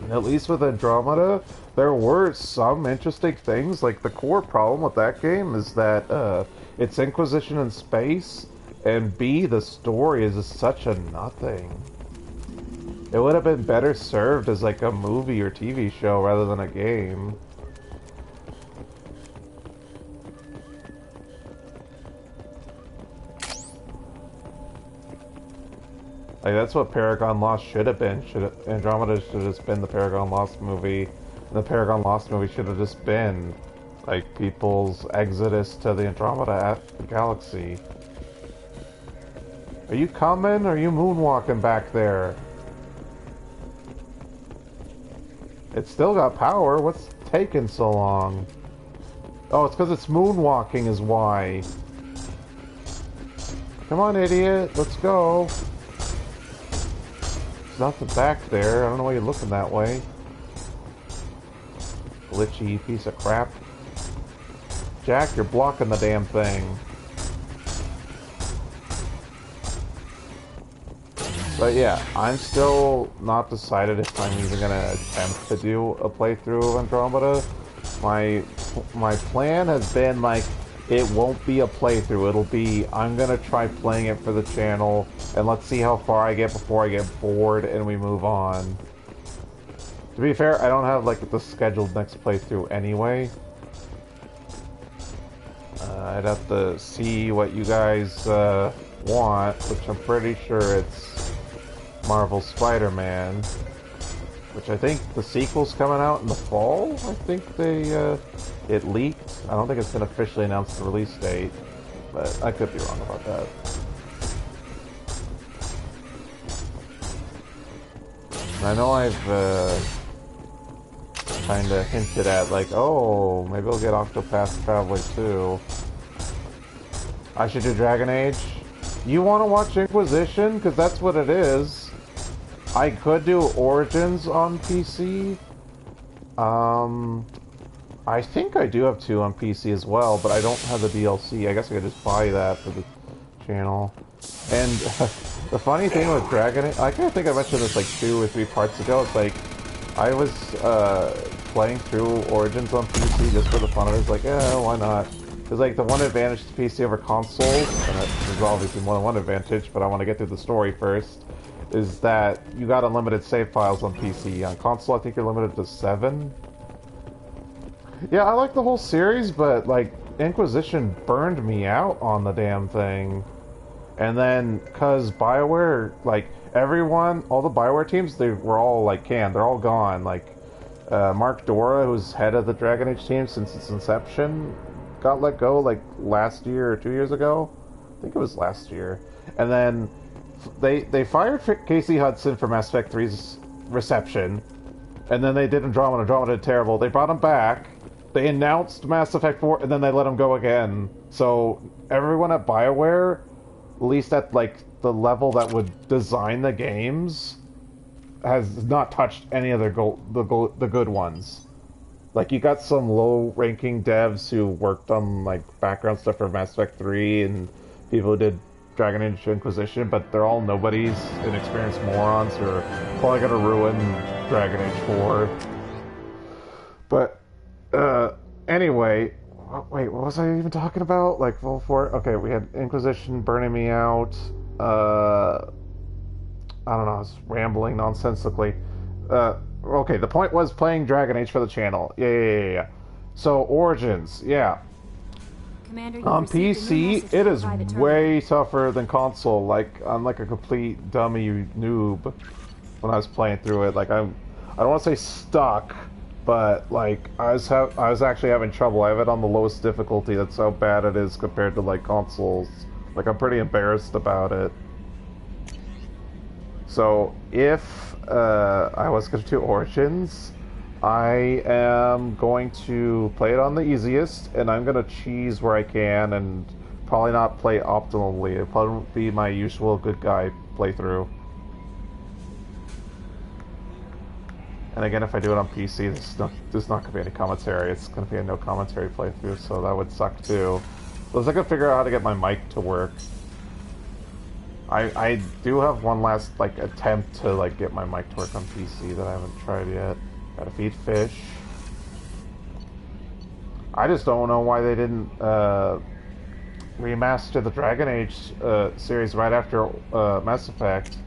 And at least with Andromeda, there were some interesting things. Like, the core problem with that game is that it's Inquisition in space, and B, the story is just such a nothing. It would have been better served as, like, a movie or TV show rather than a game. Like, that's what Paragon Lost should have been. Andromeda should have just been the Paragon Lost movie. And the Paragon Lost movie should have just been, like, people's exodus to the Andromeda galaxy. Are you coming, or are you moonwalking back there? It's still got power. What's taking so long? Oh, it's because it's moonwalking is why. Come on, idiot. Let's go. Nothing back there. I don't know why you're looking that way. Glitchy piece of crap. Jack, you're blocking the damn thing. But yeah, I'm still not decided if I'm even gonna attempt to do a playthrough of Andromeda. My plan has been, like, it won't be a playthrough. It'll be, I'm gonna try playing it for the channel, and let's see how far I get before I get bored and we move on. To be fair, I don't have, like, the scheduled next playthrough anyway. I'd have to see what you guys want, which I'm pretty sure it's Marvel Spider-Man. which I think the sequel's coming out in the fall. I think it leaked. I don't think it's been officially announced the release date, but I could be wrong about that. I know I've kind of hinted at, like, oh, maybe we'll get Octopath Traveler 2. I should do Dragon Age. You want to watch Inquisition? Because that's what it is. I could do Origins on PC. I think I do have 2 on PC as well, but I don't have the DLC. I guess I could just buy that for the channel. And the funny thing with Dragon Age, I kind of think I mentioned this like 2 or 3 parts ago. It's like, I was playing through Origins on PC just for the fun of it. It's like, yeah, why not? Because like the one advantage to PC over consoles, and there's obviously more than one advantage, but I want to get through the story first, is that you got unlimited save files on PC. On console, I think you're limited to 7. Yeah, I like the whole series, but like Inquisition burned me out on the damn thing. And then, cause BioWare, like everyone, all the BioWare teams, they were all like canned. They're all gone. Like Mark Dora, who's head of the Dragon Age team since its inception, got let go like last year or 2 years ago. I think it was last year. And then they fired Casey Hudson for Mass Effect 3's reception. And then they did Andromeda. Andromeda did terrible. They brought him back. They announced Mass Effect 4, and then they let him go again. So everyone at BioWare, at least at like the level that would design the games, has not touched any of the good ones. Like you got some low-ranking devs who worked on like background stuff for Mass Effect 3 and people who did Dragon Age Inquisition, but they're all nobodies, inexperienced morons who are probably gonna ruin Dragon Age 4. But anyway, wait, what was I even talking about? Like, full for okay, we had Inquisition burning me out. I don't know, I was rambling nonsensically. Okay, the point was playing Dragon Age for the channel. Yeah. So, Origins, yeah. Commander, on PC, it is way tougher than console. Like, I'm like a complete dummy noob when I was playing through it. Like, I don't want to say stuck, but like I was actually having trouble. I have it on the lowest difficulty. That's how bad it is compared to like consoles. Like I'm pretty embarrassed about it. So if I was going to do Origins, I am going to play it on the easiest, and I'm going to cheese where I can, and probably not play optimally. It'll probably be my usual good guy playthrough. And again, if I do it on PC, there's not going to be any commentary. It's going to be a no commentary playthrough, so that would suck too. So I was going to figure out how to get my mic to work. I do have one last like attempt to like get my mic to work on PC that I haven't tried yet. Gotta feed fish. I just don't know why they didn't remaster the Dragon Age series right after Mass Effect.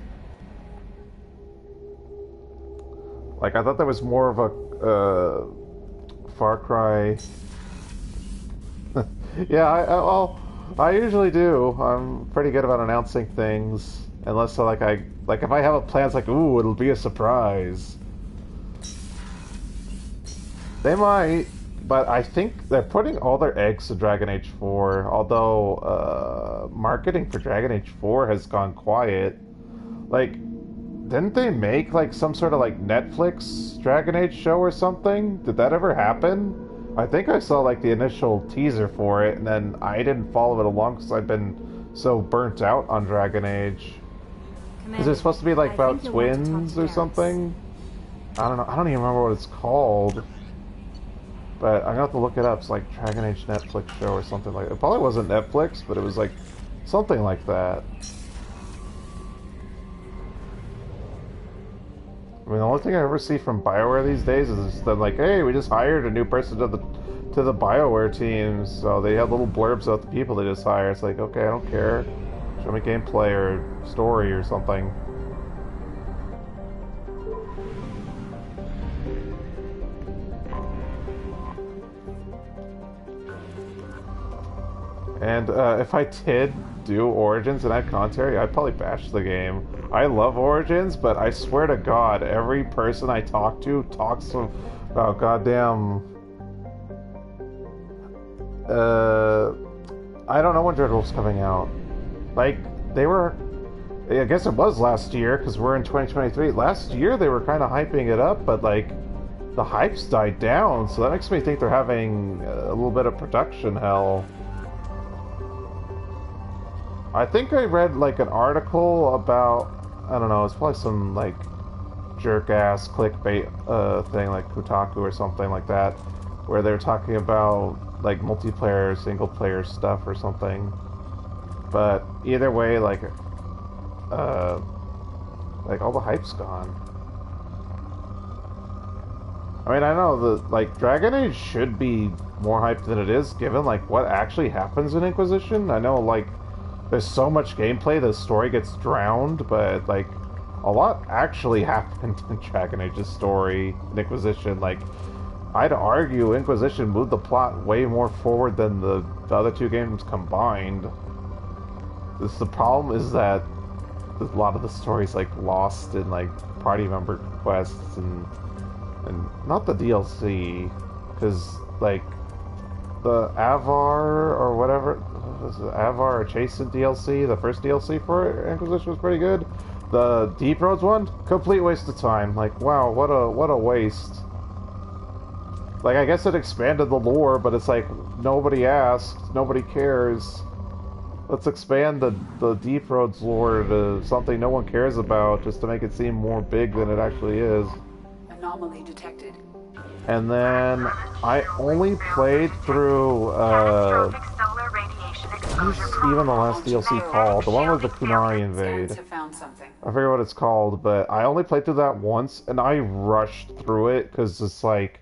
Like, I thought that was more of a Far Cry. Yeah, I usually do. I'm pretty good about announcing things, unless like if I have a plan, it's like, ooh, it'll be a surprise. They might, but I think they're putting all their eggs in Dragon Age 4. Although marketing for Dragon Age 4 has gone quiet. Like, didn't they make like some sort of like Netflix Dragon Age show or something? Did that ever happen? I think I saw like the initial teaser for it, and then I didn't follow it along because I've been so burnt out on Dragon Age. Is it supposed to be like about twins or something? I don't know. I don't even remember what it's called. But I'm gonna have to look it up. It's like Dragon Age Netflix show or something like that. It probably wasn't Netflix, but it was like something like that. I mean, the only thing I ever see from BioWare these days is them like, hey, we just hired a new person to the BioWare team, so they have little blurbs about the people they just hired. It's like, okay, I don't care. Show me gameplay or story or something. And if I did do Origins and add commentary, I'd probably bash the game. I love Origins, but I swear to God, every person I talk to talks about goddamn... I don't know when Dread Wolf's coming out. Like, they were... I guess it was last year, because we're in 2023. Last year they were kind of hyping it up, but like, the hype's died down, so that makes me think they're having a little bit of production hell. I think I read like an article about, I don't know, it's probably some like jerk-ass clickbait thing like Kotaku or something like that, where they're talking about like multiplayer, single-player stuff or something. But either way, like all the hype's gone. I mean, I know that like Dragon Age should be more hyped than it is, given like what actually happens in Inquisition. I know like there's so much gameplay, the story gets drowned, but like a lot actually happened in Dragon Age's story in Inquisition. Like, I'd argue Inquisition moved the plot way more forward than the other two games combined. The problem is that a lot of the story's like lost in like party member quests and not the DLC, because like the Avar or whatever, was it Avar or Chasen DLC, the first DLC for Inquisition was pretty good. The Deep Roads one, complete waste of time. Like, wow, what a waste. Like, I guess it expanded the lore, but it's like nobody asked, nobody cares. Let's expand the Deep Roads lore to something no one cares about, just to make it seem more big than it actually is. Anomaly detected. And then I only played through even the last DLC called, the one with the Kunari invade. I forget what it's called, but I only played through that once, and I rushed through it because it's like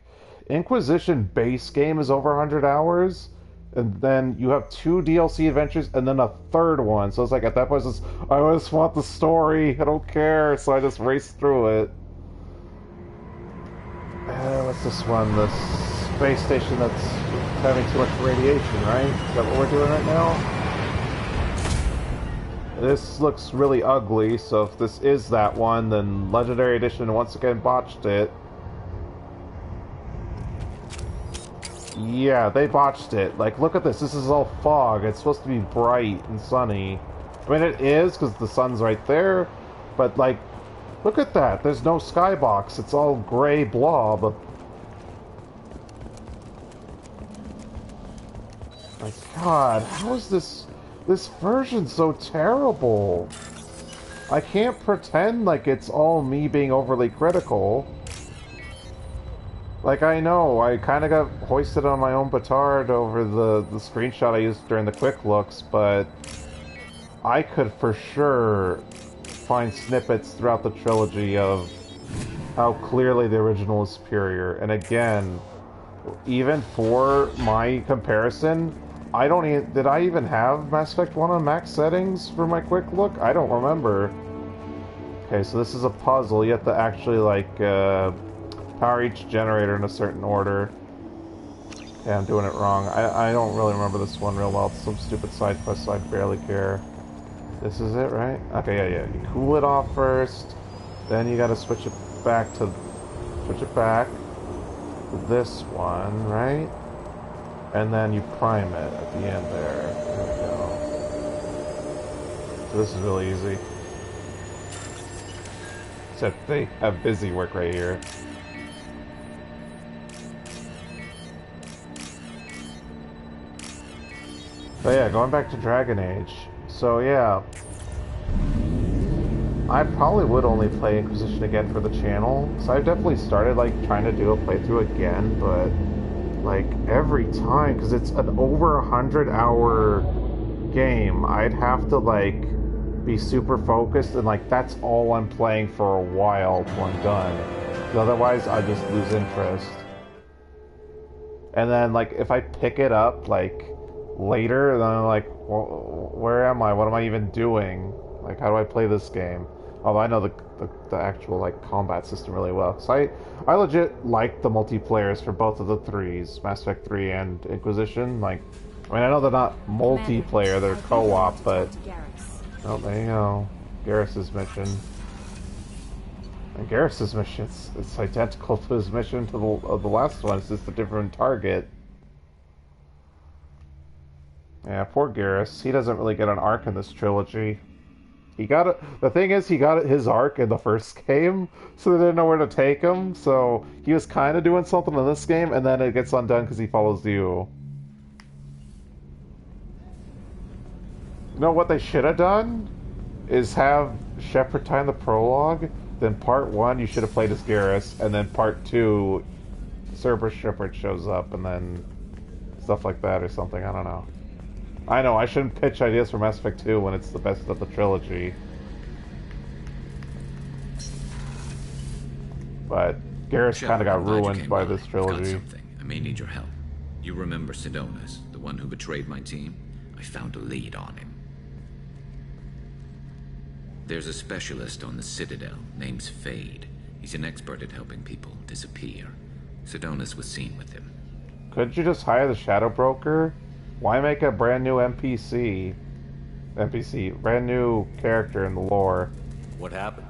Inquisition base game is over 100 hours, and then you have 2 DLC adventures and then a third one. So it's like at that point, it's just, I just want the story. I don't care. So I just raced through it. What's this one? The space station that's having too much radiation, right? Is that what we're doing right now? This looks really ugly, so if this is that one, then Legendary Edition once again botched it. Yeah, they botched it. Like, look at this. This is all fog. It's supposed to be bright and sunny. I mean, it is, because the sun's right there, but, like, look at that. There's no skybox. It's all gray blob. My God, how is this version so terrible? I can't pretend like it's all me being overly critical. Like, I know, I kind of got hoisted on my own petard over the screenshot I used during the quick looks, but I could for sure find snippets throughout the trilogy of how clearly the original is superior. And again, even for my comparison, I don't even... Did I even have Mass Effect 1 on max settings for my quick look? I don't remember. Okay, so this is a puzzle. You have to actually, like, power each generator in a certain order. Yeah, I'm doing it wrong. I don't really remember this one real well. It's some stupid side quest, so I barely care. This is it, right? Okay, yeah. You cool it off first, then you gotta switch it back to this one, right? And then you prime it at the end there. There we go. So this is really easy. Except they have busy work right here. But yeah, going back to Dragon Age. So yeah, I probably would only play Inquisition again for the channel. So I've definitely started like trying to do a playthrough again, but like every time, because it's an over 100-hour game, I'd have to like be super focused, and like that's all I'm playing for a while till I'm done. Because otherwise, I just lose interest. And then like if I pick it up like later, then I'm like, well, where am I? What am I even doing? Like, how do I play this game? Although I know the actual like combat system really well, because I legit like the multiplayers for both of the threes, Mass Effect 3 and Inquisition. Like, I mean, I know they're not multiplayer, they're co-op, but... Oh, there you go. Garrus's mission. And Garrus's mission, it's identical to his mission to the last one, it's just a different target. Yeah, poor Garrus. He doesn't really get an arc in this trilogy. He got it. The thing is, he got his arc in the first game, so they didn't know where to take him. So he was kind of doing something in this game, and then it gets undone because he follows you. You know what they should have done? Is have Shepard time the prologue, then part 1 you should have played as Garrus, and then part 2 Cerberus Shepard shows up, and then stuff like that or something, I don't know. I know, I shouldn't pitch ideas for Mass Effect 2 when it's the best of the trilogy. But Garrus kind of got ruined by this trilogy. I may need your help. You remember Sidonis, the one who betrayed my team? I found a lead on him. There's a specialist on the Citadel, name's Fade. He's an expert at helping people disappear. Sidonis was seen with him. Couldn't you just hire the Shadow Broker? Why make a brand new NPC, brand new character in the lore? What happened?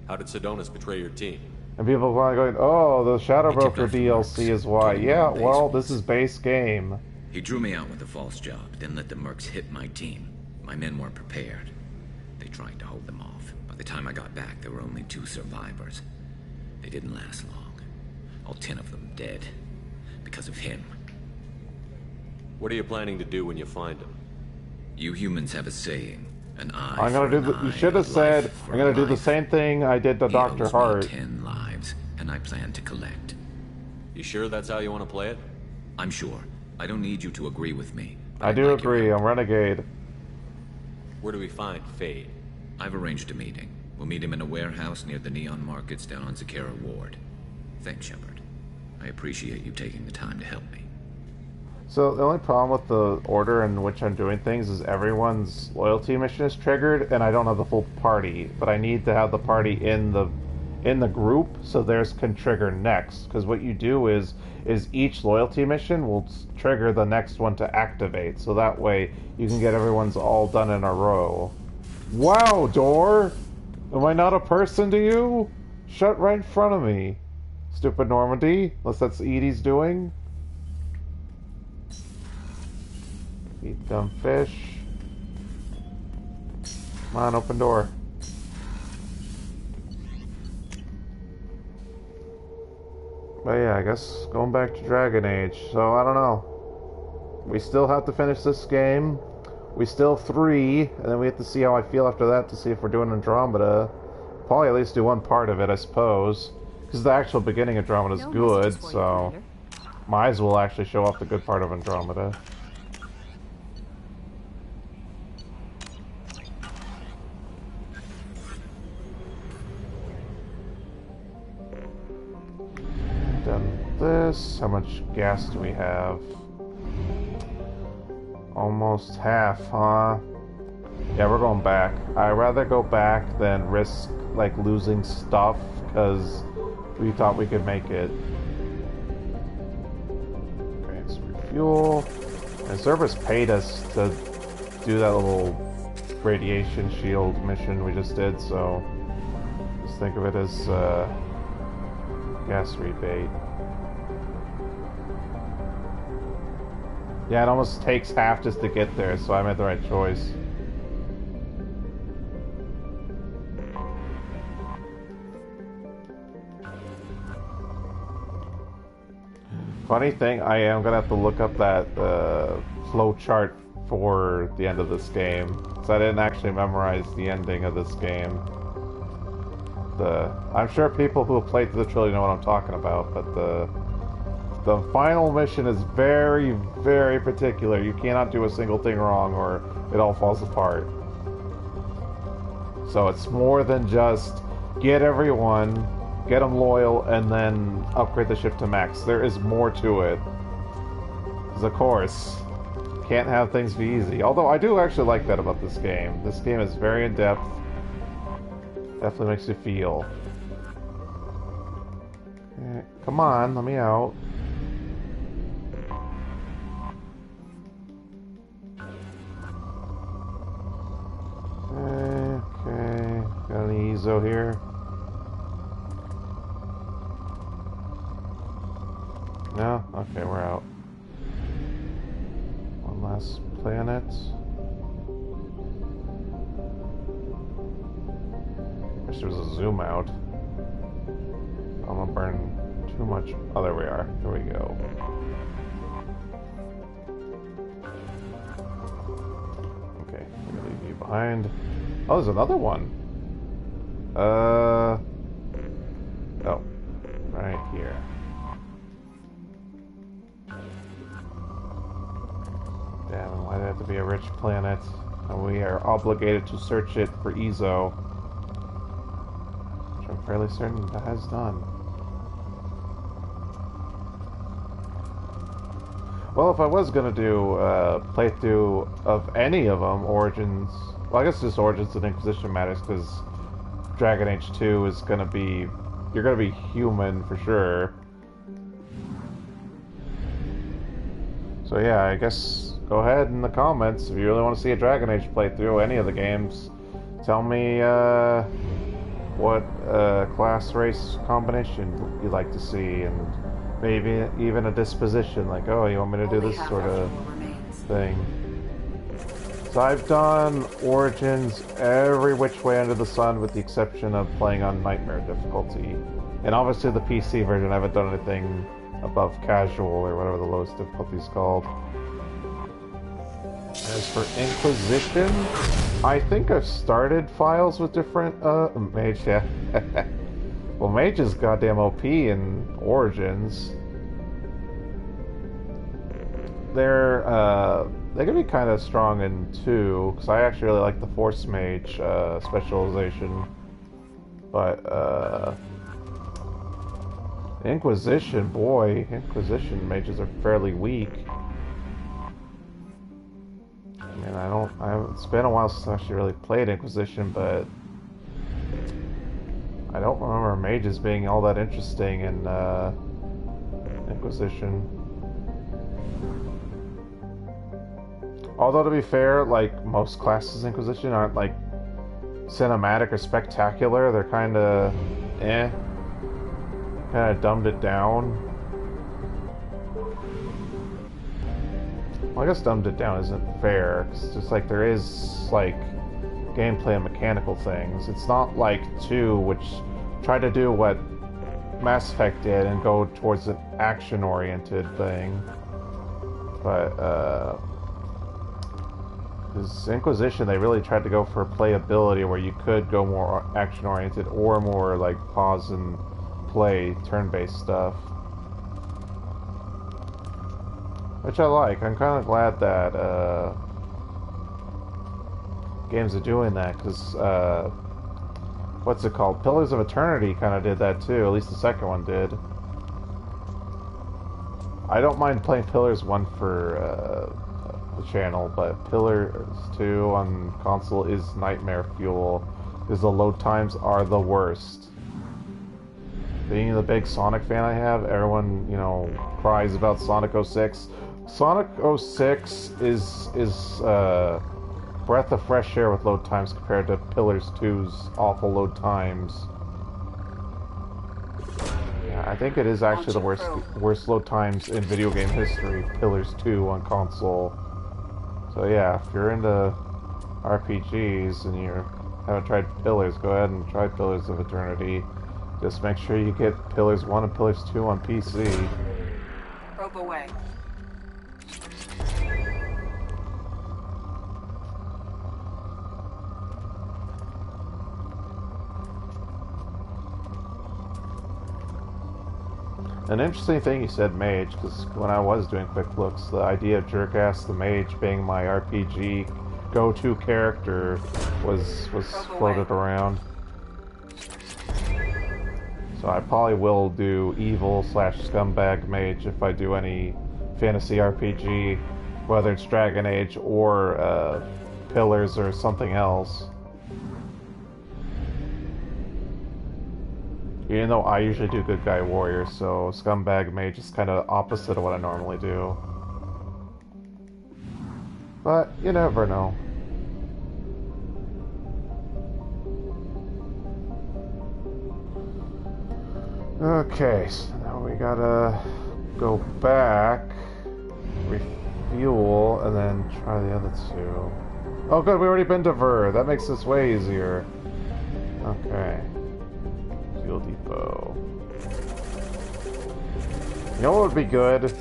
How did Sidonis betray your team? And people are going, oh, the Shadow Broker DLC is why. Yeah, well, this is base game. He drew me out with a false job, then let the mercs hit my team. My men weren't prepared. They tried to hold them off. By the time I got back, there were only 2 survivors. They didn't last long. All 10 of them dead. Because of him. What are you planning to do when you find him? You humans have a saying, an eye I'm gonna do the, you should have said, I'm gonna do the same thing I did to Dr. Hart. 10 lives, and I plan to collect. You sure that's how you want to play it? I'm sure. I don't need you to agree with me. I do agree, I'm Renegade. Where do we find Fade? I've arranged a meeting. We'll meet him in a warehouse near the Neon Markets down on Zakera Ward. Thanks, Shepard. I appreciate you taking the time to help me. So the only problem with the order in which I'm doing things is everyone's loyalty mission is triggered, and I don't have the full party. But I need to have the party in the group, so theirs can trigger next. Because what you do is each loyalty mission will trigger the next one to activate, so that way you can get everyone's all done in a row. Wow, door! Am I not a person to you? Shut right in front of me. Stupid Normandy, unless that's Edie's doing. Eat dumb fish. Come on, open door. But yeah, I guess going back to Dragon Age. So, I don't know. We still have to finish this game. We still have 3, and then we have to see how I feel after that to see if we're doing Andromeda. Probably at least do one part of it, I suppose. Because the actual beginning of Andromeda is good, so might as well actually show off the good part of Andromeda. Done this. How much gas do we have? Almost half, huh? Yeah, we're going back. I'd rather go back than risk, like, losing stuff, because we thought we could make it. Transfer fuel. And Cerberus paid us to do that little radiation shield mission we just did, so just think of it as gas rebate. Yeah, it almost takes half just to get there, so I made the right choice. Funny thing, I am gonna have to look up that flow chart for the end of this game, so I didn't actually memorize the ending of this game. I'm sure people who have played through the trilogy know what I'm talking about, but the final mission is very, very particular. You cannot do a single thing wrong or it all falls apart. So it's more than just get everyone, get them loyal, and then upgrade the ship to max. There is more to it. Because of course, can't have things be easy. Although I do actually like that about this game. This game is very in-depth. Definitely makes you feel. Come on, let me out. Ezo here. No? Okay, we're out. One last planet. Wish there was a zoom out. I'm gonna burn too much. Oh, there we are. Here we go. Okay, I'm gonna leave you behind. Oh, there's another one. Oh, right here. Damn, why did it have to be a rich planet? And we are obligated to search it for Ezo. Which I'm fairly certain that has done. Well, if I was gonna do a playthrough of any of them, Origins... Well, I guess just Origins and Inquisition matters, because Dragon Age 2 is gonna be... You're gonna be human, for sure. So yeah, I guess go ahead in the comments if you really want to see a Dragon Age playthrough, any of the games. Tell me what class race combination you'd like to see, and maybe even a disposition, like, oh, you want me to do this sort of thing. So I've done Origins every which way under the sun with the exception of playing on Nightmare difficulty. And obviously the PC version, I haven't done anything above casual or whatever the lowest difficulty is called. As for Inquisition, I think I've started files with different Mage, yeah. Well, Mage is goddamn OP in Origins. They can be kind of strong in 2, because I actually really like the Force Mage specialization. But Inquisition, boy, Inquisition mages are fairly weak. I mean, it's been a while since I actually really played Inquisition, but I don't remember mages being all that interesting in Inquisition. Although, to be fair, like, most classes in Inquisition aren't, like, cinematic or spectacular. They're kind of kind of dumbed it down. Well, I guess dumbed it down isn't fair. It's just like there is like gameplay and mechanical things. It's not like 2, which tried to do what Mass Effect did and go towards an action-oriented thing. But because Inquisition, they really tried to go for playability where you could go more action-oriented or more like pause and play turn-based stuff, which I like. I'm kind of glad that games are doing that, because what's it called? Pillars of Eternity kind of did that too. At least the second one did. I don't mind playing Pillars 1 for the channel, but Pillars 2 on console is nightmare fuel, because the load times are the worst. Being the big Sonic fan I have, everyone, you know, cries about Sonic 06. Sonic 06 is breath of fresh air with load times compared to Pillars 2's awful load times. Yeah, I think it is actually the worst load times in video game history, Pillars 2 on console. So yeah, if you're into RPGs and you haven't tried Pillars, go ahead and try Pillars of Eternity. Just make sure you get Pillars 1 and Pillars 2 on PC. Probe away. An interesting thing you said, Mage, because when I was doing quick looks, the idea of Jerkass the Mage being my RPG go-to character was floated around. So I probably will do evil / scumbag mage if I do any fantasy RPG, whether it's Dragon Age or Pillars or something else. Even though I usually do good guy warrior, so scumbag mage is kind of opposite of what I normally do. But you never know. Okay, so now we gotta go back, refuel, and then try the other two. Oh good, we already been to Ver. That makes this way easier. Okay. Fuel depot. You know what would be good?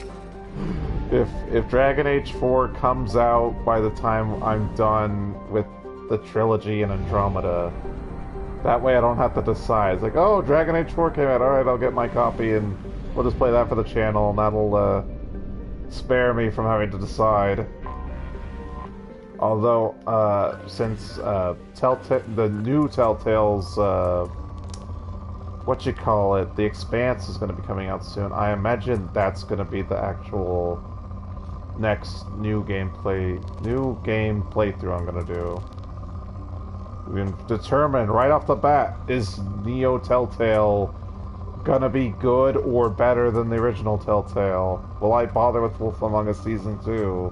If Dragon Age 4 comes out by the time I'm done with the trilogy and Andromeda. That way I don't have to decide. It's like, oh, Dragon Age 4 came out. Alright, I'll get my copy and we'll just play that for the channel and that'll spare me from having to decide. Although, since the new Telltale's, The Expanse is going to be coming out soon, I imagine that's going to be the actual next new game playthrough I'm going to do. We can determine right off the bat, is Neo Telltale going to be good or better than the original Telltale? Will I bother with Wolf Among Us Season 2?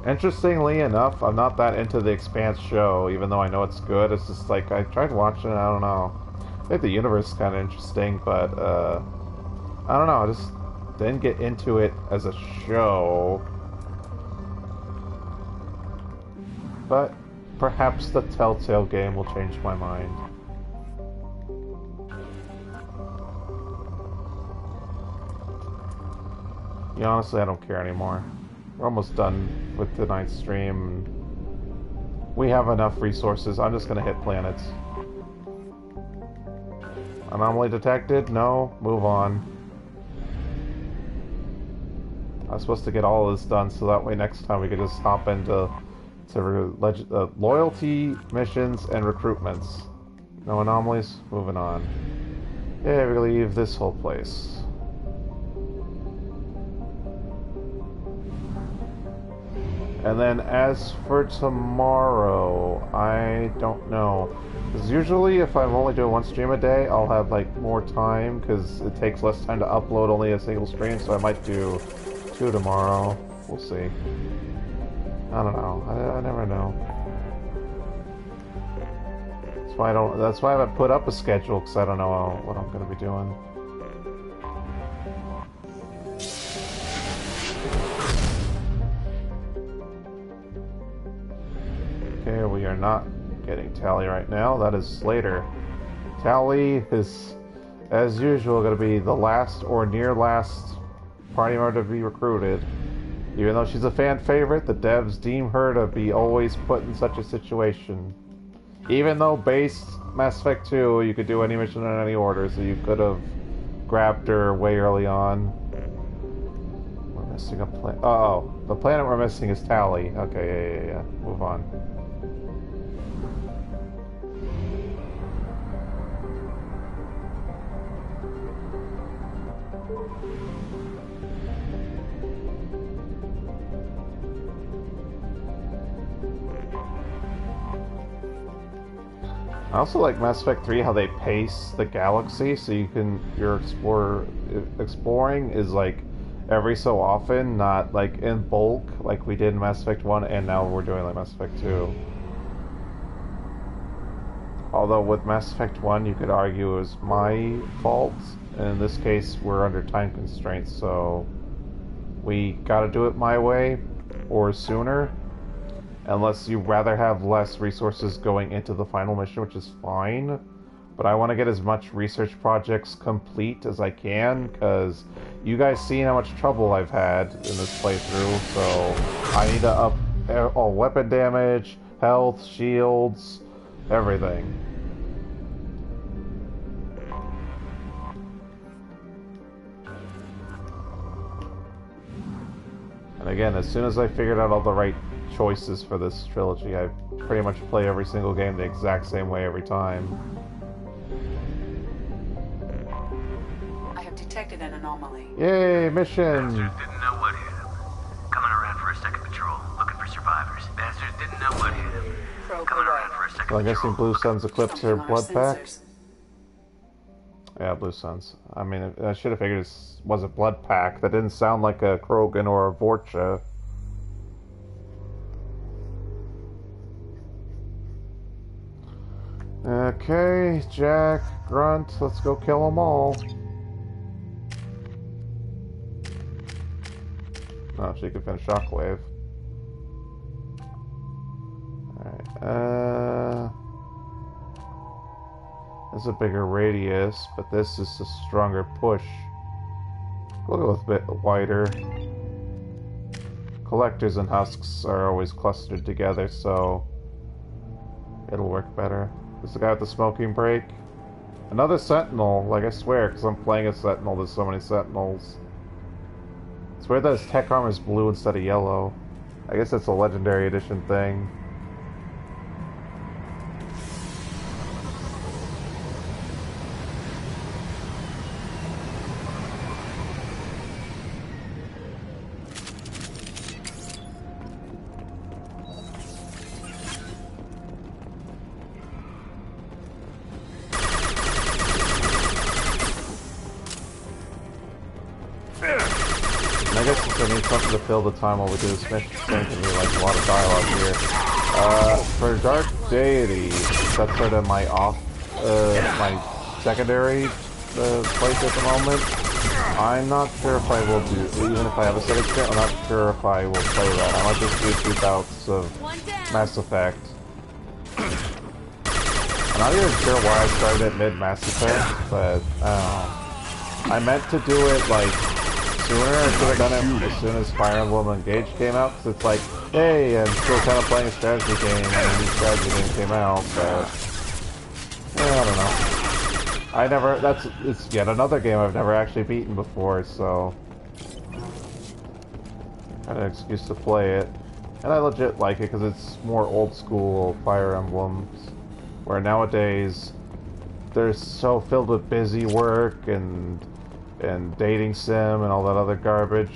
Interestingly enough, I'm not that into the Expanse show, even though I know it's good. It's just like, I tried watching it, I don't know. I think the universe is kind of interesting, but, I don't know, I just didn't get into it as a show. But perhaps the Telltale game will change my mind. Yeah, honestly, I don't care anymore. We're almost done with tonight's stream. We have enough resources. I'm just gonna hit planets. Anomaly detected? No. Move on. I was supposed to get all of this done so that way next time we could just hop into loyalty missions and recruitments. No anomalies?Moving on. Yeah, we leave this whole place. And then as for tomorrow, I don't know. Because usually if I'm only doing one stream a day, I'll have like more time because it takes less time to upload only a single stream, so I might do 2 tomorrow. We'll see. I don't know. I never know. That's why I haven't put up a schedule, because I don't know what I'm going to be doing. Okay, we are not getting Tally right now. That is later. Tally is, as usual, going to be the last or near last party member to be recruited. Even though she's a fan favorite, the devs deem her to be always put in such a situation. Even though base Mass Effect 2, you could do any mission in any order, so you could have grabbed her way early on. We're missing a planet. Oh, the planet we're missing is Tally. Okay, yeah. Move on. I also like Mass Effect 3 how they pace the galaxy, so your exploring is like every so often, not like in bulk like we did in Mass Effect 1 and now we're doing like Mass Effect 2. Although with Mass Effect 1 you could argue it was my fault, and in this case we're under time constraints, so we gotta do it my way or sooner. Unless you'd rather have less resources going into the final mission, which is fine. But I want to get as much research projects complete as I can, because you guys seen how much trouble I've had in this playthrough, so I need to up all weapon damage, health, shields, everything. And again, as soon as I figured out all the right choices for this trilogy, I pretty much play every single game the exact same way every time. I have detected an anomaly. Yay, mission! Bastards didn't know what hit him. Coming around for a second patrol, looking for survivors. Bastards didn't know what hit him. Coming around for a second So I'm patrol. guessing Blue Sun's Eclipse or Blood Pack? Yeah, Blue Suns. I mean, I should have figured it was a Blood Pack. That didn't sound like a Krogan or a Vorcha. Okay, Jack, Grunt, let's go kill them all. Oh, she could finish Shockwave. Alright, this is a bigger radius, but this is a stronger push. We'll go with a bit wider. Collectors and husks are always clustered together, so it'll work better. This is the guy with the smoking break. Another sentinel, like I swear, because I'm playing a sentinel, there's so many sentinels. It's weird that his tech armor is blue instead of yellow. I guess it's a legendary edition thing. I guess if I need something to fill the time while we do this mission, it's going to be like a lot of dialogue here. For Dark Deity, that's sort of my my secondary place at the moment. I'm not sure if I will do, even if I have a set experience, I'm not sure if I will play that. I might just do 2 bouts of Mass Effect. I'm not even sure why I started at mid-Mass Effect, but I meant to do it like sooner. I should have done it as soon as Fire Emblem Engage came out, because it's like, hey, I'm still kind of playing a strategy game, and a new strategy game came out, but I don't know. It's yet another game I've never actually beaten before, so kind of an excuse to play it. And I legit like it because it's more old school Fire Emblems, where nowadays they're so filled with busy work and dating sim and all that other garbage.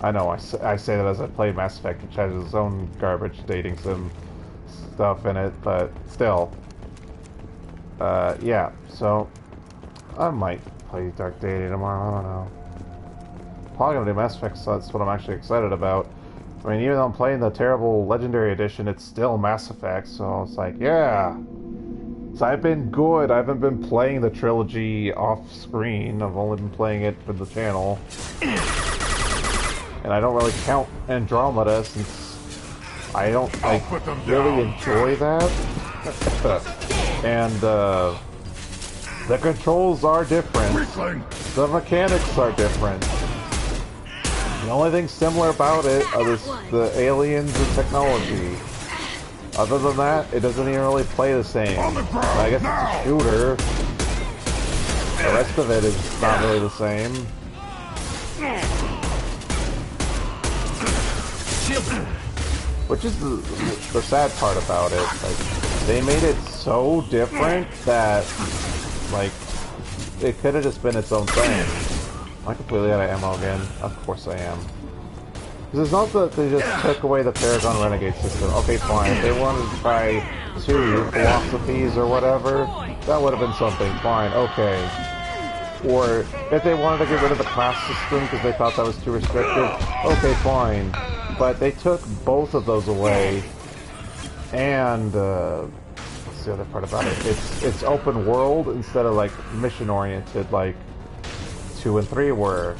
I know I say that as I play Mass Effect, which has its own garbage dating sim stuff in it, but still. Yeah, so I might play Dark Deity tomorrow, I don't know. Probably gonna do Mass Effect, so that's what I'm actually excited about. I mean, even though I'm playing the terrible Legendary Edition, it's still Mass Effect, so it's like, yeah. So I've been good. I haven't been playing the trilogy off screen. I've only been playing it for the channel. And I don't really count Andromeda since I don't really enjoy that. And the controls are different. The mechanics are different. The only thing similar about it is the aliens and technology. Other than that, it doesn't even really play the same. I guess it's a shooter. The rest of it is not really the same. Which is the sad part about it. Like, they made it so different that, like, it could have just been its own thing. Am I completely out of ammo again? Of course I am. Because it's not that they just took away the Paragon Renegade system. Okay, fine. If they wanted to try 2 philosophies or whatever, that would have been something. Fine, okay. Or if they wanted to get rid of the class system because they thought that was too restrictive, okay, fine. But they took both of those away. And, what's the other part about it? It's open world instead of, like, mission-oriented like 2 and 3 were.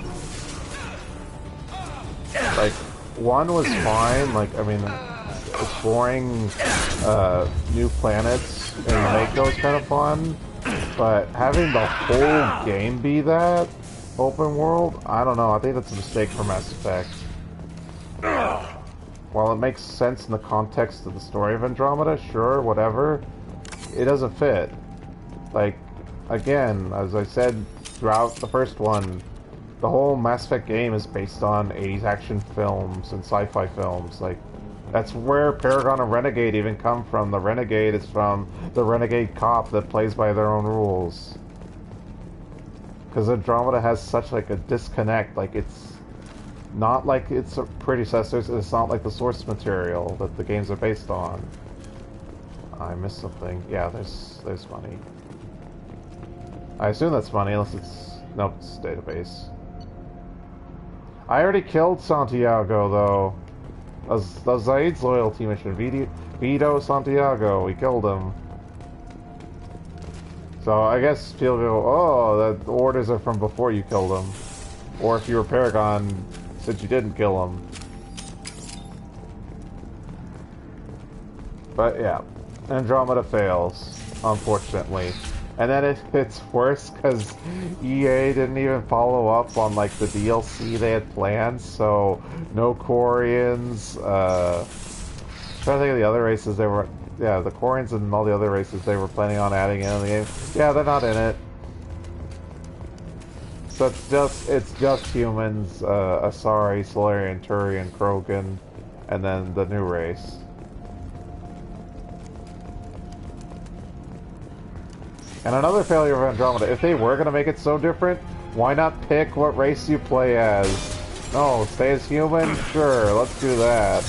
Like, 1 was fine, like, I mean, exploring new planets in Mako is kind of fun, but having the whole game be that open world, I don't know, I think that's a mistake for Mass Effect. While it makes sense in the context of the story of Andromeda, sure, whatever, it doesn't fit. Like, again, as I said throughout the first one, the whole Mass Effect game is based on 80s action films and sci-fi films. Like, that's where Paragon and Renegade even come from. The Renegade is from the Renegade cop that plays by their own rules. Because Andromeda has such, like, a disconnect. Like, it's not like its predecessors. It's not like the source material that the games are based on. I missed something. Yeah, there's money. I assume that's money, unless it's... Nope, it's database. I already killed Santiago, though. That was Zaid's loyalty mission. Vito Santiago, we killed him. So I guess people go, oh, the orders are from before you killed him. Or if you were Paragon, since you didn't kill him. But yeah, Andromeda fails, unfortunately. And then it's worse because EA didn't even follow up on like the DLC they had planned, so no Quarians, I'm trying to think of the other races they were, yeah, the Quarians and all the other races they were planning on adding in the game. Yeah, they're not in it. So it's just humans, Asari, Solarian, Turian, Krogan, and then the new race. And another failure of Andromeda, if they were going to make it so different, why not pick what race you play as? No, stay as human? Sure, let's do that.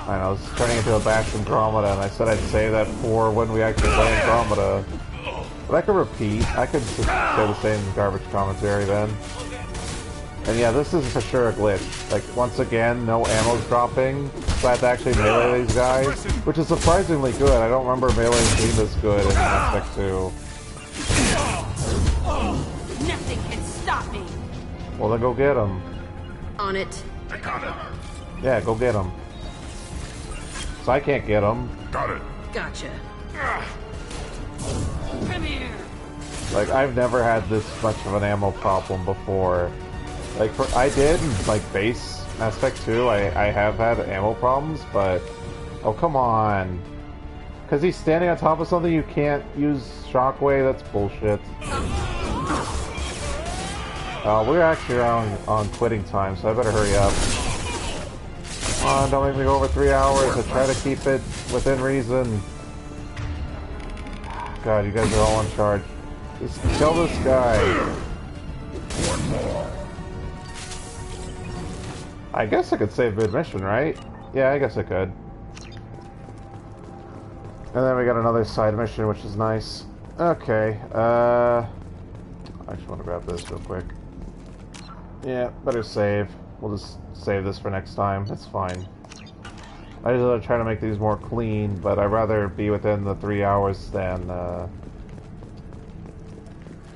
I know, it's turning into a bash Andromeda, and I said I'd say that for when we actually play Andromeda. But I could repeat, I could just say the same garbage commentary then. And yeah, this is for sure a glitch. Like, once again, no ammo's dropping, so I have to actually melee these guys, which is surprisingly good. I don't remember melee being this good in Mass Effect 2. Nothing can stop me. Well, then go get him. On it. I got it. Yeah, go get him. So I can't get him. Got it. Gotcha. Come here. Like, I've never had this much of an ammo problem before. Like, I did, like, base Mass Effect 2, I have had ammo problems, but... Oh, come on. Because he's standing on top of something you can't use Shockwave, that's bullshit. We're actually on quitting time, so I better hurry up. Come on, don't make me go over 3 hours, I try to keep it within reason. God, you guys are all in charge. Just kill this guy. One more. I guess I could save mid-mission, right? Yeah, I guess I could. And then we got another side mission, which is nice. Okay, I just want to grab this real quick. Yeah, better save. We'll just save this for next time. It's fine. I just try to make these more clean, but I'd rather be within the 3 hours than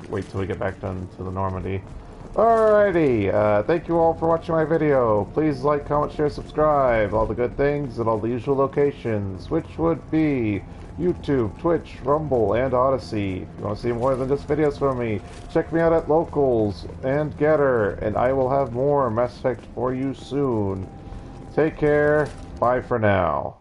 wait till we get back to the Normandy. Alrighty, thank you all for watching my video. Please like, comment, share, subscribe, all the good things at all the usual locations, which would be YouTube, Twitch, Rumble, and Odyssey. If you want to see more than just videos from me, check me out at Locals and Getter, and I will have more Mass Effect for you soon. Take care, bye for now.